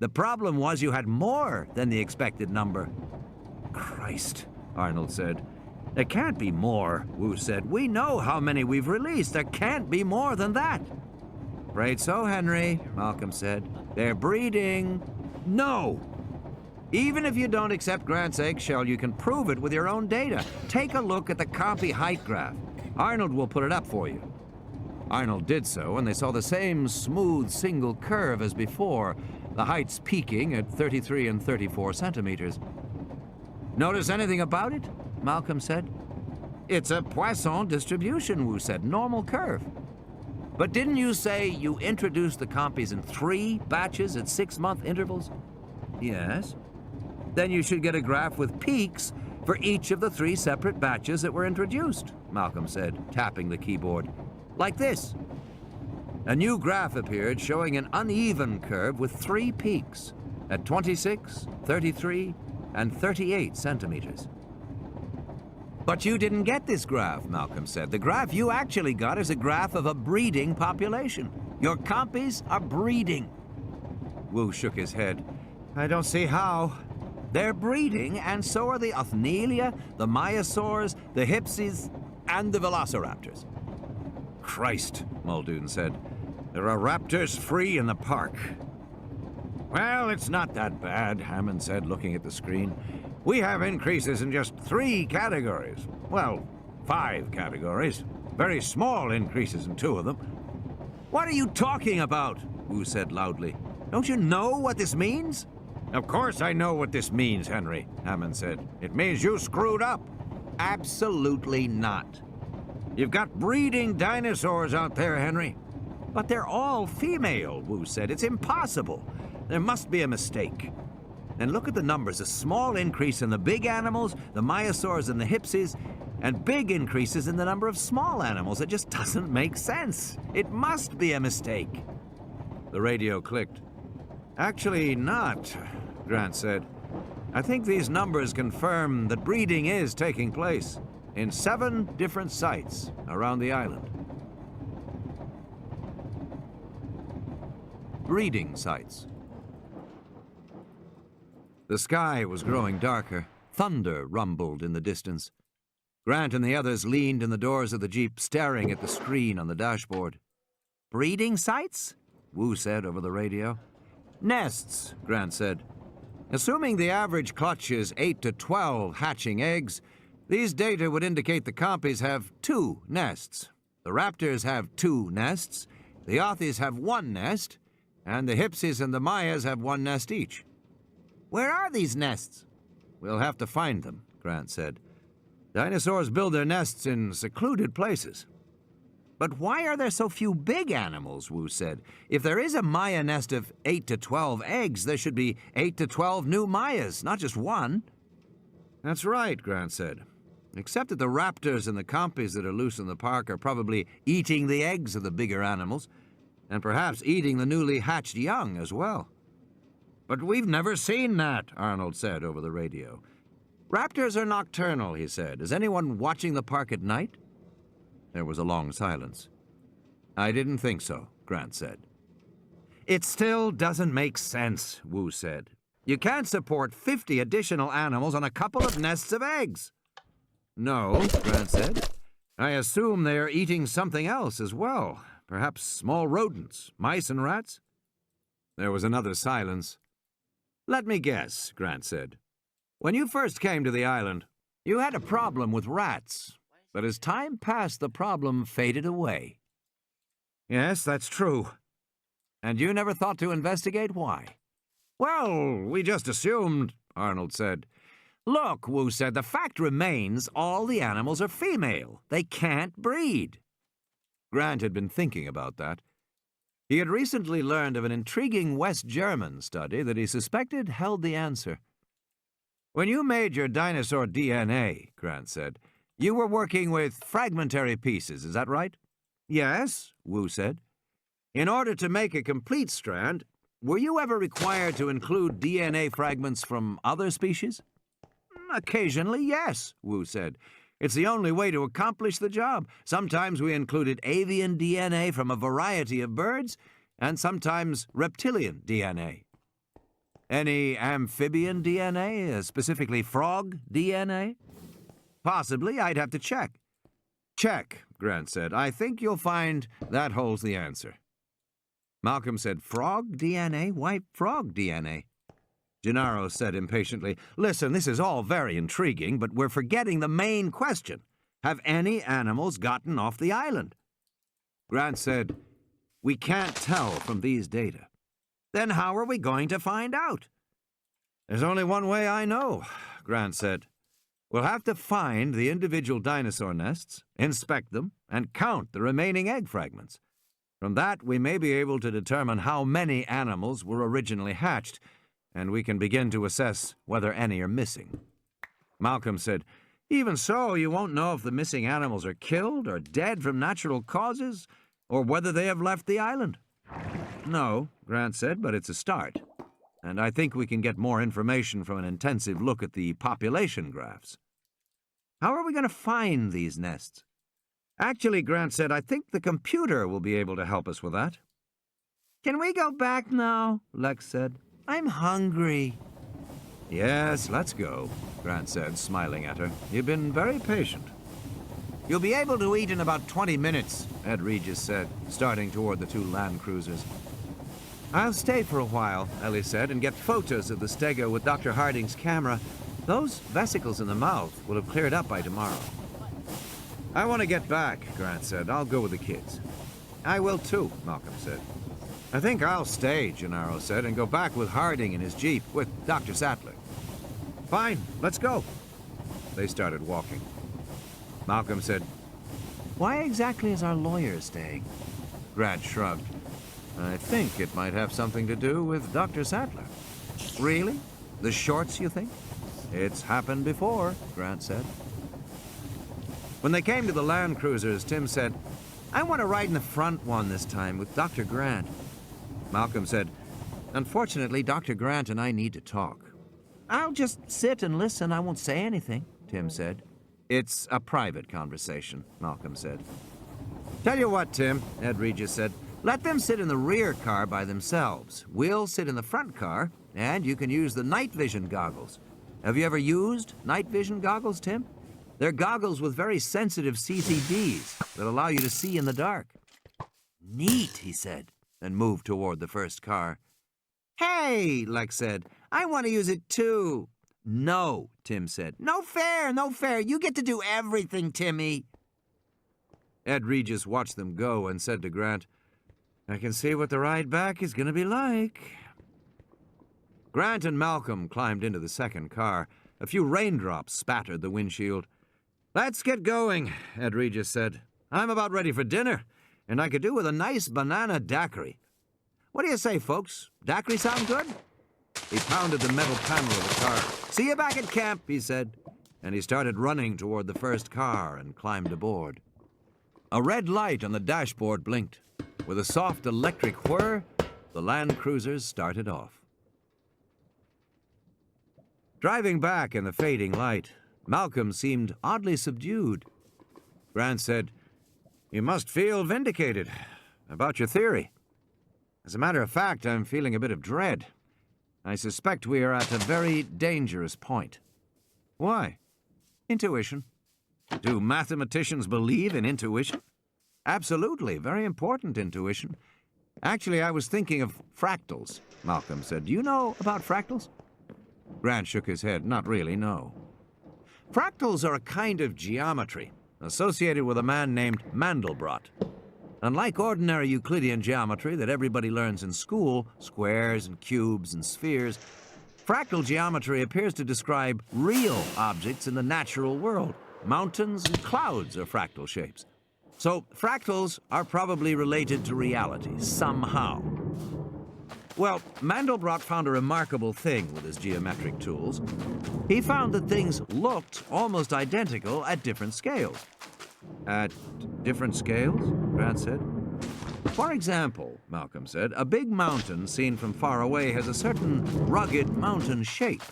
The problem was you had more than the expected number. Christ, Arnold said. There can't be more, Wu said. We know how many we've released. There can't be more than that. Afraid so, Henry, Malcolm said. They're breeding. No! Even if you don't accept Grant's eggshell, you can prove it with your own data. Take a look at the copy height graph. Arnold will put it up for you. Arnold did so, and they saw the same smooth single curve as before, the heights peaking at 33 and 34 centimeters. Notice anything about it? Malcolm said. It's a Poisson distribution, Wu said. Normal curve. But didn't you say you introduced the copies in 3 batches at 6-month intervals? Yes. Then you should get a graph with peaks for each of the 3 separate batches that were introduced, Malcolm said, tapping the keyboard. Like this. A new graph appeared showing an uneven curve with 3 peaks at 26, 33, and 38 centimeters. But you didn't get this graph, Malcolm said. The graph you actually got is a graph of a breeding population. Your copies are breeding. Wu shook his head. I don't see how. They're breeding, and so are the Othnielia, the Myosaurs, the Hypsies, and the Velociraptors. Christ, Muldoon said. There are raptors free in the park. Well, it's not that bad, Hammond said, looking at the screen. We have increases in just 3 categories. Well, 5 categories. Very small increases in 2 of them. What are you talking about? Wu said loudly. Don't you know what this means? Of course I know what this means, Henry, Hammond said. It means you screwed up. Absolutely not. You've got breeding dinosaurs out there, Henry. But they're all female, Wu said. It's impossible. There must be a mistake. And look at the numbers. A small increase in the big animals, the Myosaurs and the Hypsies, and big increases in the number of small animals. It just doesn't make sense. It must be a mistake. The radio clicked. Actually not, Grant said. I think these numbers confirm that breeding is taking place in 7 different sites around the island. Breeding sites. The sky was growing darker. Thunder rumbled in the distance. Grant and the others leaned in the doors of the Jeep, staring at the screen on the dashboard. Breeding sites? Wu said over the radio. Nests, Grant said. Assuming the average clutch is 8 to 12 hatching eggs, these data would indicate the compies have 2 nests. The raptors have 2 nests, the Othies have 1 nest, and the Hypsies and the Mayas have 1 nest each. Where are these nests? We'll have to find them, Grant said. Dinosaurs build their nests in secluded places. But why are there so few big animals, Wu said? If there is a Maya nest of 8 to 12 eggs, there should be 8 to 12 new Mayas, not just 1. That's right, Grant said. Except that the raptors and the compies that are loose in the park are probably eating the eggs of the bigger animals, and perhaps eating the newly hatched young as well. But we've never seen that, Arnold said over the radio. Raptors are nocturnal, he said. Is anyone watching the park at night? There was a long silence. I didn't think so, Grant said. It still doesn't make sense, Wu said. You can't support 50 additional animals on a couple of nests of eggs. No, Grant said. I assume they are eating something else as well. Perhaps small rodents, mice and rats? There was another silence. Let me guess, Grant said. When you first came to the island, you had a problem with rats. But as time passed, the problem faded away. Yes, that's true. And you never thought to investigate why? Well, we just assumed, Arnold said. Look, Wu said, the fact remains all the animals are female. They can't breed. Grant had been thinking about that. He had recently learned of an intriguing West German study that he suspected held the answer. When you made your dinosaur DNA, Grant said, you were working with fragmentary pieces, is that right? Yes, Wu said. In order to make a complete strand, were you ever required to include DNA fragments from other species? Occasionally, yes, Wu said. It's the only way to accomplish the job. Sometimes we included avian DNA from a variety of birds, and sometimes reptilian DNA. Any amphibian DNA, specifically frog DNA? Possibly, I'd have to check. Check, Grant said. I think you'll find that holds the answer. Malcolm said, frog DNA? Why frog DNA? Gennaro said impatiently, listen, this is all very intriguing, but we're forgetting the main question. Have any animals gotten off the island? Grant said, we can't tell from these data. Then how are we going to find out? There's only one way I know, Grant said. We'll have to find the individual dinosaur nests, inspect them, and count the remaining egg fragments. From that, we may be able to determine how many animals were originally hatched, and we can begin to assess whether any are missing. Malcolm said, even so, you won't know if the missing animals are killed or dead from natural causes, or whether they have left the island. No, Grant said, but it's a start. And I think we can get more information from an intensive look at the population graphs. How are we going to find these nests? Actually, Grant said, I think the computer will be able to help us with that. Can we go back now? Lex said. I'm hungry. Yes, let's go, Grant said, smiling at her. You've been very patient. You'll be able to eat in about 20 minutes, Ed Regis said, starting toward the two land cruisers. I'll stay for a while, Ellie said, and get photos of the stego with Dr. Harding's camera. Those vesicles in the mouth will have cleared up by tomorrow. I want to get back, Grant said. I'll go with the kids. I will too, Malcolm said. I think I'll stay, Gennaro said, and go back with Harding in his jeep with Dr. Sattler. Fine, let's go. They started walking. Malcolm said, why exactly is our lawyer staying? Grant shrugged. I think it might have something to do with Dr. Sattler. Really? The shorts, you think? It's happened before, Grant said. When they came to the land cruisers, Tim said, I want to ride in the front one this time with Dr. Grant. Malcolm said, unfortunately, Dr. Grant and I need to talk. I'll just sit and listen. I won't say anything, Tim said. It's a private conversation, Malcolm said. Tell you what, Tim, Ed Regis said. Let them sit in the rear car by themselves. We'll sit in the front car, and you can use the night vision goggles. Have you ever used night vision goggles, Tim? They're goggles with very sensitive CCDs that allow you to see in the dark. Neat, he said, and moved toward the first car. Hey, Lex said, I want to use it too. No, Tim said. No fair, no fair. You get to do everything, Timmy. Ed Regis watched them go and said to Grant, I can see what the ride back is going to be like. Grant and Malcolm climbed into the second car. A few raindrops spattered the windshield. Let's get going, Ed Regis said. I'm about ready for dinner, and I could do with a nice banana daiquiri. What do you say, folks? Daiquiri sound good? He pounded the metal panel of the car. See you back at camp, he said, and he started running toward the first car and climbed aboard. A red light on the dashboard blinked. With a soft electric whir, the Land Cruisers started off. Driving back in the fading light, Malcolm seemed oddly subdued. Grant said, You must feel vindicated about your theory. As a matter of fact, I'm feeling a bit of dread. I suspect we are at a very dangerous point. Why? Intuition. Do mathematicians believe in intuition? Absolutely, very important intuition. Actually, I was thinking of fractals, Malcolm said. Do you know about fractals? Grant shook his head. Not really, no. Fractals are a kind of geometry associated with a man named Mandelbrot. Unlike ordinary Euclidean geometry that everybody learns in school, squares and cubes and spheres, fractal geometry appears to describe real objects in the natural world. Mountains and clouds are fractal shapes. So fractals are probably related to reality, somehow. Well, Mandelbrot found a remarkable thing with his geometric tools. He found that things looked almost identical at different scales. At different scales? Grant said. For example, Malcolm said, a big mountain seen from far away has a certain rugged mountain shape.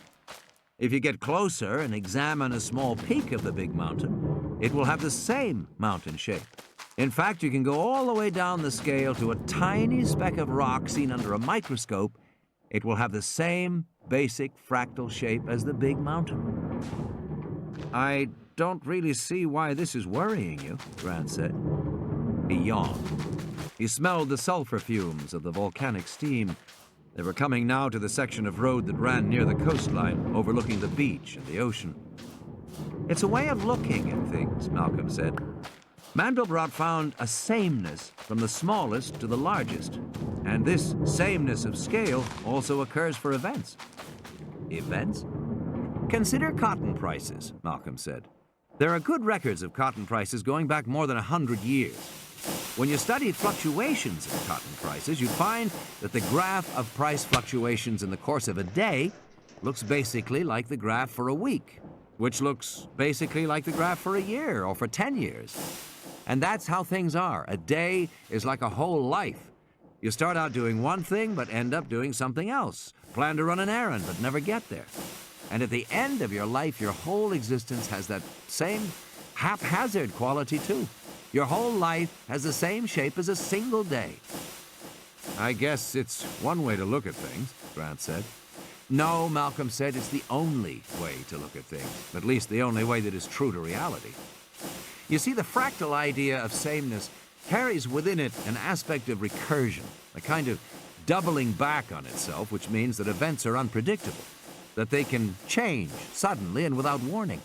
If you get closer and examine a small peak of the big mountain, it will have the same mountain shape. In fact, you can go all the way down the scale to a tiny speck of rock seen under a microscope, It will have the same basic fractal shape as the big mountain. I don't really see why this is worrying you, Grant said. He yawned. He smelled the sulfur fumes of the volcanic steam. They were coming now to the section of road that ran near the coastline, overlooking the beach and the ocean. It's a way of looking at things, Malcolm said. Mandelbrot found a sameness from the smallest to the largest, and this sameness of scale also occurs for events. Events? Consider cotton prices, Malcolm said. There are good records of cotton prices going back more than 100 years. When you study fluctuations in cotton prices, you find that the graph of price fluctuations in the course of a day looks basically like the graph for a week, which looks basically like the graph for a year or for 10 years. And that's how things are. A day is like a whole life. You start out doing one thing but end up doing something else. Plan to run an errand but never get there. And at the end of your life, your whole existence has that same haphazard quality too. Your whole life has the same shape as a single day. I guess it's one way to look at things, Grant said. No, Malcolm said, it's the only way to look at things. At least the only way that is true to reality. You see, the fractal idea of sameness carries within it an aspect of recursion, a kind of doubling back on itself, which means that events are unpredictable, that they can change suddenly and without warning.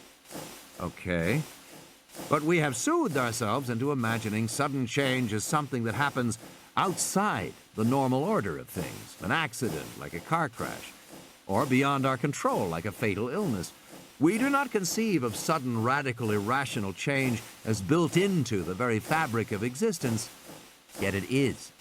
Okay. But we have soothed ourselves into imagining sudden change as something that happens outside the normal order of things, an accident like a car crash, or beyond our control like a fatal illness. We do not conceive of sudden, radical, irrational change as built into the very fabric of existence, yet it is.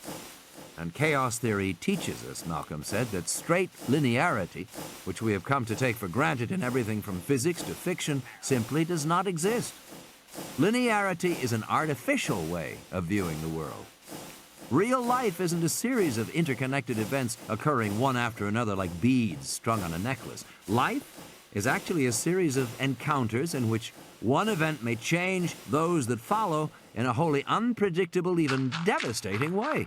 And chaos theory teaches us, Malcolm said, that straight linearity, which we have come to take for granted in everything from physics to fiction, simply does not exist. Linearity is an artificial way of viewing the world. Real life isn't a series of interconnected events occurring one after another like beads strung on a necklace. Life is actually a series of encounters in which one event may change those that follow in a wholly unpredictable, even devastating way.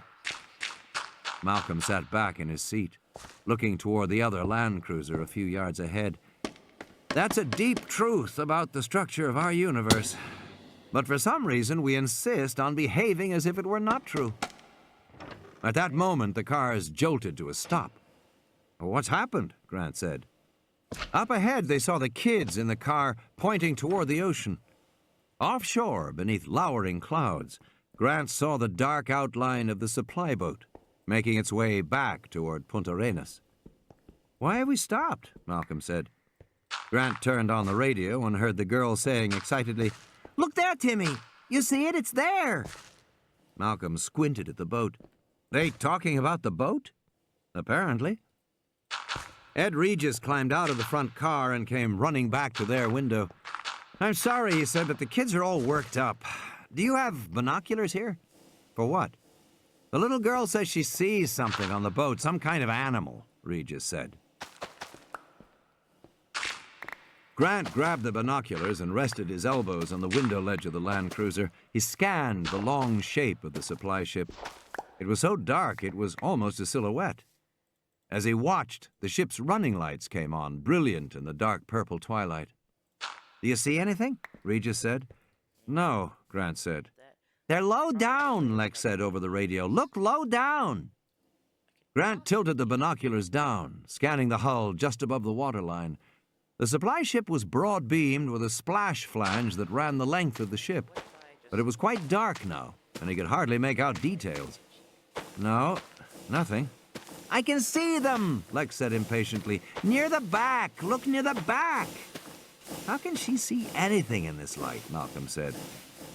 Malcolm sat back in his seat, looking toward the other Land Cruiser a few yards ahead. That's a deep truth about the structure of our universe. But for some reason, we insist on behaving as if it were not true. At that moment, the cars jolted to a stop. What's happened? Grant said. Up ahead, they saw the kids in the car pointing toward the ocean. Offshore, beneath lowering clouds, Grant saw the dark outline of the supply boat, making its way back toward Punta Arenas. Why have we stopped? Malcolm said. Grant turned on the radio and heard the girl saying excitedly, "Look there, Timmy! You see it? It's there!" Malcolm squinted at the boat. They talking about the boat? Apparently. Ed Regis climbed out of the front car and came running back to their window. "I'm sorry," he said, "but the kids are all worked up. Do you have binoculars here?" For what? "The little girl says she sees something on the boat, some kind of animal," Regis said. Grant grabbed the binoculars and rested his elbows on the window ledge of the Land Cruiser. He scanned the long shape of the supply ship. It was so dark it was almost a silhouette. As he watched, the ship's running lights came on, brilliant in the dark purple twilight. "Do you see anything?" Regis said. No, Grant said. "They're low down," Lex said over the radio. "Look low down." Grant tilted the binoculars down, scanning the hull just above the waterline. The supply ship was broad-beamed with a splash flange that ran the length of the ship. But it was quite dark now, and he could hardly make out details. No, nothing. "I can see them," Lex said impatiently. "Near the back. Look near the back." "How can she see anything in this light?" Malcolm said.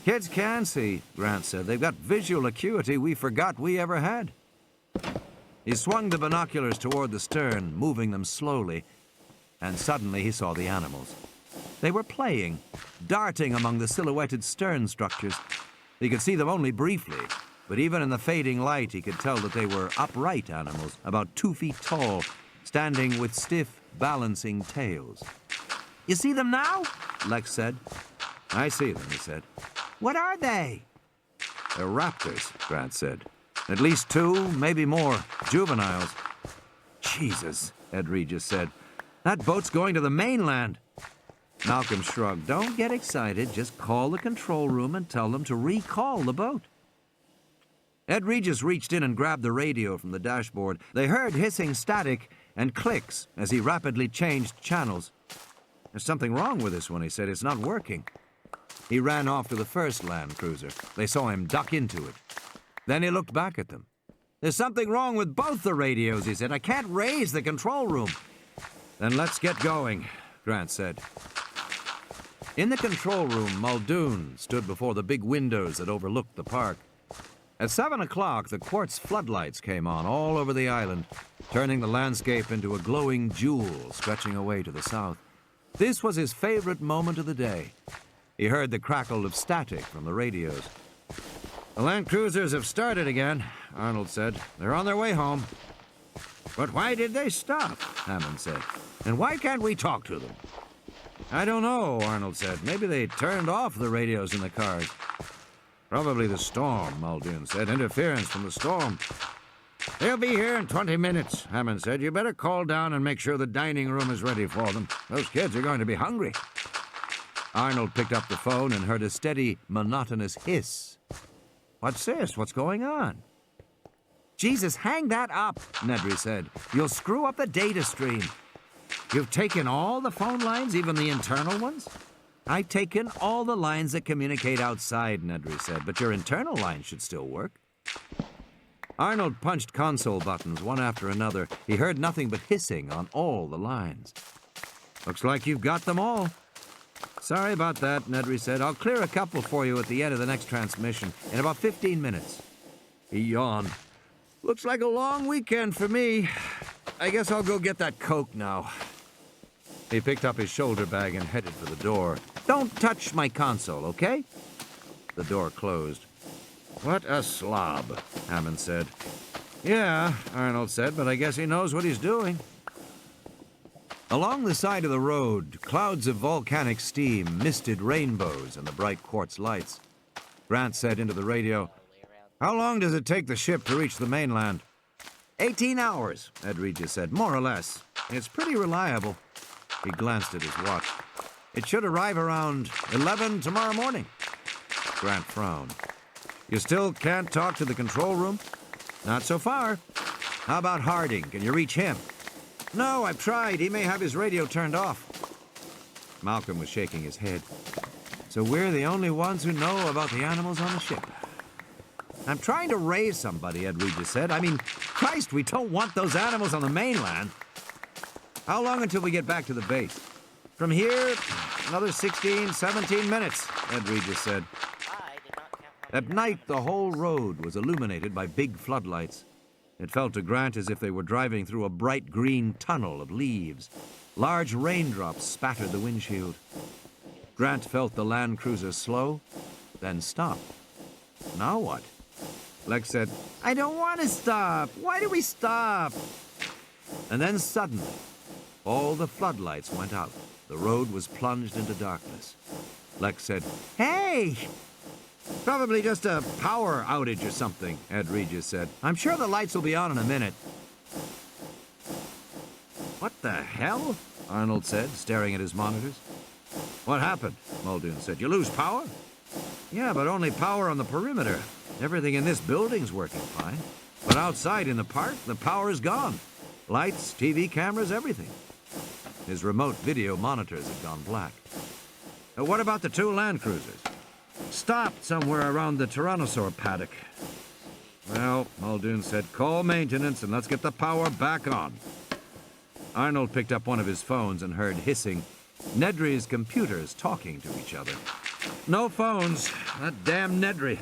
Kids can see, Grant said. They've got visual acuity we forgot we ever had. He swung the binoculars toward the stern, moving them slowly, and suddenly he saw the animals. They were playing, darting among the silhouetted stern structures. He could see them only briefly, but even in the fading light he could tell that they were upright animals, about 2 feet tall, standing with stiff, balancing tails. "You see them now?" Lex said. "I see them," he said. "What are they?" "They're raptors," Grant said. "At least 2, maybe more. Juveniles." Jesus, Ed Regis said. That boat's going to the mainland. Malcolm shrugged. Don't get excited. Just call the control room and tell them to recall the boat. Ed Regis reached in and grabbed the radio from the dashboard. They heard hissing static and clicks as he rapidly changed channels. There's something wrong with this one, he said. It's not working. He ran off to the first land cruiser. They saw him duck into it. Then he looked back at them. There's something wrong with both the radios, he said. I can't raise the control room. Then let's get going, Grant said. In the control room, Muldoon stood before the big windows that overlooked the park. At 7 o'clock, the quartz floodlights came on all over the island, turning the landscape into a glowing jewel stretching away to the south. This was his favorite moment of the day. He heard the crackle of static from the radios. The land cruisers have started again, Arnold said. They're on their way home. But why did they stop? Hammond said. And why can't we talk to them? I don't know, Arnold said. Maybe they turned off the radios in the cars. Probably the storm, Muldoon said. Interference from the storm. They'll be here in 20 minutes, Hammond said. You better call down and make sure the dining room is ready for them. Those kids are going to be hungry. Arnold picked up the phone and heard a steady, monotonous hiss. What's this? What's going on? Jesus, hang that up, Nedry said. You'll screw up the data stream. You've taken all the phone lines, even the internal ones? I've taken all the lines that communicate outside, Nedry said, but your internal lines should still work. Arnold punched console buttons one after another. He heard nothing but hissing on all the lines. Looks like you've got them all. Sorry about that, Nedry said. I'll clear a couple for you at the end of the next transmission in about 15 minutes. He yawned. Looks like a long weekend for me. I guess I'll go get that Coke now. He picked up his shoulder bag and headed for the door. Don't touch my console, okay? The door closed. What a slob, Hammond said. Yeah, Arnold said, but I guess he knows what he's doing. Along the side of the road, clouds of volcanic steam misted rainbows in the bright quartz lights. Grant said into the radio, How long does it take the ship to reach the mainland? 18 hours, Ed Regis said, more or less. It's pretty reliable. He glanced at his watch. It should arrive around 11 tomorrow morning. Grant frowned. You still can't talk to the control room? Not so far. How about Harding? Can you reach him? No, I've tried. He may have his radio turned off. Malcolm was shaking his head. So we're the only ones who know about the animals on the ship. I'm trying to raise somebody, Ed Regis said. I mean, Christ, we don't want those animals on the mainland. How long until we get back to the base? From here, another 16, 17 minutes, Ed Regis said. I did not count how At many night, the whole road was illuminated by big floodlights. It felt to Grant as if they were driving through a bright green tunnel of leaves. Large raindrops spattered the windshield. Grant felt the land cruiser slow, then stop. Now what? Lex said, I don't want to stop. Why do we stop? And then suddenly, all the floodlights went out. The road was plunged into darkness. Lex said, Hey! Probably just a power outage or something, Ed Regis said. I'm sure the lights will be on in a minute. What the hell? Arnold said, staring at his monitors. What happened? Muldoon said. You lose power? Yeah, but only power on the perimeter. Everything in this building's working fine. But outside in the park, the power is gone. Lights, TV cameras, everything. His remote video monitors had gone black. What about the two land cruisers? Stopped somewhere around the Tyrannosaur paddock. Well, Muldoon said, call maintenance and let's get the power back on. Arnold picked up one of his phones and heard hissing. Nedry's computers talking to each other. No phones. That damn Nedry.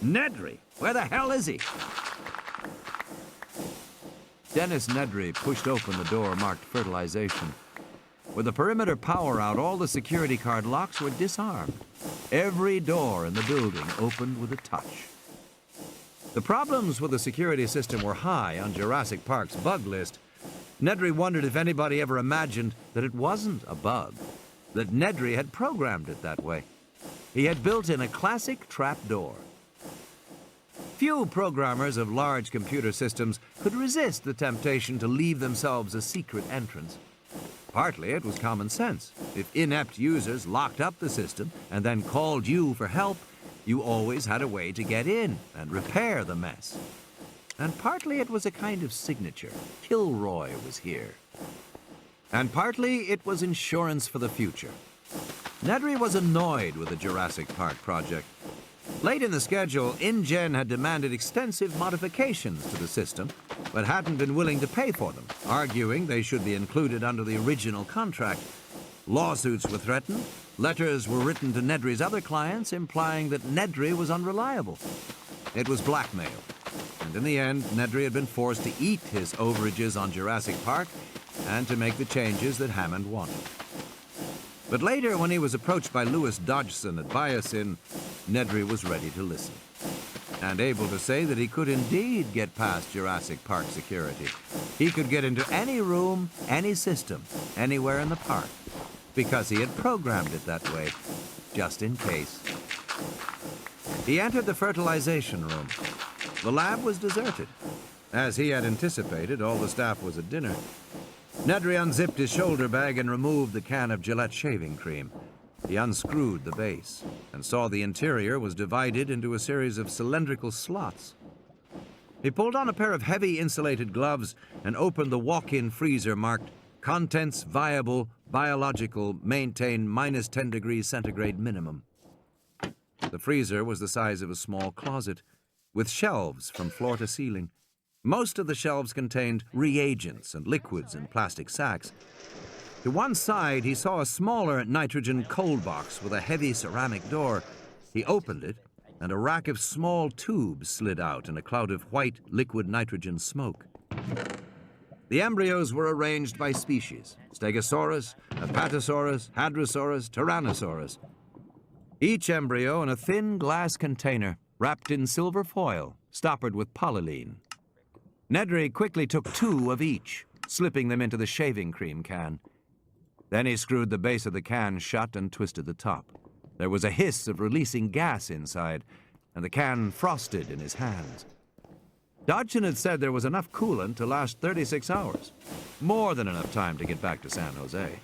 Nedry? Where the hell is he? Dennis Nedry pushed open the door marked fertilization. With the perimeter power out, all the security card locks were disarmed. Every door in the building opened with a touch. The problems with the security system were high on Jurassic Park's bug list. Nedry wondered if anybody ever imagined that it wasn't a bug, that Nedry had programmed it that way. He had built in a classic trap door. Few programmers of large computer systems could resist the temptation to leave themselves a secret entrance. Partly it was common sense. If inept users locked up the system and then called you for help, you always had a way to get in and repair the mess. And partly it was a kind of signature. Kilroy was here. And partly it was insurance for the future. Nedry was annoyed with the Jurassic Park project. Late in the schedule, InGen had demanded extensive modifications to the system, but hadn't been willing to pay for them, arguing they should be included under the original contract. Lawsuits were threatened. Letters were written to Nedry's other clients, implying that Nedry was unreliable. It was blackmail. And in the end, Nedry had been forced to eat his overages on Jurassic Park and to make the changes that Hammond wanted. But later, when he was approached by Lewis Dodgson at Biosyn, Nedry was ready to listen, and able to say that he could indeed get past Jurassic Park security. He could get into any room, any system, anywhere in the park, because he had programmed it that way, just in case. He entered the fertilization room. The lab was deserted. As he had anticipated, all the staff was at dinner. Nedry unzipped his shoulder bag and removed the can of Gillette shaving cream. He unscrewed the base and saw the interior was divided into a series of cylindrical slots. He pulled on a pair of heavy insulated gloves and opened the walk-in freezer marked "Contents viable, biological, maintain minus 10 degrees centigrade minimum." The freezer was the size of a small closet, with shelves from floor to ceiling. Most of the shelves contained reagents and liquids in plastic sacks. To one side, he saw a smaller nitrogen cold box with a heavy ceramic door. He opened it, and a rack of small tubes slid out in a cloud of white liquid nitrogen smoke. The embryos were arranged by species: Stegosaurus, Apatosaurus, Hadrosaurus, Tyrannosaurus. Each embryo in a thin glass container, wrapped in silver foil, stoppered with polyline. Nedry quickly took 2 of each, slipping them into the shaving cream can. Then he screwed the base of the can shut and twisted the top. There was a hiss of releasing gas inside, and the can frosted in his hands. Dodgson had said there was enough coolant to last 36 hours, more than enough time to get back to San Jose.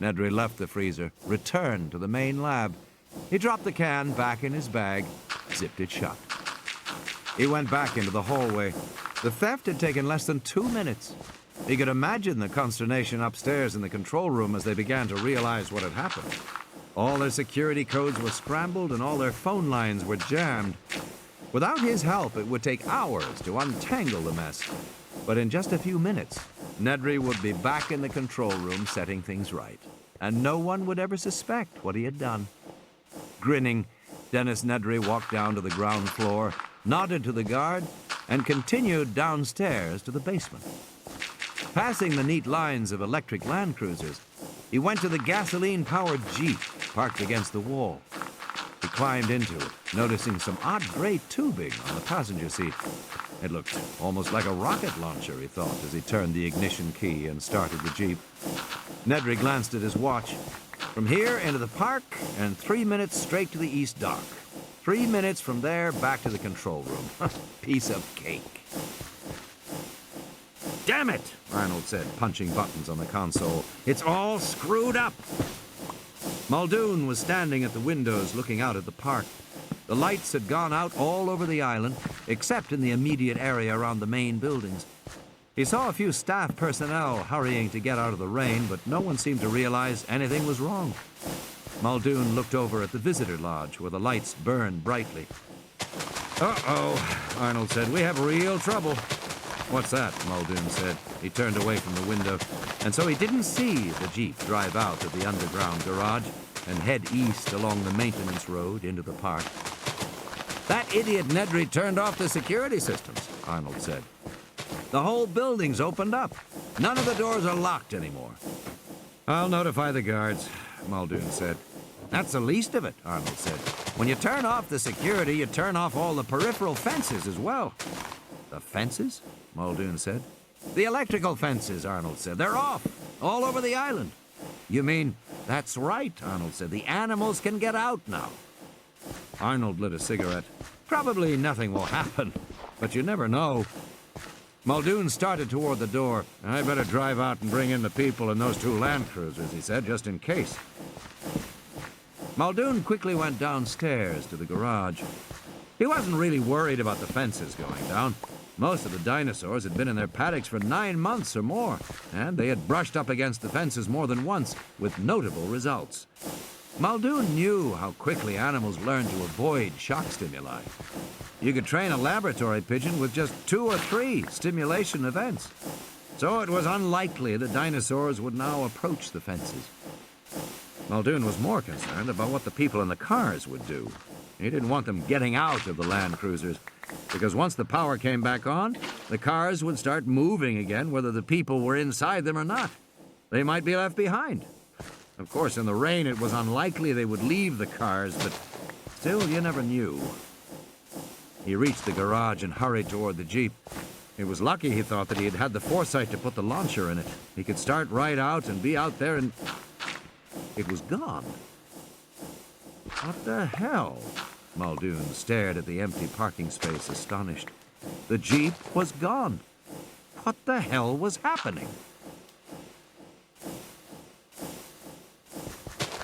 Nedry left the freezer, returned to the main lab. He dropped the can back in his bag, zipped it shut. He went back into the hallway. The theft had taken less than 2 minutes. He could imagine the consternation upstairs in the control room as they began to realize what had happened. All their security codes were scrambled and all their phone lines were jammed. Without his help, it would take hours to untangle the mess. But in just a few minutes, Nedry would be back in the control room setting things right, and no one would ever suspect what he had done. Grinning, Dennis Nedry walked down to the ground floor, nodded to the guard, and continued downstairs to the basement. Passing the neat lines of electric Land Cruisers, he went to the gasoline-powered Jeep parked against the wall. He climbed into it, noticing some odd gray tubing on the passenger seat. It looked almost like a rocket launcher, he thought, as he turned the ignition key and started the Jeep. Nedry glanced at his watch. From here into the park, and 3 minutes straight to the East Dock. 3 minutes from there back to the control room. Piece of cake. "Damn it," Arnold said, punching buttons on the console. "It's all screwed up." Muldoon was standing at the windows looking out at the park. The lights had gone out all over the island, except in the immediate area around the main buildings. He saw a few staff personnel hurrying to get out of the rain, but no one seemed to realize anything was wrong. Muldoon looked over at the visitor lodge, where the lights burned brightly. "Uh-oh," Arnold said. "We have real trouble." "What's that?" Muldoon said. He turned away from the window, and so he didn't see the Jeep drive out of the underground garage and head east along the maintenance road into the park. "That idiot Nedry turned off the security systems," Arnold said. "The whole building's opened up. None of the doors are locked anymore." "I'll notify the guards," Muldoon said. "That's the least of it," Arnold said. "When you turn off the security, you turn off all the peripheral fences as well." "The fences?" Muldoon said. "The electrical fences," Arnold said. "They're off, all over the island." "You mean—" "That's right," Arnold said. "The animals can get out now." Arnold lit a cigarette. Probably nothing will happen, but you never know. Muldoon started toward the door. I better drive out and bring in the people and those 2 land cruisers, he said, just in case. Muldoon quickly went downstairs to the garage. He wasn't really worried about the fences going down. Most of the dinosaurs had been in their paddocks for 9 months or more, and they had brushed up against the fences more than once, with notable results. Muldoon knew how quickly animals learn to avoid shock stimuli. You could train a laboratory pigeon with just 2 or 3 stimulation events. So it was unlikely that dinosaurs would now approach the fences. Muldoon was more concerned about what the people in the cars would do. He didn't want them getting out of the land cruisers, because once the power came back on, the cars would start moving again whether the people were inside them or not. They might be left behind. Of course, in the rain, it was unlikely they would leave the cars, but still, you never knew. He reached the garage and hurried toward the Jeep. It was lucky, he thought, that he had had the foresight to put the launcher in it. He could start right out and be out there, and it was gone. What the hell? Muldoon stared at the empty parking space, astonished. The Jeep was gone. What the hell was happening?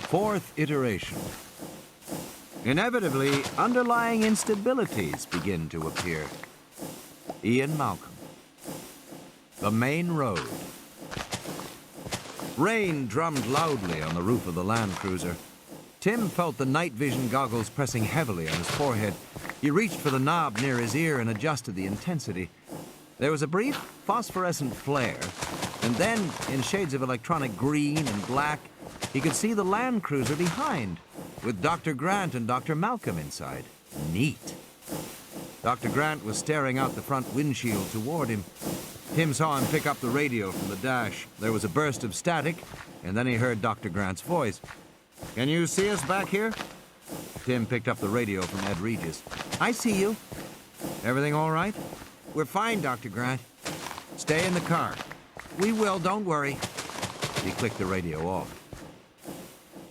4th iteration. Inevitably, underlying instabilities begin to appear. Ian Malcolm. The main road. Rain drummed loudly on the roof of the Land Cruiser. Tim felt the night vision goggles pressing heavily on his forehead. He reached for the knob near his ear and adjusted the intensity. There was a brief phosphorescent flare, and then, in shades of electronic green and black, he could see the Land Cruiser behind, with Dr. Grant and Dr. Malcolm inside. Neat. Dr. Grant was staring out the front windshield toward him. Tim saw him pick up the radio from the dash. There was a burst of static, and then he heard Dr. Grant's voice. "Can you see us back here?" Tim picked up the radio from Ed Regis. "I see you." "Everything all right?" "We're fine, Dr. Grant." "Stay in the car." "We will, don't worry." He clicked the radio off.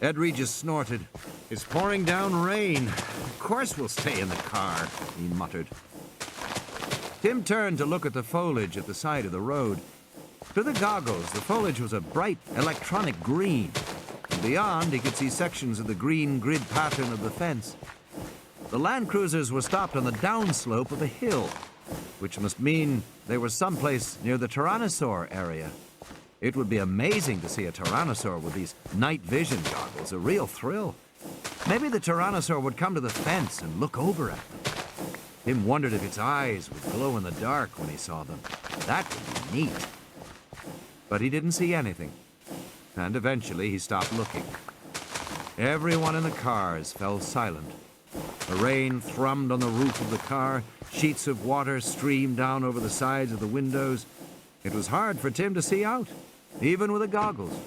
Ed Regis snorted. "It's pouring down rain. Of course we'll stay in the car," he muttered. Tim turned to look at the foliage at the side of the road. Through the goggles, the foliage was a bright electronic green. And beyond, he could see sections of the green grid pattern of the fence. The Land Cruisers were stopped on the downslope of a hill, which must mean they were someplace near the Tyrannosaur area. It would be amazing to see a Tyrannosaur with these night vision goggles, a real thrill. Maybe the Tyrannosaur would come to the fence and look over at them. Tim wondered if its eyes would glow in the dark when he saw them. That would be neat. But he didn't see anything, and eventually he stopped looking. Everyone in the cars fell silent. The rain thrummed on the roof of the car. Sheets of water streamed down over the sides of the windows. It was hard for Tim to see out, even with the goggles.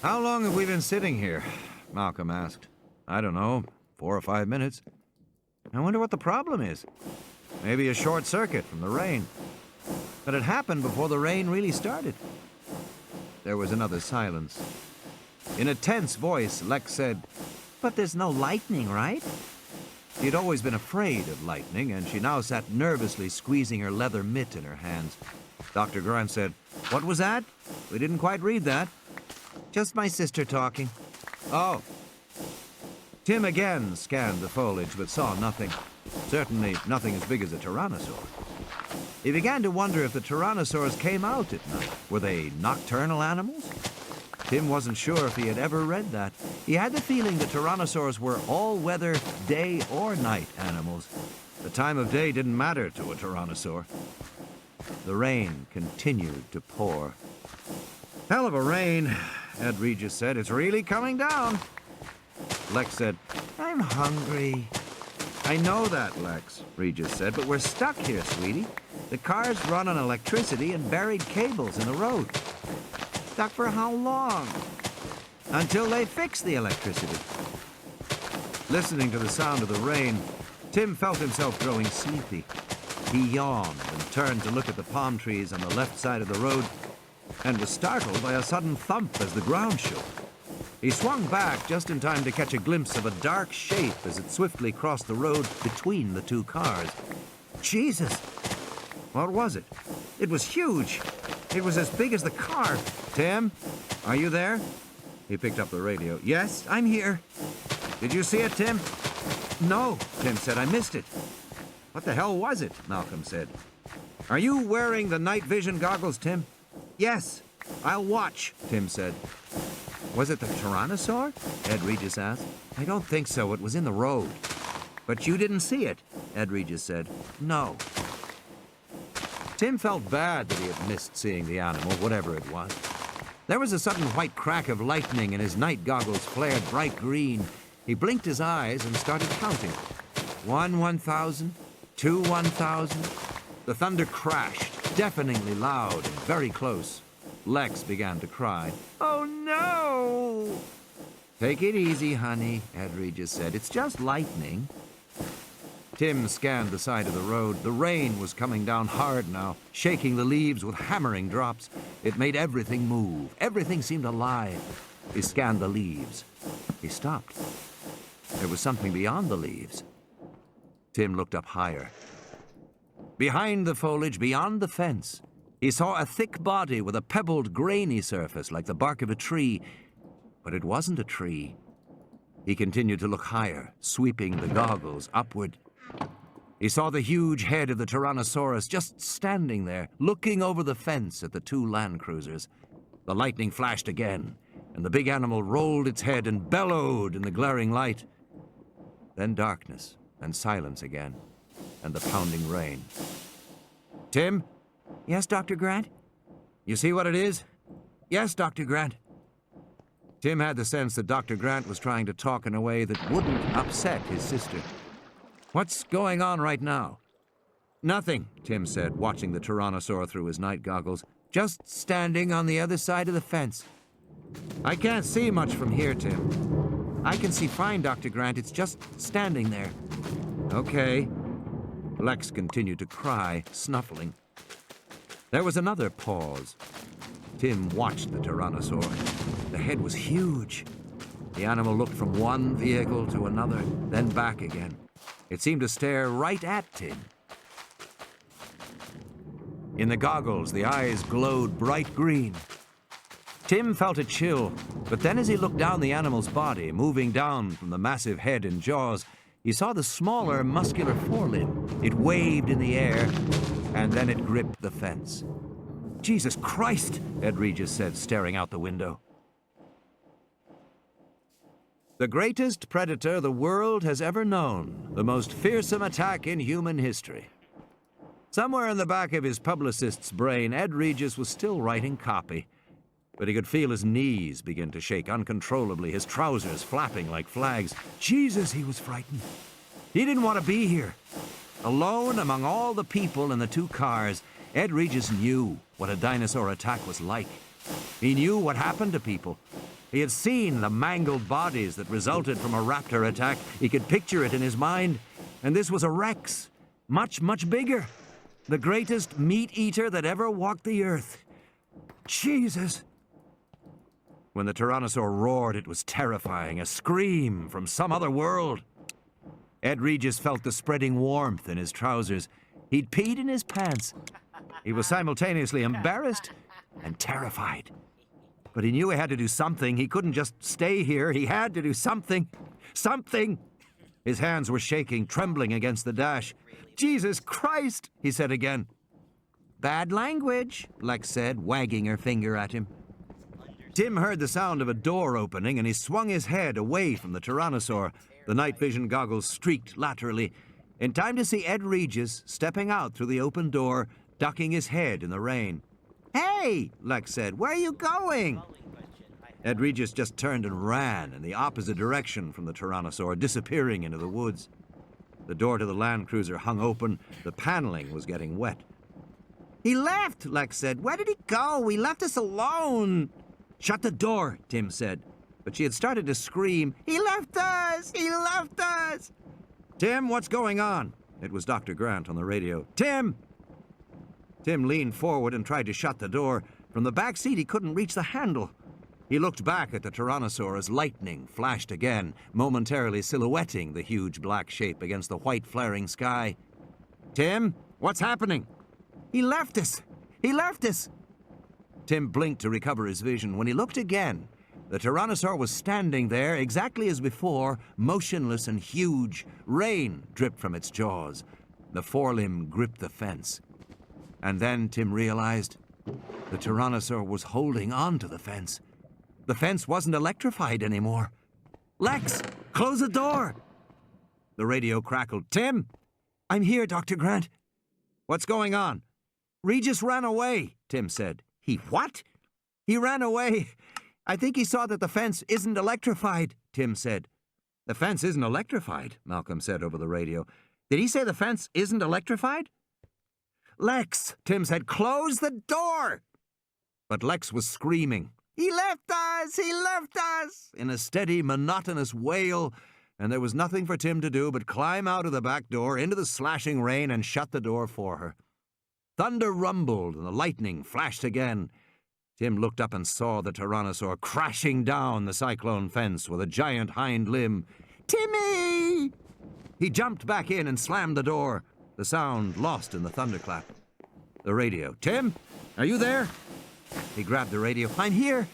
"How long have we been sitting here?" Malcolm asked. "I don't know, 4 or 5 minutes. I wonder what the problem is. Maybe a short circuit from the rain. But it happened before the rain really started." There was another silence. In a tense voice, Lex said, "But there's no lightning, right?" She had always been afraid of lightning, and she now sat nervously squeezing her leather mitt in her hands. Dr. Grant said, "What was that? We didn't quite read that." "Just my sister talking." "Oh." Tim again scanned the foliage, but saw nothing. Certainly nothing as big as a tyrannosaur. He began to wonder if the tyrannosaurs came out at night. Were they nocturnal animals? Tim wasn't sure if he had ever read that. He had the feeling that tyrannosaurs were all-weather, day or night animals. The time of day didn't matter to a tyrannosaur. The rain continued to pour. "Hell of a rain," Ed Regis said. "It's really coming down." Lex said, "I'm hungry." "I know that, Lex," Regis said, "but we're stuck here, sweetie. The cars run on electricity and buried cables in the road." "Stuck for how long?" "Until they fix the electricity." Listening to the sound of the rain, Tim felt himself growing sleepy. He yawned and turned to look at the palm trees on the left side of the road, and was startled by a sudden thump as the ground shook. He swung back just in time to catch a glimpse of a dark shape as it swiftly crossed the road between the two cars. Jesus! What was it? It was huge. It was as big as the car. Tim, are you there? He picked up the radio. Yes, I'm here. Did you see it, Tim? No, Tim said. I missed it. What the hell was it? Malcolm said. Are you wearing the night vision goggles, Tim? Yes, I'll watch, Tim said. Was it the Tyrannosaur? Ed Regis asked. I don't think so. It was in the road. But you didn't see it, Ed Regis said. No. Tim felt bad that he had missed seeing the animal, whatever it was. There was a sudden white crack of lightning and his night goggles flared bright green. He blinked his eyes and started counting. 1 1,000, 2 1,000. The thunder crashed, deafeningly loud and very close. Lex began to cry. Oh, no! Take it easy, honey, Ed Regis said. It's just lightning. Tim scanned the side of the road. The rain was coming down hard now, shaking the leaves with hammering drops. It made everything move. Everything seemed alive. He scanned the leaves. He stopped. There was something beyond the leaves. Tim looked up higher. Behind the foliage, beyond the fence, he saw a thick body with a pebbled, grainy surface like the bark of a tree. But it wasn't a tree. He continued to look higher, sweeping the goggles upward. He saw the huge head of the Tyrannosaurus just standing there, looking over the fence at the two land cruisers. The lightning flashed again, and the big animal rolled its head and bellowed in the glaring light. Then darkness and silence again, and the pounding rain. Tim? Yes, Dr. Grant? You see what it is? Yes, Dr. Grant. Tim had the sense that Dr. Grant was trying to talk in a way that wouldn't upset his sister. What's going on right now? Nothing, Tim said, watching the Tyrannosaur through his night goggles. Just standing on the other side of the fence. I can't see much from here, Tim. I can see fine, Dr. Grant. It's just standing there. Okay. Lex continued to cry, snuffling. There was another pause. Tim watched the Tyrannosaur. The head was huge. The animal looked from one vehicle to another, then back again. It seemed to stare right at Tim. In the goggles, the eyes glowed bright green. Tim felt a chill, but then as he looked down the animal's body, moving down from the massive head and jaws, he saw the smaller, muscular forelimb. It waved in the air, and then it gripped the fence. Jesus Christ, Ed Regis said, staring out the window. The greatest predator the world has ever known, the most fearsome attack in human history. Somewhere in the back of his publicist's brain, Ed Regis was still writing copy, but he could feel his knees begin to shake uncontrollably, his trousers flapping like flags. Jesus, he was frightened. He didn't want to be here. Alone among all the people in the two cars, Ed Regis knew what a dinosaur attack was like. He knew what happened to people. He had seen the mangled bodies that resulted from a raptor attack. He could picture it in his mind. And this was a Rex, much, much bigger. The greatest meat-eater that ever walked the earth. Jesus! When the Tyrannosaur roared, it was terrifying, a scream from some other world. Ed Regis felt the spreading warmth in his trousers. He'd peed in his pants. He was simultaneously embarrassed and terrified. But he knew he had to do something. He couldn't just stay here. He had to do something. Something! His hands were shaking, trembling against the dash. Jesus Christ, he said again. Bad language, Lex said, wagging her finger at him. Tim heard the sound of a door opening, and he swung his head away from the Tyrannosaur. The night vision goggles streaked laterally, in time to see Ed Regis stepping out through the open door, ducking his head in the rain. Hey, Lex said, where are you going? Ed Regis just turned and ran in the opposite direction from the Tyrannosaur, disappearing into the woods. The door to the Land Cruiser hung open. The paneling was getting wet. He left, Lex said. Where did he go? He left us alone. Shut the door, Tim said. But she had started to scream, He left us! He left us! Tim, what's going on? It was Dr. Grant on the radio. Tim! Tim leaned forward and tried to shut the door. From the back seat, he couldn't reach the handle. He looked back at the Tyrannosaur as lightning flashed again, momentarily silhouetting the huge black shape against the white flaring sky. "Tim, what's happening?" "He left us! He left us!" Tim blinked to recover his vision. When he looked again, the Tyrannosaur was standing there exactly as before, motionless and huge. Rain dripped from its jaws. The forelimb gripped the fence. And then Tim realized the Tyrannosaur was holding on to the fence. The fence wasn't electrified anymore. "Lex, close the door!" The radio crackled. "Tim!" "I'm here, Dr. Grant." "What's going on?" "Regis ran away," Tim said. "He what?" "He ran away. I think he saw that the fence isn't electrified," Tim said. "The fence isn't electrified," Malcolm said over the radio. "Did he say the fence isn't electrified?" "Lex," Tim said, "close the door!" But Lex was screaming, "He left us! He left us!" in a steady, monotonous wail, and there was nothing for Tim to do but climb out of the back door into the slashing rain and shut the door for her. Thunder rumbled and the lightning flashed again. Tim looked up and saw the Tyrannosaur crashing down the cyclone fence with a giant hind limb. "Timmy!" He jumped back in and slammed the door, the sound lost in the thunderclap. The radio. "Tim, are you there?" He grabbed the radio. "I'm here."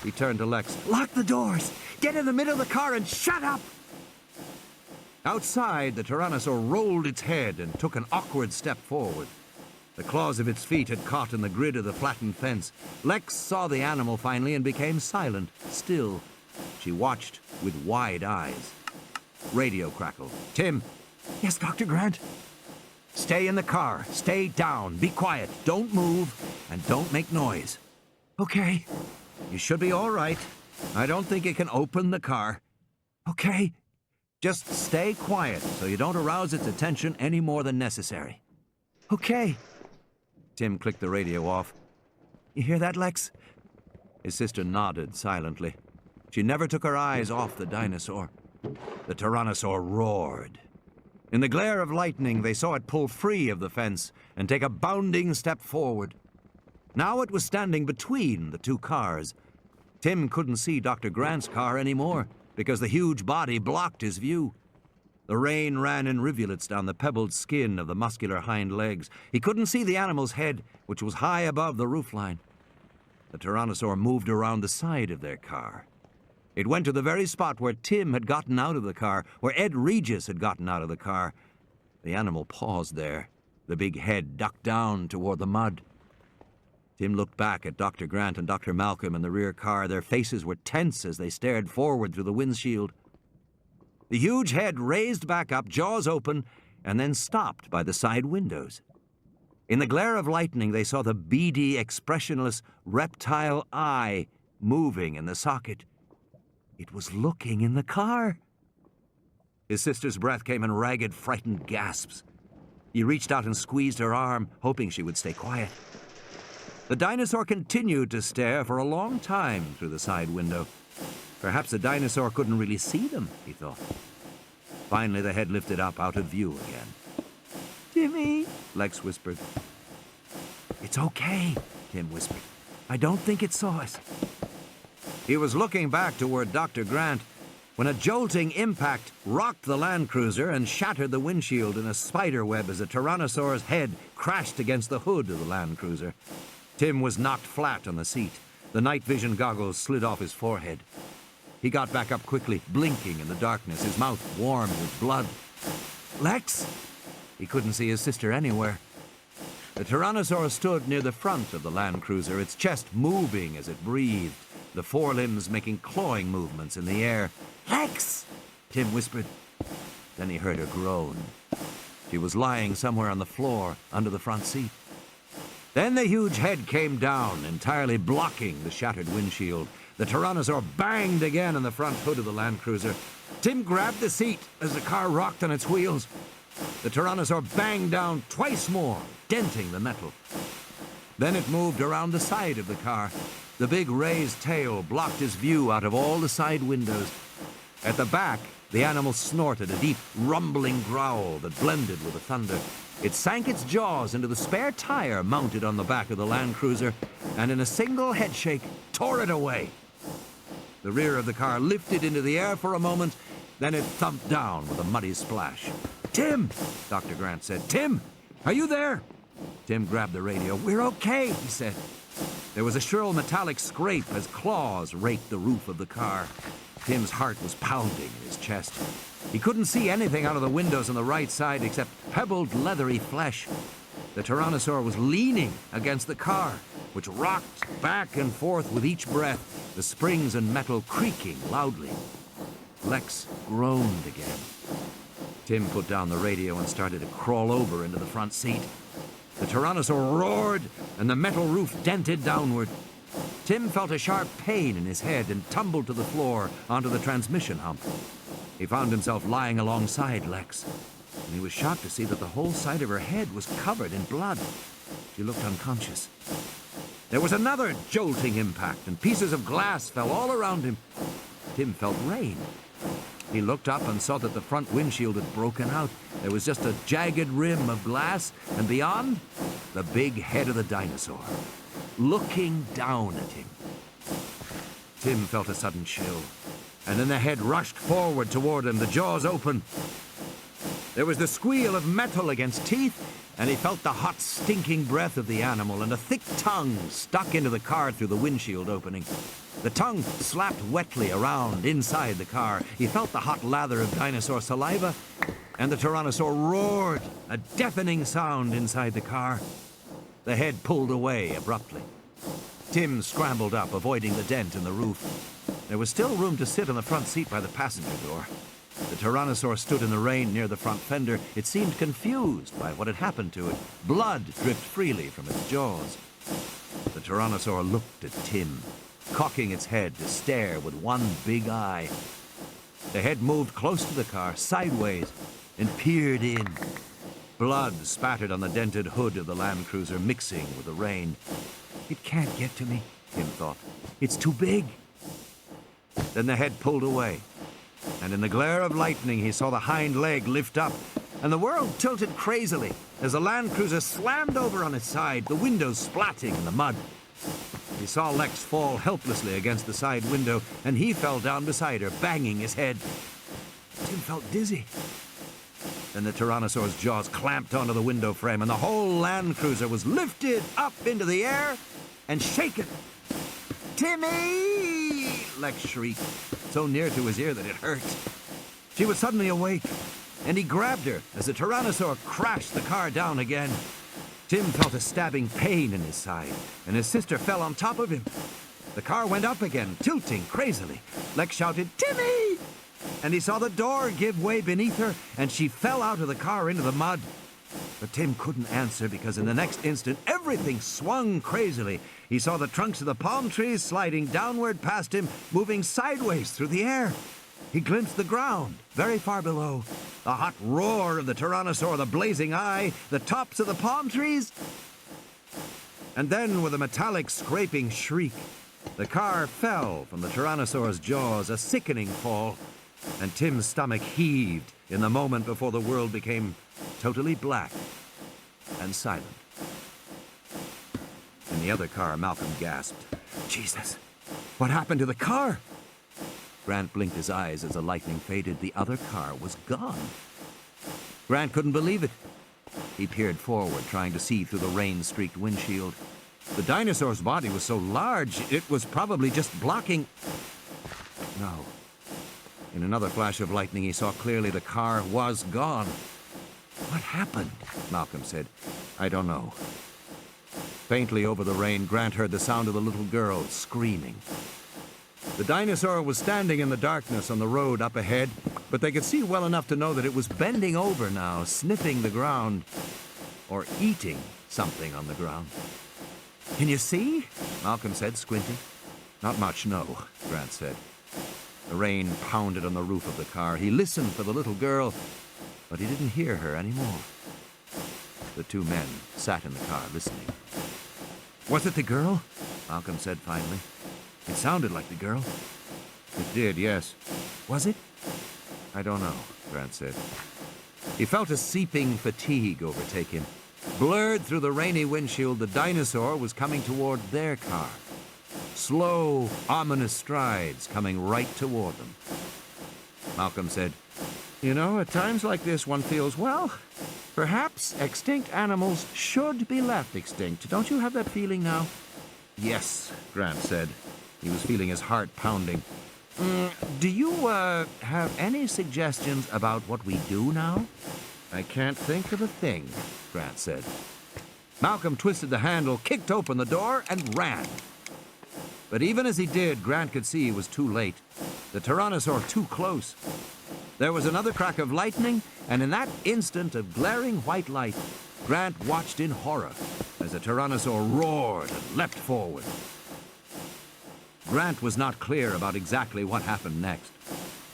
He turned to Lex. "Lock the doors. Get in the middle of the car and shut up." Outside, the Tyrannosaur rolled its head and took an awkward step forward. The claws of its feet had caught in the grid of the flattened fence. Lex saw the animal finally and became silent, still. She watched with wide eyes. Radio crackled. "Tim." "Yes, Dr. Grant?" "Stay in the car. Stay down. Be quiet. Don't move. And don't make noise." "Okay." "You should be all right. I don't think you can open the car." "Okay." "Just stay quiet so you don't arouse its attention any more than necessary." "Okay." Tim clicked the radio off. "You hear that, Lex?" His sister nodded silently. She never took her eyes off the dinosaur. The Tyrannosaur roared. In the glare of lightning, they saw it pull free of the fence and take a bounding step forward. Now it was standing between the two cars. Tim couldn't see Dr. Grant's car anymore because the huge body blocked his view. The rain ran in rivulets down the pebbled skin of the muscular hind legs. He couldn't see the animal's head, which was high above the roofline. The Tyrannosaur moved around the side of their car. It went to the very spot where Tim had gotten out of the car, where Ed Regis had gotten out of the car. The animal paused there, the big head ducked down toward the mud. Tim looked back at Dr. Grant and Dr. Malcolm in the rear car. Their faces were tense as they stared forward through the windshield. The huge head raised back up, jaws open, and then stopped by the side windows. In the glare of lightning, they saw the beady, expressionless reptile eye moving in the socket. It was looking in the car. His sister's breath came in ragged, frightened gasps. He reached out and squeezed her arm, hoping she would stay quiet. The dinosaur continued to stare for a long time through the side window. Perhaps the dinosaur couldn't really see them, he thought. Finally, the head lifted up out of view again. "Timmy," Lex whispered. "It's okay," Tim whispered. "I don't think it saw us." He was looking back toward Dr. Grant when a jolting impact rocked the Land Cruiser and shattered the windshield in a spider web as the Tyrannosaur's head crashed against the hood of the Land Cruiser. Tim was knocked flat on the seat. The night vision goggles slid off his forehead. He got back up quickly, blinking in the darkness, his mouth warm with blood. "Lex?" He couldn't see his sister anywhere. The Tyrannosaur stood near the front of the Land Cruiser, its chest moving as it breathed, the forelimbs making clawing movements in the air. "Lex!" Tim whispered. Then he heard her groan. She was lying somewhere on the floor, under the front seat. Then the huge head came down, entirely blocking the shattered windshield. The Tyrannosaur banged again on the front hood of the Land Cruiser. Tim grabbed the seat as the car rocked on its wheels. The Tyrannosaur banged down twice more, denting the metal. Then it moved around the side of the car. The big raised tail blocked his view out of all the side windows. At the back, the animal snorted a deep, rumbling growl that blended with the thunder. It sank its jaws into the spare tire mounted on the back of the Land Cruiser, and in a single headshake, tore it away. The rear of the car lifted into the air for a moment, then it thumped down with a muddy splash. "Tim!" Dr. Grant said. "Tim! Are you there?" Tim grabbed the radio. "We're okay," he said. There was a shrill metallic scrape as claws raked the roof of the car. Tim's heart was pounding in his chest. He couldn't see anything out of the windows on the right side except pebbled, leathery flesh. The Tyrannosaur was leaning against the car, which rocked back and forth with each breath, the springs and metal creaking loudly. Lex groaned again. Tim put down the radio and started to crawl over into the front seat. The Tyrannosaur roared, and the metal roof dented downward. Tim felt a sharp pain in his head and tumbled to the floor onto the transmission hump. He found himself lying alongside Lex, and he was shocked to see that the whole side of her head was covered in blood. She looked unconscious. There was another jolting impact, and pieces of glass fell all around him. Tim felt rain. He looked up and saw that the front windshield had broken out. There was just a jagged rim of glass, and beyond, the big head of the dinosaur, looking down at him. Tim felt a sudden chill, and then the head rushed forward toward him, the jaws open. There was the squeal of metal against teeth, and he felt the hot, stinking breath of the animal, and a thick tongue stuck into the car through the windshield opening. The tongue slapped wetly around inside the car. He felt the hot lather of dinosaur saliva, and the Tyrannosaur roared, a deafening sound inside the car. The head pulled away abruptly. Tim scrambled up, avoiding the dent in the roof. There was still room to sit on the front seat by the passenger door. The Tyrannosaur stood in the rain near the front fender. It seemed confused by what had happened to it. Blood dripped freely from its jaws. The Tyrannosaur looked at Tim, cocking its head to stare with one big eye. The head moved close to the car, sideways, and peered in. Blood spattered on the dented hood of the Land Cruiser, mixing with the rain. "It can't get to me," Tim thought. "It's too big." Then the head pulled away, and in the glare of lightning he saw the hind leg lift up, and the world tilted crazily as the Land Cruiser slammed over on its side, the windows splatting in the mud. He saw Lex fall helplessly against the side window, and he fell down beside her, banging his head. Tim felt dizzy. Then the Tyrannosaur's jaws clamped onto the window frame, and the whole Land Cruiser was lifted up into the air and shaken. "Timmy!" Lex shrieked, so near to his ear that it hurt. She was suddenly awake, and he grabbed her as the Tyrannosaur crashed the car down again. Tim felt a stabbing pain in his side, and his sister fell on top of him. The car went up again, tilting crazily. Lex shouted, "Timmy!" And he saw the door give way beneath her, and she fell out of the car into the mud. But Tim couldn't answer, because in the next instant, everything swung crazily. He saw the trunks of the palm trees sliding downward past him, moving sideways through the air. He glimpsed the ground very far below, the hot roar of the Tyrannosaur, the blazing eye, the tops of the palm trees. And then, with a metallic scraping shriek, the car fell from the Tyrannosaur's jaws, a sickening fall, and Tim's stomach heaved in the moment before the world became totally black and silent. In the other car, Malcolm gasped, "Jesus, what happened to the car?" Grant blinked his eyes as the lightning faded. The other car was gone. Grant couldn't believe it. He peered forward, trying to see through the rain-streaked windshield. The dinosaur's body was so large, it was probably just blocking... No. In another flash of lightning, he saw clearly the car was gone. "What happened?" Malcolm said. "I don't know." Faintly over the rain, Grant heard the sound of the little girl screaming. The dinosaur was standing in the darkness on the road up ahead, but they could see well enough to know that it was bending over now, sniffing the ground, or eating something on the ground. "Can you see?" Malcolm said, squinting. "Not much, no," Grant said. The rain pounded on the roof of the car. He listened for the little girl, but he didn't hear her anymore. The two men sat in the car listening. "Was it the girl?" Malcolm said finally. "It sounded like the girl." "It did, yes." "Was it?" "I don't know," Grant said. He felt a seeping fatigue overtake him. Blurred through the rainy windshield, the dinosaur was coming toward their car. slow, ominous strides coming right toward them. Malcolm said, "You know, at times like this one feels, well, perhaps extinct animals should be left extinct. Don't you have that feeling now?" Yes, Grant said. He was feeling his heart pounding. Do you, have any suggestions about what we do now? I can't think of a thing, Grant said. Malcolm twisted the handle, kicked open the door, and ran. But even as he did, Grant could see he was too late. The Tyrannosaur too close. There was another crack of lightning, and in that instant of glaring white light, Grant watched in horror as the Tyrannosaur roared and leapt forward. Grant was not clear about exactly what happened next.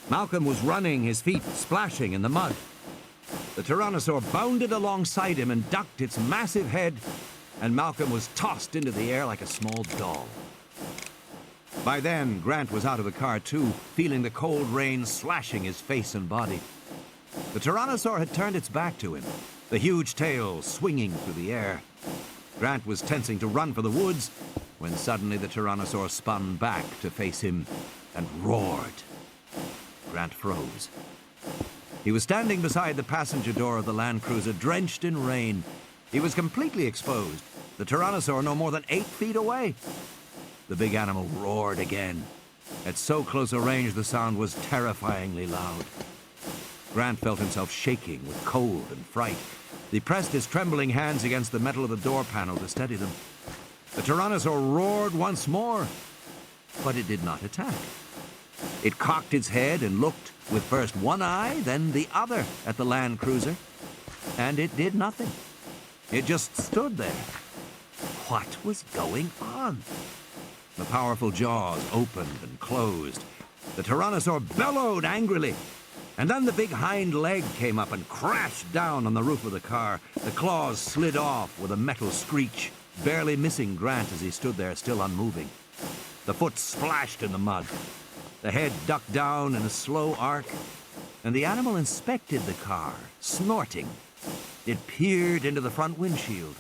Malcolm was running, his feet splashing in the mud. The Tyrannosaur bounded alongside him and ducked its massive head, and Malcolm was tossed into the air like a small doll. By then, Grant was out of the car too, feeling the cold rain slashing his face and body. The Tyrannosaur had turned its back to him, the huge tail swinging through the air. Grant was tensing to run for the woods when suddenly the Tyrannosaur spun back to face him and roared. Grant froze. He was standing beside the passenger door of the Land Cruiser, drenched in rain. He was completely exposed, the Tyrannosaur no more than 8 feet away. The big animal roared again. At so close a range, the sound was terrifyingly loud. Grant felt himself shaking with cold and fright. He pressed his trembling hands against the metal of the door panel to steady them. The Tyrannosaur roared once more, but it did not attack. It cocked its head and looked with first one eye, then the other at the Land Cruiser, and it did nothing. It just stood there. What was going on? The powerful jaws opened and closed. The Tyrannosaur bellowed angrily, and then the big hind leg came up and crashed down on the roof of the car. The claws slid off with a metal screech, barely missing Grant as he stood there still unmoving. The foot splashed in the mud. The head ducked down in a slow arc, and the animal inspected the car, snorting. It peered into the front windshield.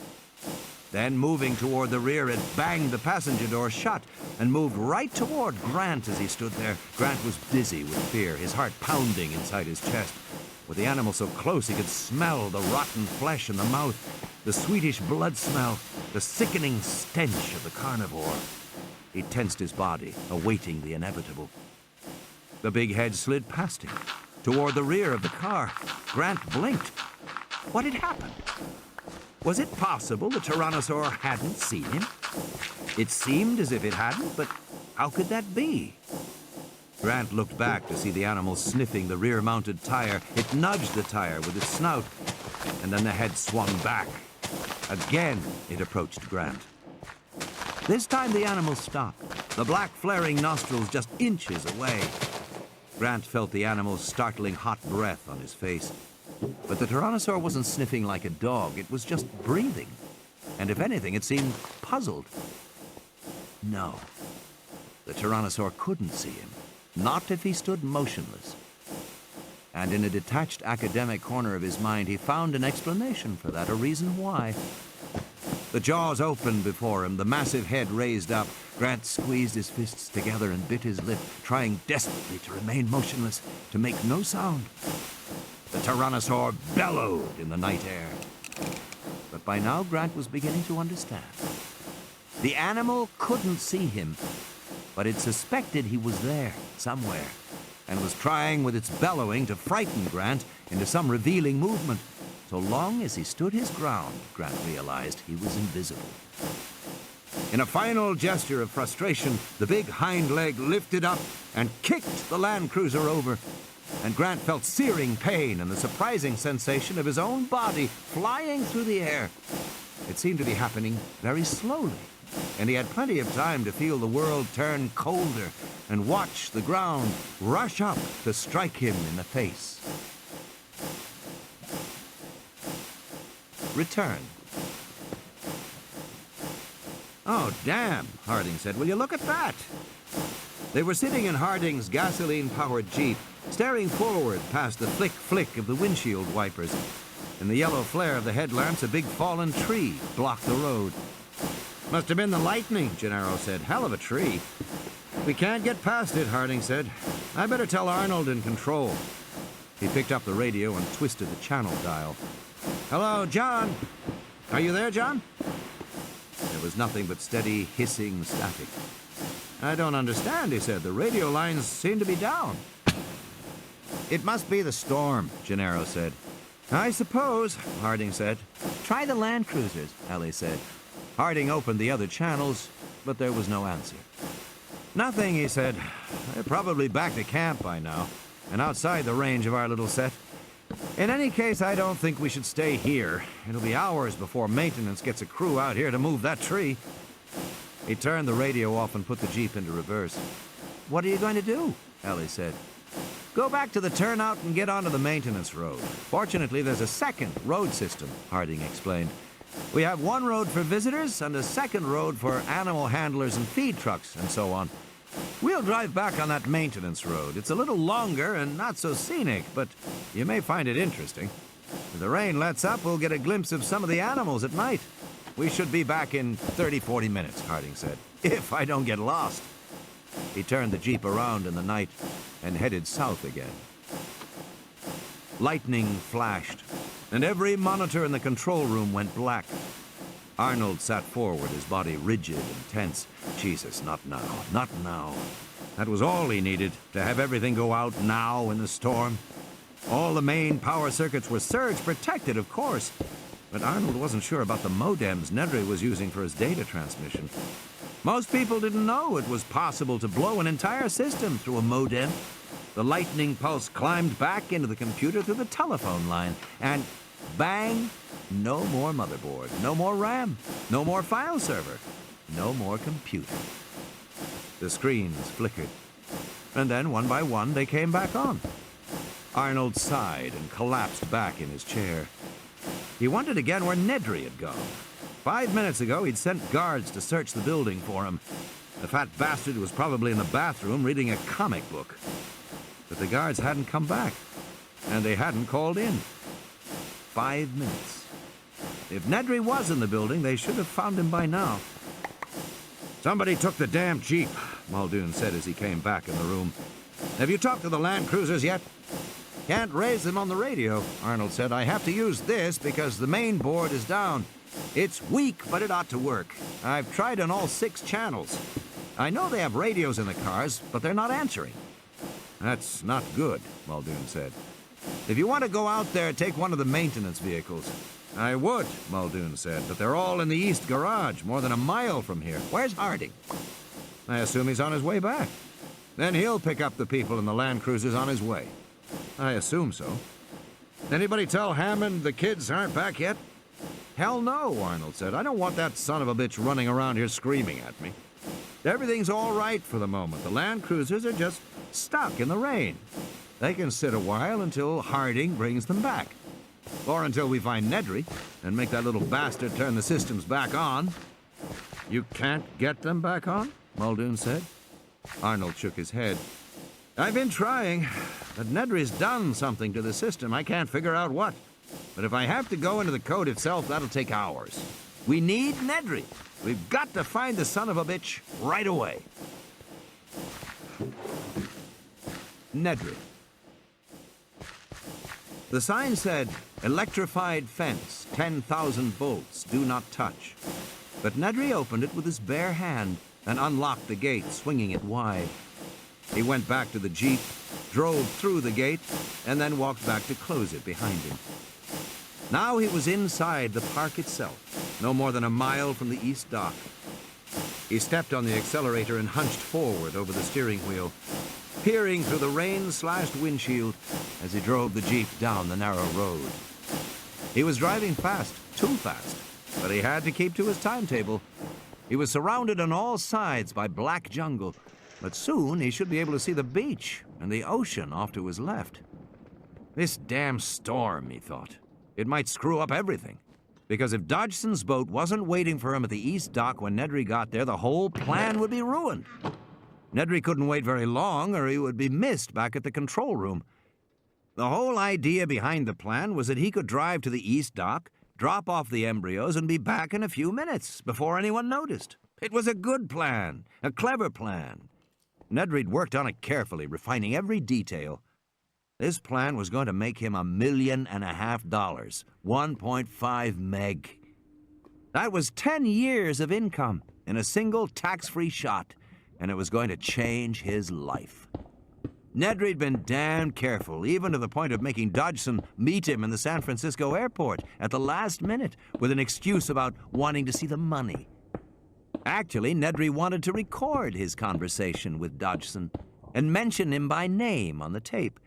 Then, moving toward the rear, it banged the passenger door shut and moved right toward Grant as he stood there. Grant was dizzy with fear, his heart pounding inside his chest. With the animal so close, he could smell the rotten flesh in the mouth, the sweetish blood smell, the sickening stench of the carnivore. He tensed his body, awaiting the inevitable. The big head slid past him, toward the rear of the car. Grant blinked. What had happened? Was it possible the Tyrannosaur hadn't seen him? It seemed as if it hadn't, but how could that be? Grant looked back to see the animal sniffing the rear-mounted tire. It nudged the tire with its snout, and then the head swung back. Again, it approached Grant. This time the animal stopped, the black flaring nostrils just inches away. Grant felt the animal's startling hot breath on his face. But the Tyrannosaur wasn't sniffing like a dog, it was just breathing. And if anything, it seemed puzzled. No, the Tyrannosaur couldn't see him, not if he stood motionless. And in a detached academic corner of his mind, he found an explanation for that, a reason why. The jaws opened before him, the massive head raised up. Grant squeezed his fists together and bit his lip, trying desperately to remain motionless, to make no sound. The Tyrannosaur bellowed in the night air. But by now, Grant was beginning to understand. The animal couldn't see him, but it suspected he was there, somewhere, and was trying with its bellowing to frighten Grant into some revealing movement. So long as he stood his ground, Grant realized he was invisible. In a final gesture of frustration, the big hind leg lifted up and kicked the Land Cruiser over, and Grant felt searing pain and the surprising sensation of his own body flying through the air. It seemed to be happening very slowly, and he had plenty of time to feel the world turn colder and watch the ground rush up to strike him in the face. Return. "Oh, damn," Harding said. "Will you look at that?" They were sitting in Harding's gasoline-powered Jeep, staring forward past the flick-flick of the windshield wipers. In the yellow flare of the headlamps, a big fallen tree blocked the road. Must have been the lightning, Gennaro said. Hell of a tree. We can't get past it, Harding said. I better tell Arnold in control. He picked up the radio and twisted the channel dial. Hello, John. Are you there, John? There was nothing but steady, hissing static. I don't understand, he said. The radio lines seem to be down. It must be the storm, Gennaro said. I suppose, Harding said. Try the land cruisers, Ellie said. Harding opened the other channels, but there was no answer. Nothing, he said. They're probably back to camp by now, and outside the range of our little set. In any case, I don't think we should stay here. It'll be hours before maintenance gets a crew out here to move that tree. He turned the radio off and put the Jeep into reverse. What are you going to do? Ellie said. Go back to the turnout and get onto the maintenance road. Fortunately, there's a second road system, Harding explained. We have one road for visitors and a second road for animal handlers and feed trucks and so on. We'll drive back on that maintenance road. It's a little longer and not so scenic, but you may find it interesting. If the rain lets up, we'll get a glimpse of some of the animals at night. We should be back in 30-40 minutes, Harding said, if I don't get lost. He turned the Jeep around in the night and headed south again. Lightning flashed, and every monitor in the control room went black. Arnold sat forward, his body rigid and tense. Jesus, not now, not now. That was all he needed, to have everything go out now in the storm. All the main power circuits were surge protected, of course. But Arnold wasn't sure about the modems Nedry was using for his data transmission. Most people didn't know it was possible to blow an entire system through a modem. The lightning pulse climbed back into the computer through the telephone line, and bang! No more motherboard, no more RAM, no more file server, no more computer. The screens flickered, and then one by one they came back on. Arnold sighed and collapsed back in his chair. He wondered again where Nedry had gone. 5 minutes ago, he'd sent guards to search the building for him. The fat bastard was probably in the bathroom reading a comic book. But the guards hadn't come back, and they hadn't called in. 5 minutes. If Nedry was in the building, they should have found him by now. Somebody took the damn Jeep, Muldoon said as he came back in the room. Have you talked to the land cruisers yet? Can't raise them on the radio, Arnold said. I have to use this because the main board is down. It's weak, but it ought to work. I've tried on all 6 channels. I know they have radios in the cars, but they're not answering. That's not good, Muldoon said. If you want to go out there, take one of the maintenance vehicles. I would, Muldoon said, but they're all in the east garage, more than a mile from here. Where's Harding? I assume he's on his way back. Then he'll pick up the people in the land cruisers on his way. I assume so. Anybody tell Hammond the kids aren't back yet? Hell no, Arnold said. I don't want that son of a bitch running around here screaming at me. Everything's all right for the moment. The land cruisers are just stuck in the rain. They can sit a while until Harding brings them back. Or until we find Nedry and make that little bastard turn the systems back on. You can't get them back on? Muldoon said. Arnold shook his head. I've been trying, but Nedry's done something to the system. I can't figure out what. But if I have to go into the code itself, that'll take hours. We need Nedry. We've got to find the son of a bitch right away. Nedry. The sign said, electrified fence, 10,000 volts, do not touch. But Nedry opened it with his bare hand and unlocked the gate, swinging it wide. He went back to the Jeep, drove through the gate, and then walked back to close it behind him. Now he was inside the park itself, no more than a mile from the east dock. He stepped on the accelerator and hunched forward over the steering wheel, peering through the rain-slashed windshield as he drove the Jeep down the narrow road. He was driving fast, too fast, but he had to keep to his timetable. He was surrounded on all sides by black jungle, but soon he should be able to see the beach and the ocean off to his left. This damn storm, he thought. It might screw up everything, because if Dodgson's boat wasn't waiting for him at the east dock when Nedry got there, the whole plan would be ruined. Nedry couldn't wait very long, or he would be missed back at the control room. The whole idea behind the plan was that he could drive to the east dock, drop off the embryos, and be back in a few minutes before anyone noticed. It was a good plan, a clever plan. Nedry'd worked on it carefully, refining every detail. This plan was going to make him $1.5 million, 1.5 meg. That was 10 years of income in a single tax-free shot, and it was going to change his life. Nedry'd been damned careful, even to the point of making Dodgson meet him in the San Francisco airport at the last minute with an excuse about wanting to see the money. Actually, Nedry wanted to record his conversation with Dodgson and mention him by name on the tape,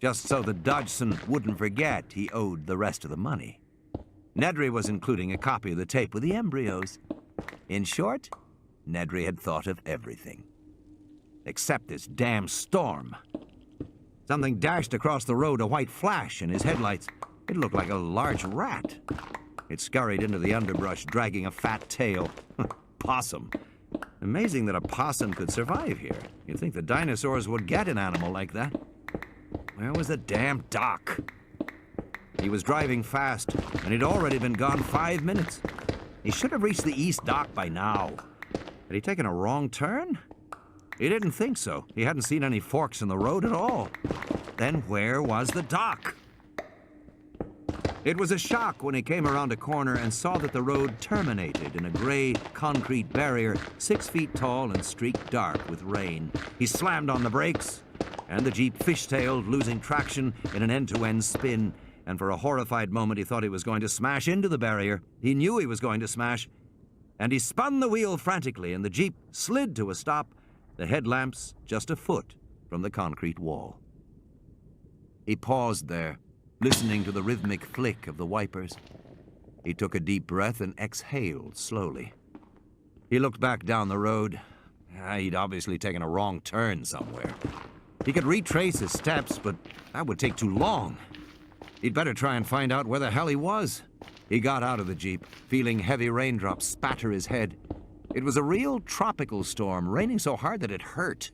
just so that Dodgson wouldn't forget he owed the rest of the money. Nedry was including a copy of the tape with the embryos. In short, Nedry had thought of everything. Except this damn storm. Something dashed across the road, a white flash in his headlights. It looked like a large rat. It scurried into the underbrush, dragging a fat tail. Possum. Amazing that a possum could survive here. You'd think the dinosaurs would get an animal like that. Where was the damn dock? He was driving fast, and he'd already been gone 5 minutes. He should have reached the east dock by now. Had he taken a wrong turn? He didn't think so. He hadn't seen any forks in the road at all. Then where was the dock? It was a shock when he came around a corner and saw that the road terminated in a gray concrete barrier 6 feet tall and streaked dark with rain. He slammed on the brakes, and the Jeep fishtailed, losing traction in an end-to-end spin. And for a horrified moment, he thought he was going to smash into the barrier. He knew he was going to smash. And he spun the wheel frantically, and the Jeep slid to a stop, the headlamps just a foot from the concrete wall. He paused there, listening to the rhythmic flick of the wipers. He took a deep breath and exhaled slowly. He looked back down the road. He'd obviously taken a wrong turn somewhere. He could retrace his steps, but that would take too long. He'd better try and find out where the hell he was. He got out of the Jeep, feeling heavy raindrops spatter his head. It was a real tropical storm, raining so hard that it hurt.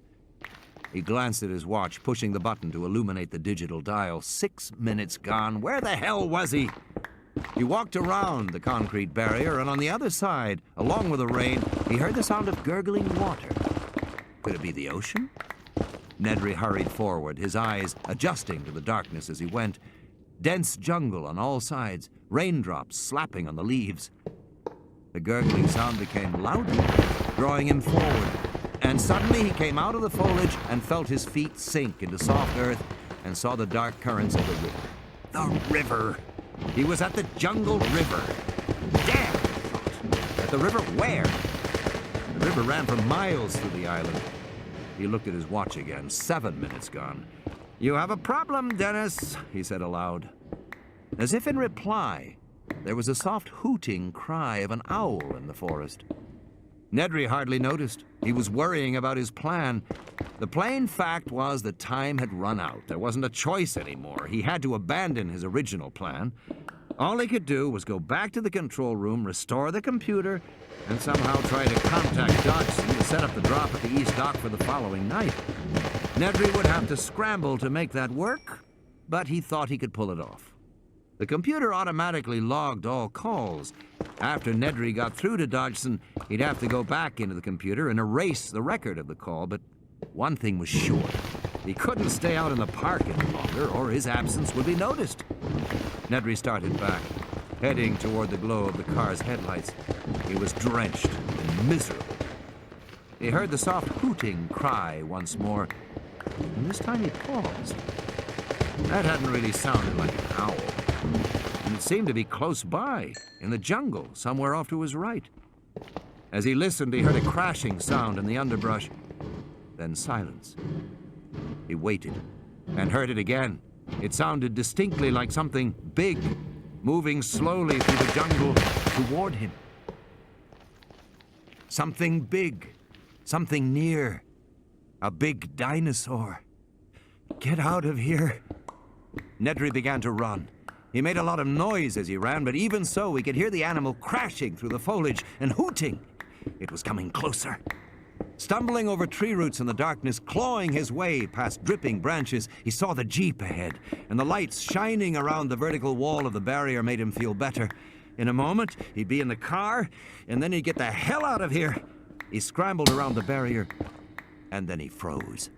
He glanced at his watch, pushing the button to illuminate the digital dial. 6 minutes gone. Where the hell was he? He walked around the concrete barrier, and on the other side, along with the rain, he heard the sound of gurgling water. Could it be the ocean? Nedry hurried forward, his eyes adjusting to the darkness as he went. Dense jungle on all sides, raindrops slapping on the leaves. The gurgling sound became louder, drawing him forward, and suddenly he came out of the foliage and felt his feet sink into soft earth and saw the dark currents of the river. The river! He was at the jungle river. Damn! At the river where? The river ran for miles through the island. He looked at his watch again. 7 minutes gone. "You have a problem, Dennis," he said aloud. As if in reply, there was a soft hooting cry of an owl in the forest. Nedry hardly noticed. He was worrying about his plan. The plain fact was that time had run out. There wasn't a choice anymore. He had to abandon his original plan. All he could do was go back to the control room, restore the computer, and somehow try to contact Dodgson to set up the drop at the east dock for the following night. Nedry would have to scramble to make that work, but he thought he could pull it off. The computer automatically logged all calls. After Nedry got through to Dodgson, he'd have to go back into the computer and erase the record of the call, but one thing was sure. He couldn't stay out in the park any longer, or his absence would be noticed. Nedry started back, heading toward the glow of the car's headlights. He was drenched and miserable. He heard the soft hooting cry once more, and this time he paused. That hadn't really sounded like an owl, and it seemed to be close by, in the jungle, somewhere off to his right. As he listened, he heard a crashing sound in the underbrush, then silence. He waited, and heard it again. It sounded distinctly like something big, moving slowly through the jungle toward him. Something big, something near. A big dinosaur. Get out of here. Nedry began to run. He made a lot of noise as he ran, but even so, he could hear the animal crashing through the foliage and hooting. It was coming closer. Stumbling over tree roots in the darkness, clawing his way past dripping branches, he saw the Jeep ahead, and the lights shining around the vertical wall of the barrier made him feel better. In a moment, he'd be in the car, and then he'd get the hell out of here. He scrambled around the barrier, and then he froze.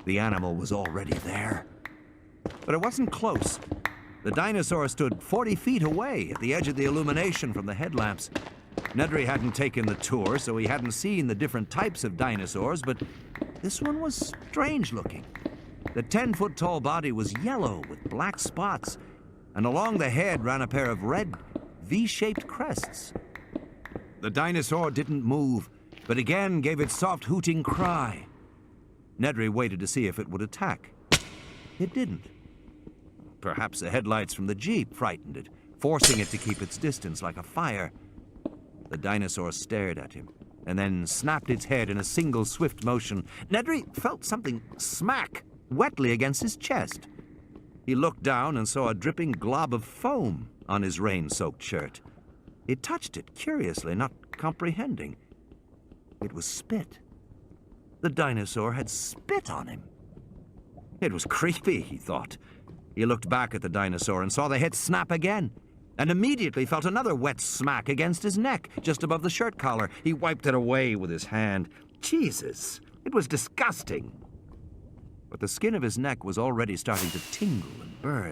The animal was already there. But it wasn't close. The dinosaur stood 40 feet away at the edge of the illumination from the headlamps. Nedry hadn't taken the tour, so he hadn't seen the different types of dinosaurs, but this one was strange looking. The 10-foot-tall body was yellow with black spots, and along the head ran a pair of red, V-shaped crests. The dinosaur didn't move, but again gave its soft hooting cry. Nedry waited to see if it would attack. It didn't. Perhaps the headlights from the Jeep frightened it, forcing it to keep its distance like a fire. The dinosaur stared at him, and then snapped its head in a single swift motion. Nedry felt something smack wetly against his chest. He looked down and saw a dripping glob of foam on his rain-soaked shirt. He touched it curiously, not comprehending. It was spit. The dinosaur had spit on him. It was creepy, he thought. He looked back at the dinosaur and saw the head snap again, and immediately felt another wet smack against his neck, just above the shirt collar. He wiped it away with his hand. Jesus, it was disgusting. But the skin of his neck was already starting to tingle and burn,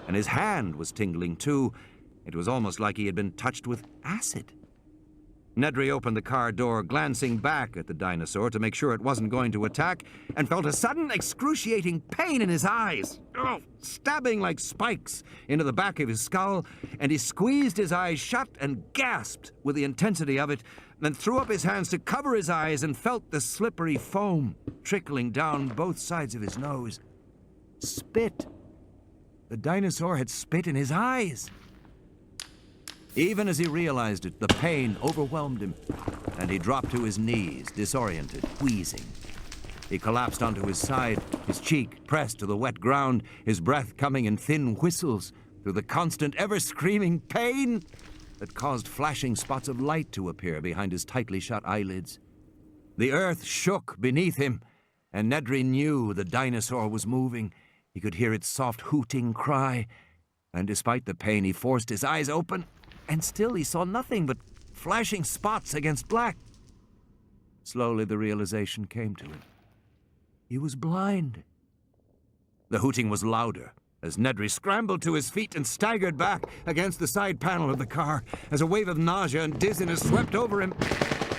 and his hand was tingling too. It was almost like he had been touched with acid. Nedry opened the car door, glancing back at the dinosaur to make sure it wasn't going to attack, and felt a sudden excruciating pain in his eyes, stabbing like spikes into the back of his skull, and he squeezed his eyes shut and gasped with the intensity of it, then threw up his hands to cover his eyes and felt the slippery foam trickling down both sides of his nose. Spit. The dinosaur had spit in his eyes. Even as he realized it, the pain overwhelmed him, and he dropped to his knees, disoriented, wheezing. He collapsed onto his side, his cheek pressed to the wet ground, his breath coming in thin whistles through the constant, ever-screaming pain that caused flashing spots of light to appear behind his tightly shut eyelids. The earth shook beneath him, and Nedry knew the dinosaur was moving. He could hear its soft hooting cry, and despite the pain, he forced his eyes open, and still he saw nothing but flashing spots against black. Slowly the realization came to him. He was blind. The hooting was louder as Nedry scrambled to his feet and staggered back against the side panel of the car as a wave of nausea and dizziness swept over him.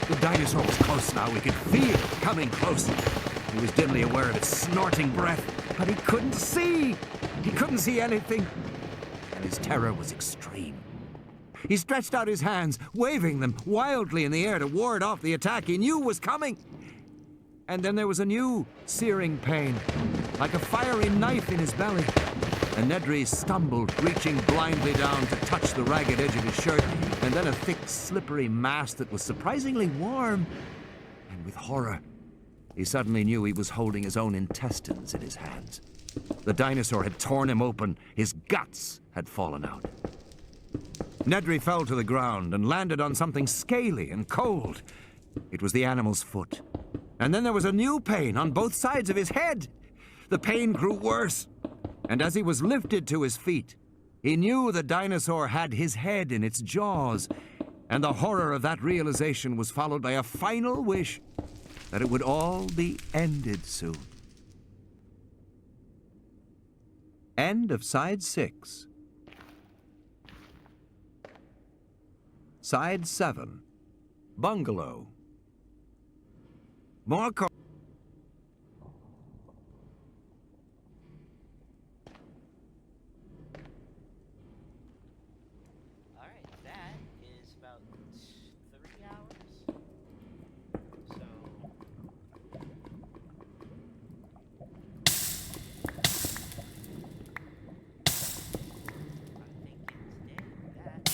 The dinosaur was close now. He could feel it coming close. He was dimly aware of its snorting breath, but he couldn't see. He couldn't see anything, and his terror was extreme. He stretched out his hands, waving them wildly in the air to ward off the attack he knew was coming. And then there was a new searing pain, like a fiery knife in his belly. And Nedry stumbled, reaching blindly down to touch the ragged edge of his shirt, and then a thick, slippery mass that was surprisingly warm. And with horror, he suddenly knew he was holding his own intestines in his hands. The dinosaur had torn him open. His guts had fallen out. Nedry fell to the ground and landed on something scaly and cold. It was the animal's foot. And then there was a new pain on both sides of his head. The pain grew worse, and as he was lifted to his feet, he knew the dinosaur had his head in its jaws, and the horror of that realization was followed by a final wish that it would all be ended soon. End of Side 6. Side 7. Bungalow. More car. All right, that is about 3 hours. So. I think it's dead. That.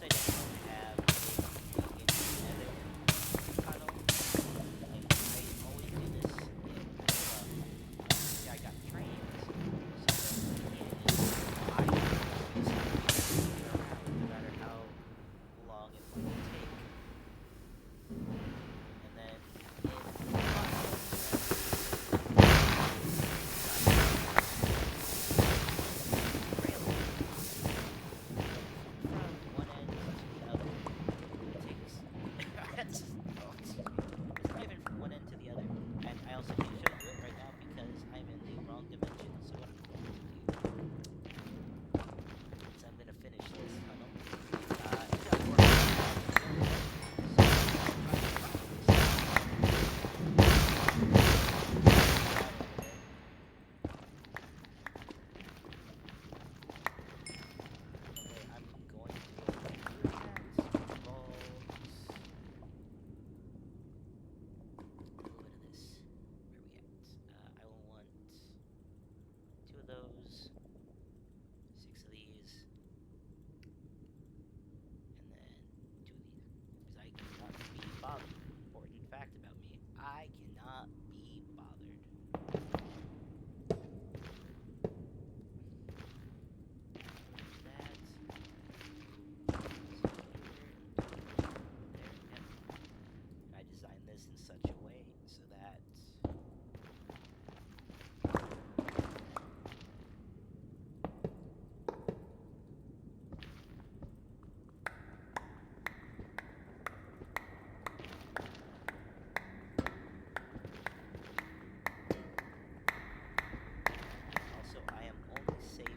I don't have a big into the nether tunnel. Like, I always do this in I got trained, so I just around no matter how long it might take. And then from one end to the other, it takes it's not even from one end to the other. And I also can't show you it right now because I'm in the wrong dimension. So what I'm going to do is I'm going to finish this tunnel. It's got more I'm going to do that involves a little bit of this. Where are we at? I will want 2 of those, 6 of these, and then 2 of these. Because I cannot be bothered. Important fact about me, I cannot be bothered. That. I designed this in such a way so that also I am only saving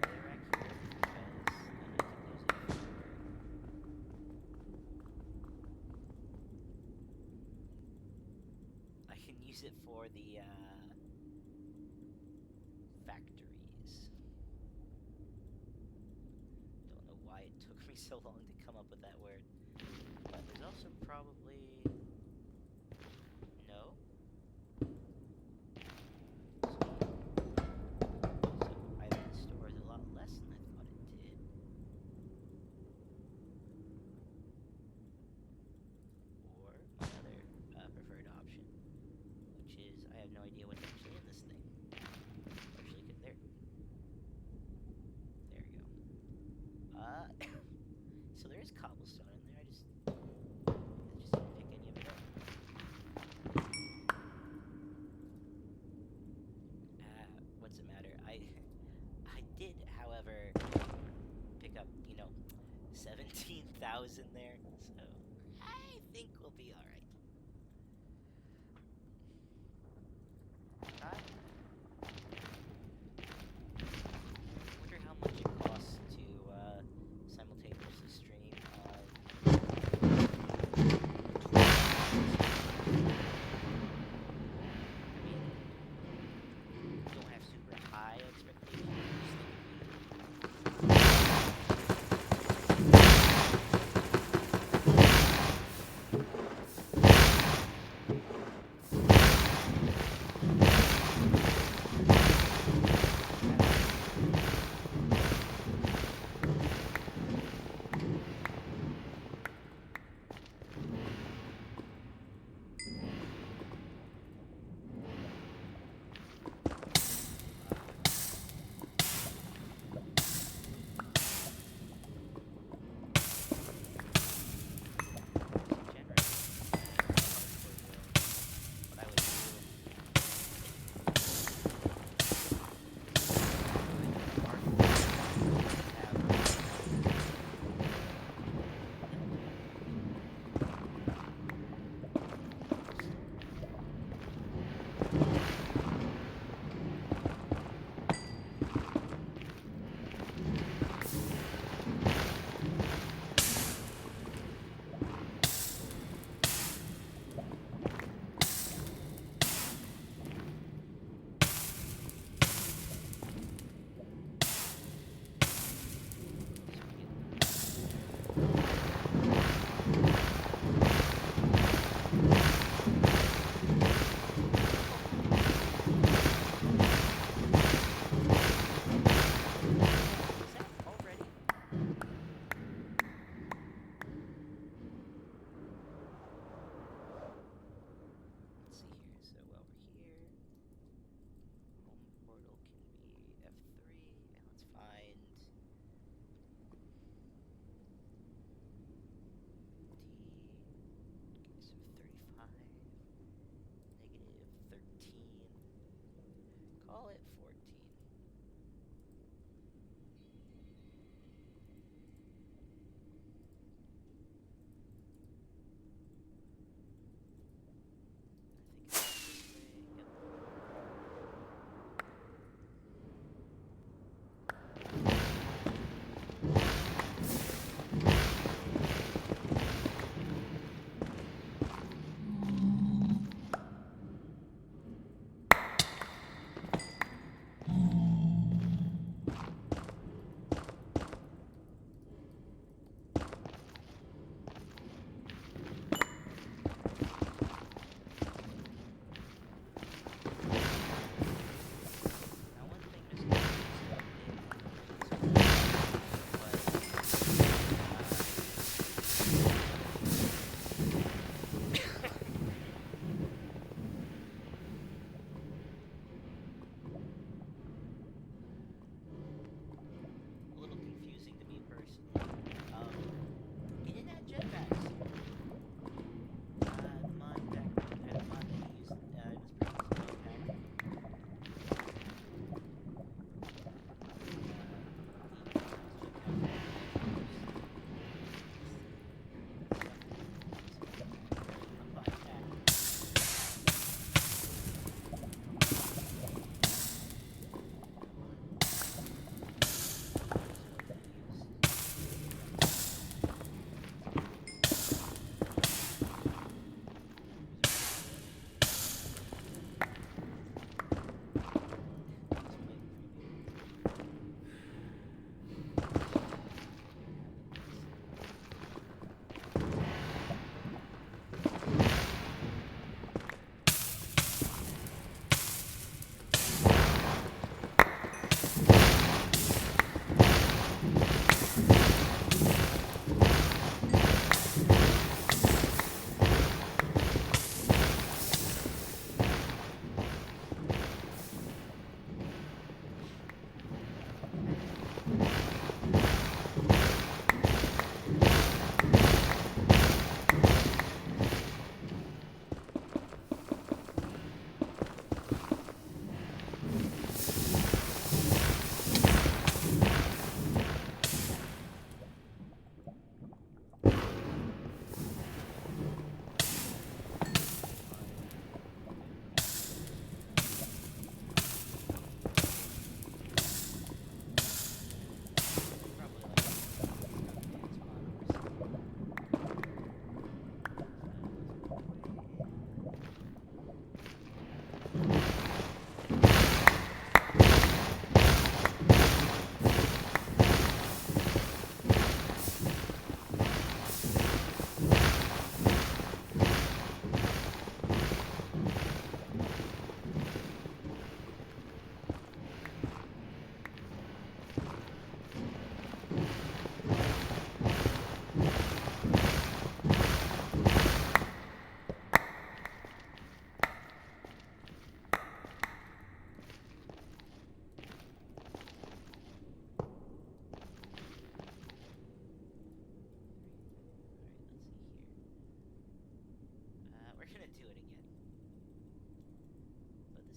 netherrack here because then I can use it for the factories. Don't know why it took me so long to come up with that word. But there's also probably no. So either the store is a lot less than I thought it did. Or my other preferred option, which is I have no idea what's actually in this thing. Actually, there we go. So there is cobblestone in there. I just didn't pick any of it up. What's the matter? I did, however, pick up 17,000 there, so I think we'll be all right. I wonder how much it costs to simultaneously stream on. I mean, don't have super high expectations.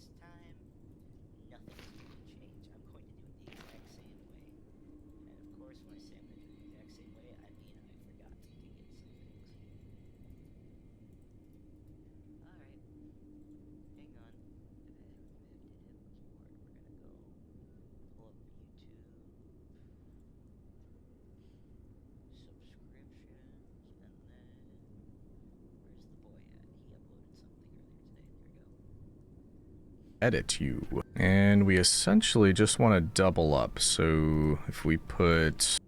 this time, nothing is going to change. I'm going to do it the exact same way. And of course, when I say I'm going to do it the exact same way, I mean I forgot to get some things. Alright. Hang on. We're gonna go pull up YouTube. Subscriptions, and then where's the boy at? He uploaded something earlier today. There we go. Edit you. And we essentially just want to double up. So if we put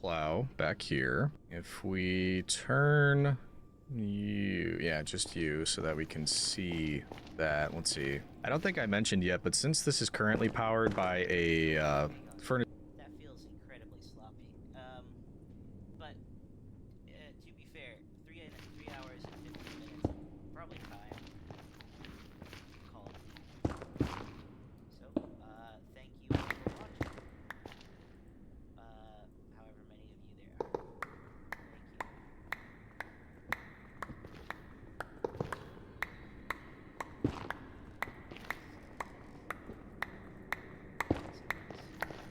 plow back here, if we turn you, yeah, just you, so that we can see that. Let's see. I don't think I mentioned yet, but since this is currently powered by a furnace. That feels incredibly sloppy. But to be fair, 3 hours and 15 minutes, probably time. Call it. So, thank you all for watching. However many of you there are. Thank you.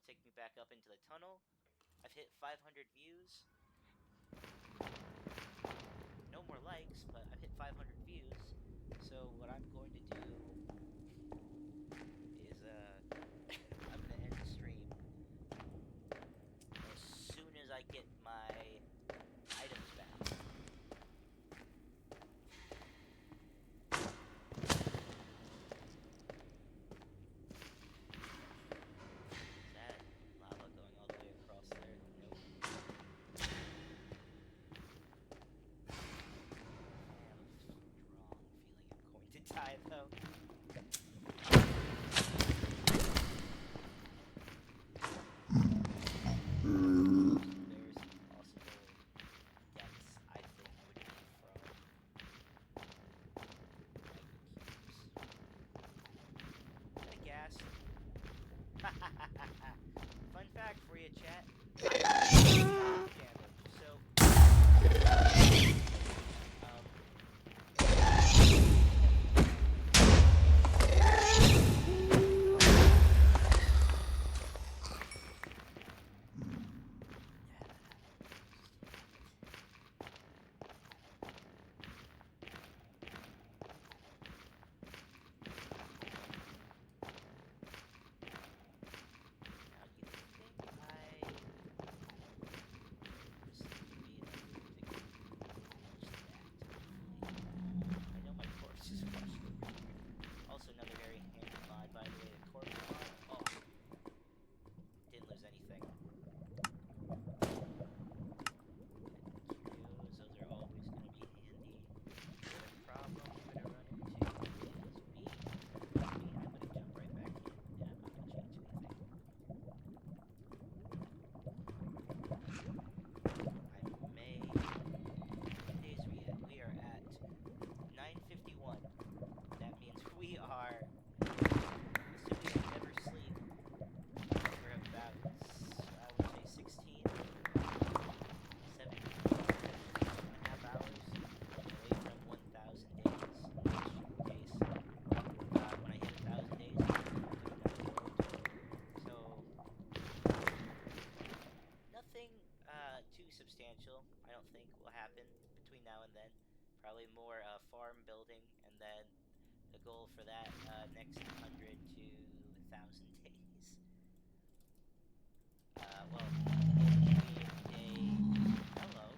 take me back up into the tunnel. I've hit 500 views. No more likes, but I've hit 500 views. So what I'm going to do is I'm gonna end the stream as soon as I get my items back. Is that lava going all the way across there? Nope. I have a strong feeling I'm going to die though. There's possible deaths I think would be from cubes. Is that gas? Fun fact for you, chat. Damage. So, now you think I just be enough to reach that? I know my corpse is washed over here. Also, another very handy mod, by the way, the corpse mod. Oh, didn't lose anything. Curios, those are always going to be handy. The problem I'm going to run into is me. I'm going to jump right back in, and I'm not going to change anything. I may... What days are we at? We are at 9:51. That means we are, assuming I never sleep, for about, I would say 16, 17 and a half hours away from 1,000 days, in which case, when I hit 1,000 days, I'm going to another world. So, nothing too substantial, I don't think, will happen between now and then. Probably more farm building, and then the goal for that next 100 to 1,000 days. Well, hello.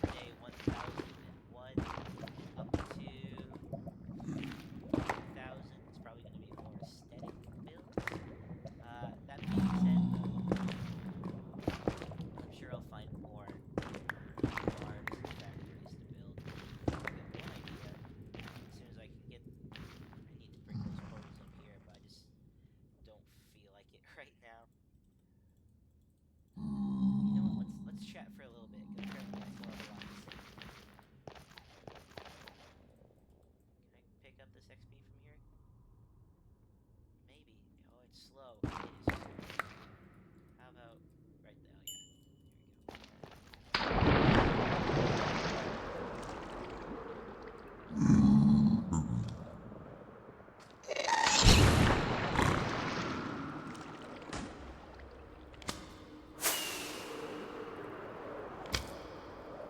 For day 1,001 up to 2,000. It's probably going to be more aesthetic builds. That being said, though, I'm sure I'll find more farms and factories to build. I got one idea. As soon as I can get, I need to bring those poles up here, but I just don't feel like it right now. You know what? Let's chat for a little bit, because apparently I still have a lot to say. Can I pick up this XP from here? Maybe. Oh, it's slow. It is slow. How about right there? Oh, yeah. Here we go.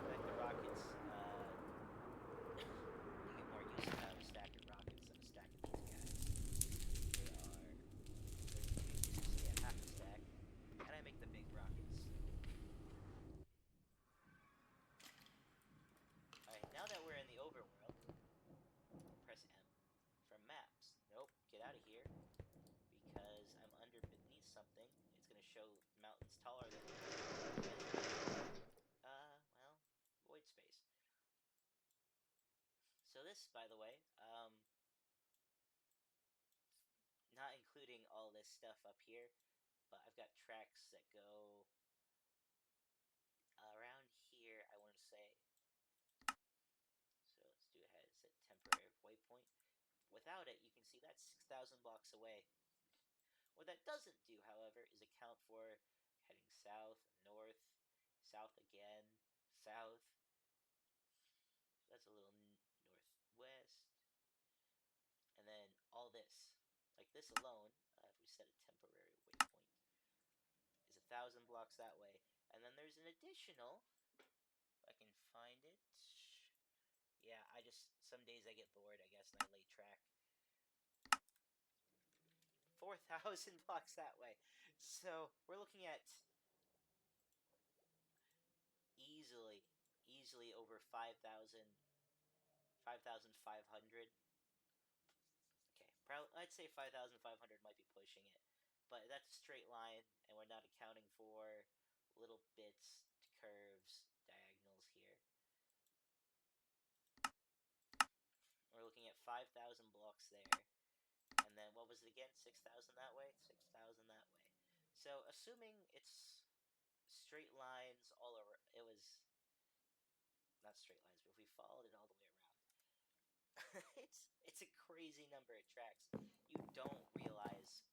Like the rockets, you get more use out of a stack of rockets than a stack of these guys. They're half a stack, and I make the big rockets. Alright, now that we're in the overworld, press M for maps. Nope, get out of here, because I'm beneath something. It's gonna show mountains taller than me. Well, void space. So this, by the way, not including all this stuff up here, but I've got tracks that go around here, I want to say. So let's do ahead. Set temporary waypoint. Without it, you can see that's 6,000 blocks away. What that doesn't do, however, is account for heading south, north, south again, south. So that's a little north this alone, if we set a temporary waypoint, is 1,000 blocks that way. And then there's an additional, if I can find it. Yeah, some days I get bored, I guess, and I lay track. 4,000 blocks that way. So we're looking at easily over 5,500. Okay, probably I'd say 5,500 might be pushing it, but that's a straight line, and we're not accounting for little bits, curves, diagonals here. We're looking at 5,000 blocks there, and then what was it again? 6,000 that way, 6,000 that way. So assuming it's straight lines all over, it was not straight lines, but if we followed it all the way around. it's a crazy number of tracks. You don't realize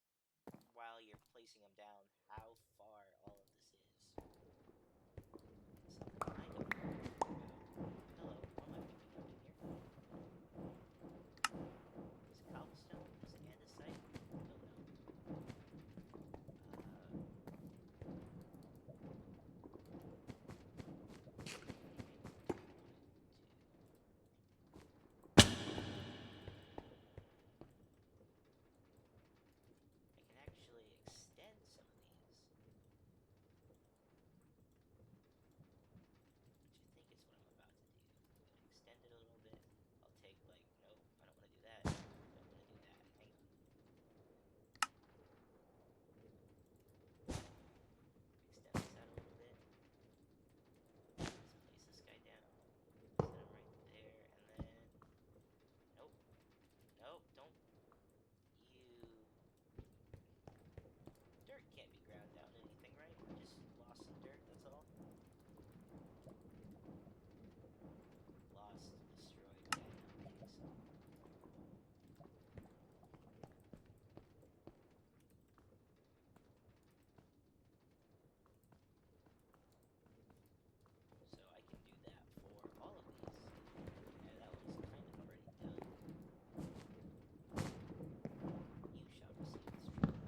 while you're placing them down how far all of this is. So kind of hello, what am I picking up in here? Is it cobblestone? Is it andesite? Don't know. Actually extend some of these, which I think is what I'm about to do. I'm going to extend it a little bit. I'll take nope, I don't want to do that. Don't want to do that. Hang on. Extend this out a little bit. Let's place this guy down. Set him right there, and then nope, don't. Dirt can't be ground down to anything, right? I just lost some dirt, that's all. Lost, destroyed, yeah, okay, so. So I can do that for all of these. Yeah, that one's kind of already done. You shall receive instructions.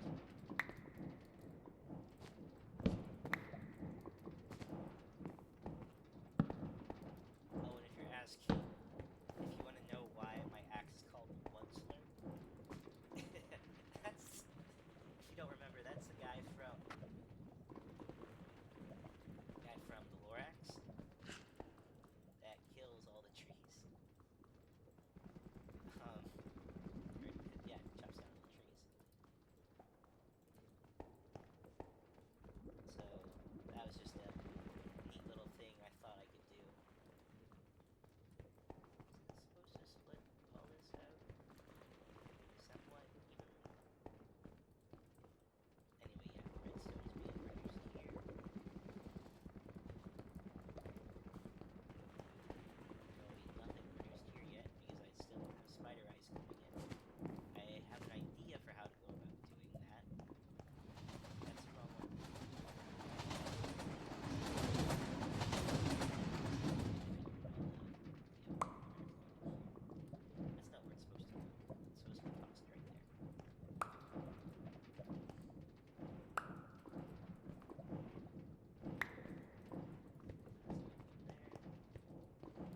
Asking if you want to know why my axe is called Onceler. That's, if you don't remember, that's the guy from the Lorax that kills all the trees. Yeah, chops down all the trees. So that was just a neat little thing I thought I could do. Supposed to split all this out somewhat evenly. Anyway, yeah, redstone is being produced here. Well, nothing produced here yet because I still don't have spider eyes coming in. I have an idea for how to go about doing that. That's the wrong one. That's not where it's supposed to go. It's supposed to be tossed right there.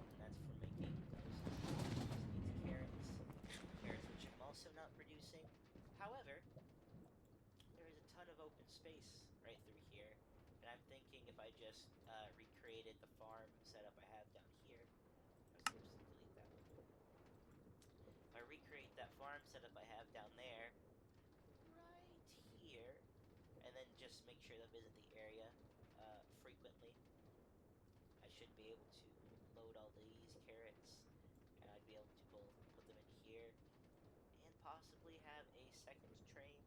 And that's for making those carrots. Carrots which I'm also not producing. However, there is a ton of open space right through here. And I'm thinking if I just recreated the farm setup I have down here. I was supposed to delete that one. If I recreate that farm setup I have down there, right here, and then just make sure to visit the area frequently, I should be able to load all these carrots, and I'd be able to put them in here, and possibly have a second train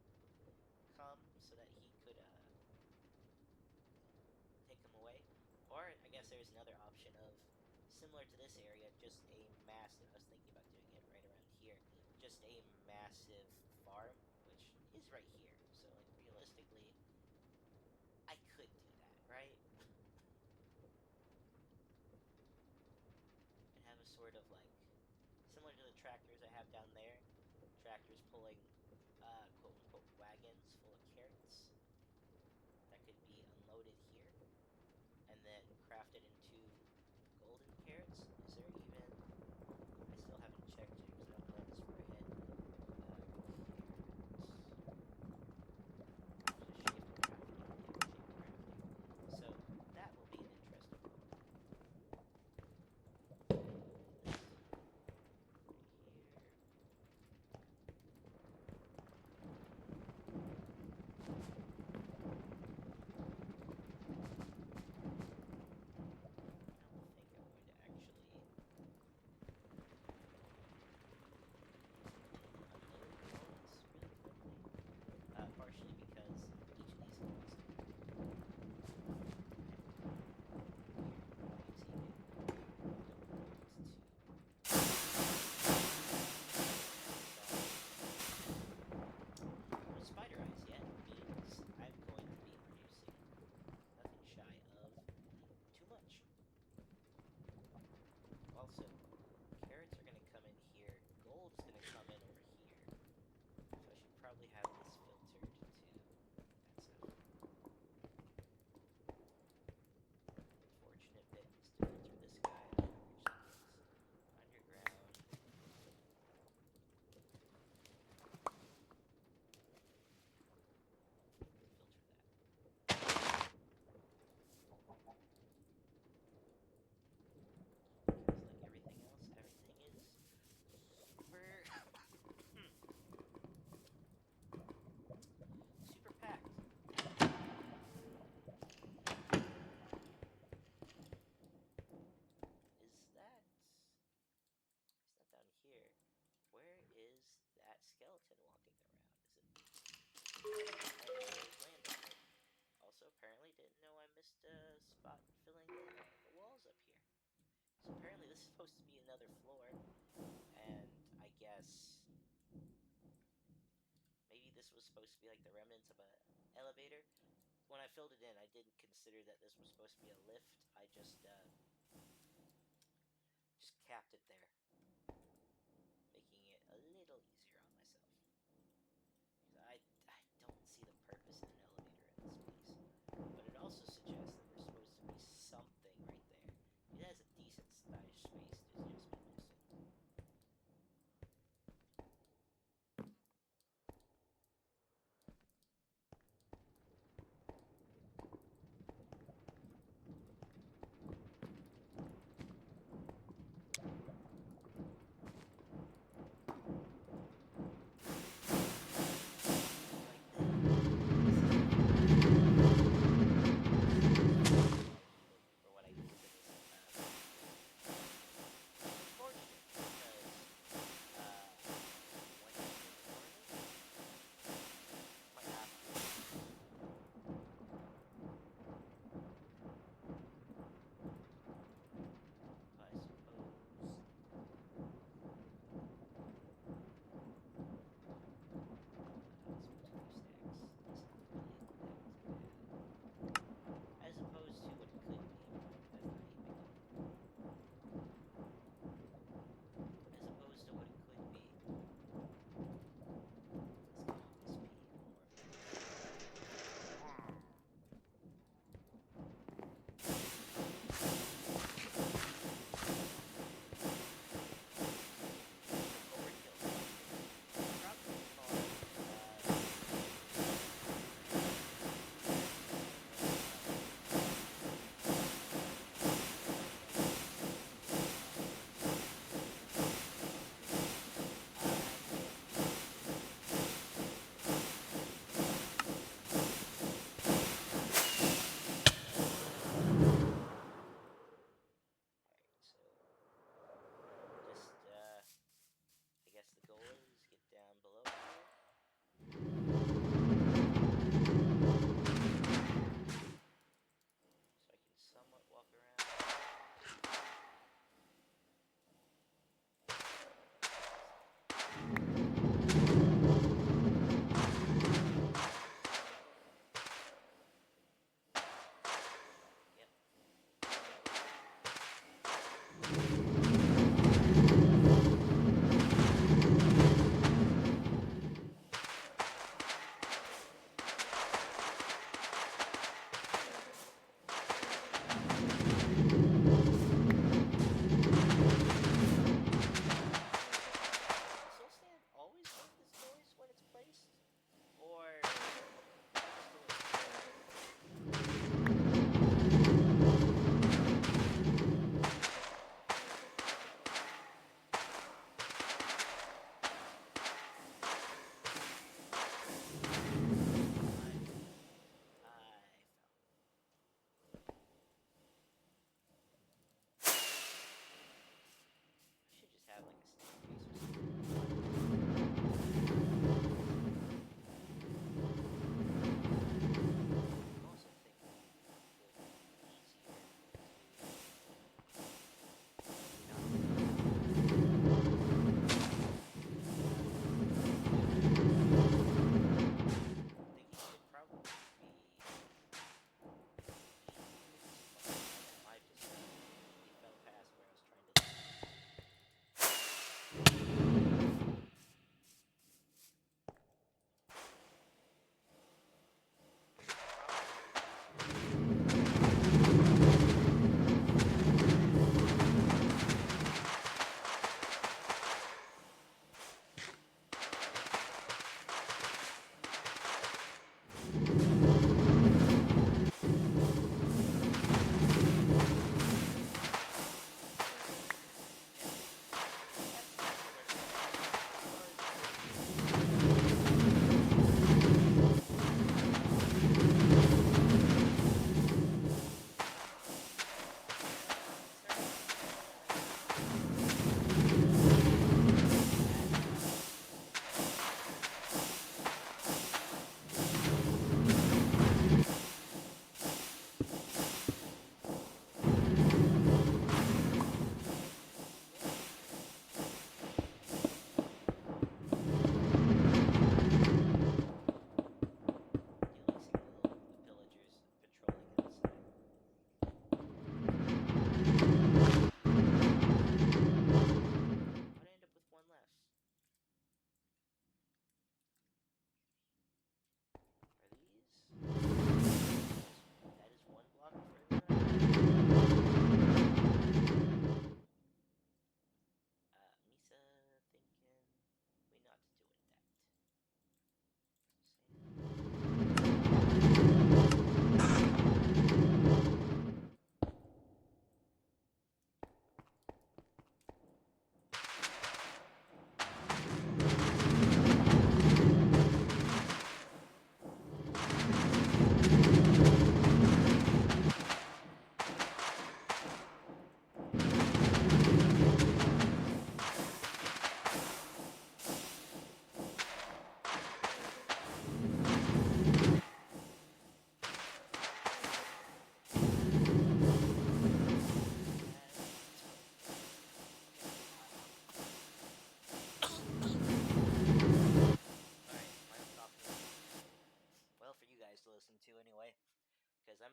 come so that he could take them away. Or I guess there's another option of similar to this area, just a massive, I was thinking about doing it right around here, just a massive farm, which is right here. So like realistically, I could do that, right? And have a sort of like, similar to the tractors I have down there, tractors pulling wagons full of carrots that could be unloaded here and then crafted into golden carrots. Is there even... I still haven't checked it because I don't know this far ahead. So that will be an interesting one. Partially because each of these ones no spider eyes yet means I'm going to be producing nothing shy of too much. Also, carrots are going to come in here, gold is going to come in over here. So I should probably have this filtered to that stuff. Unfortunate bit is to filter this guy, which is underground. Filter that. Because like everything else, everything is super super packed. Is that down here? Where is that skeleton walking around? Is it landed? Also, apparently didn't know I missed a spot filling in the walls up here. So apparently this is supposed to be another floor, and I guess maybe this was supposed to be like the remnants of an elevator. When I filled it in, I didn't consider that this was supposed to be a lift. I just capped it there, making it a little easier on myself. I don't see the purpose in an elevator in this place. But it also suggests that there's supposed to be something right there. It has a decent sized space to just be missing.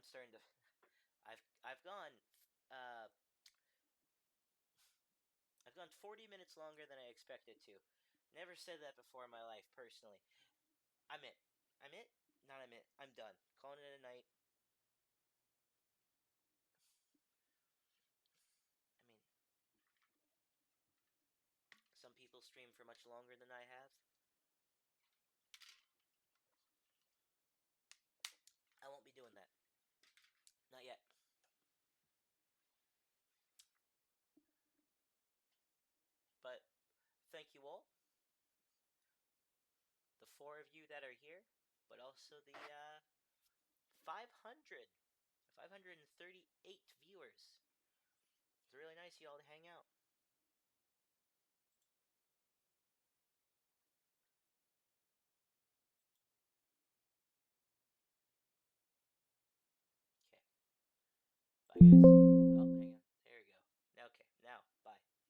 I'm starting to. I've gone. Uh, I've gone 40 minutes longer than I expected to. Never said that before in my life, personally. I'm it. I'm it. Not I'm it. I'm done. Calling it a night. I mean, some people stream for much longer than I have. I won't be doing that. Not yet. But thank you all. The 4 of you that are here, but also the 538 viewers. It's really nice you all to hang out. Okay. Bye, guys. Oh, hang on. There we go. Okay, now, bye.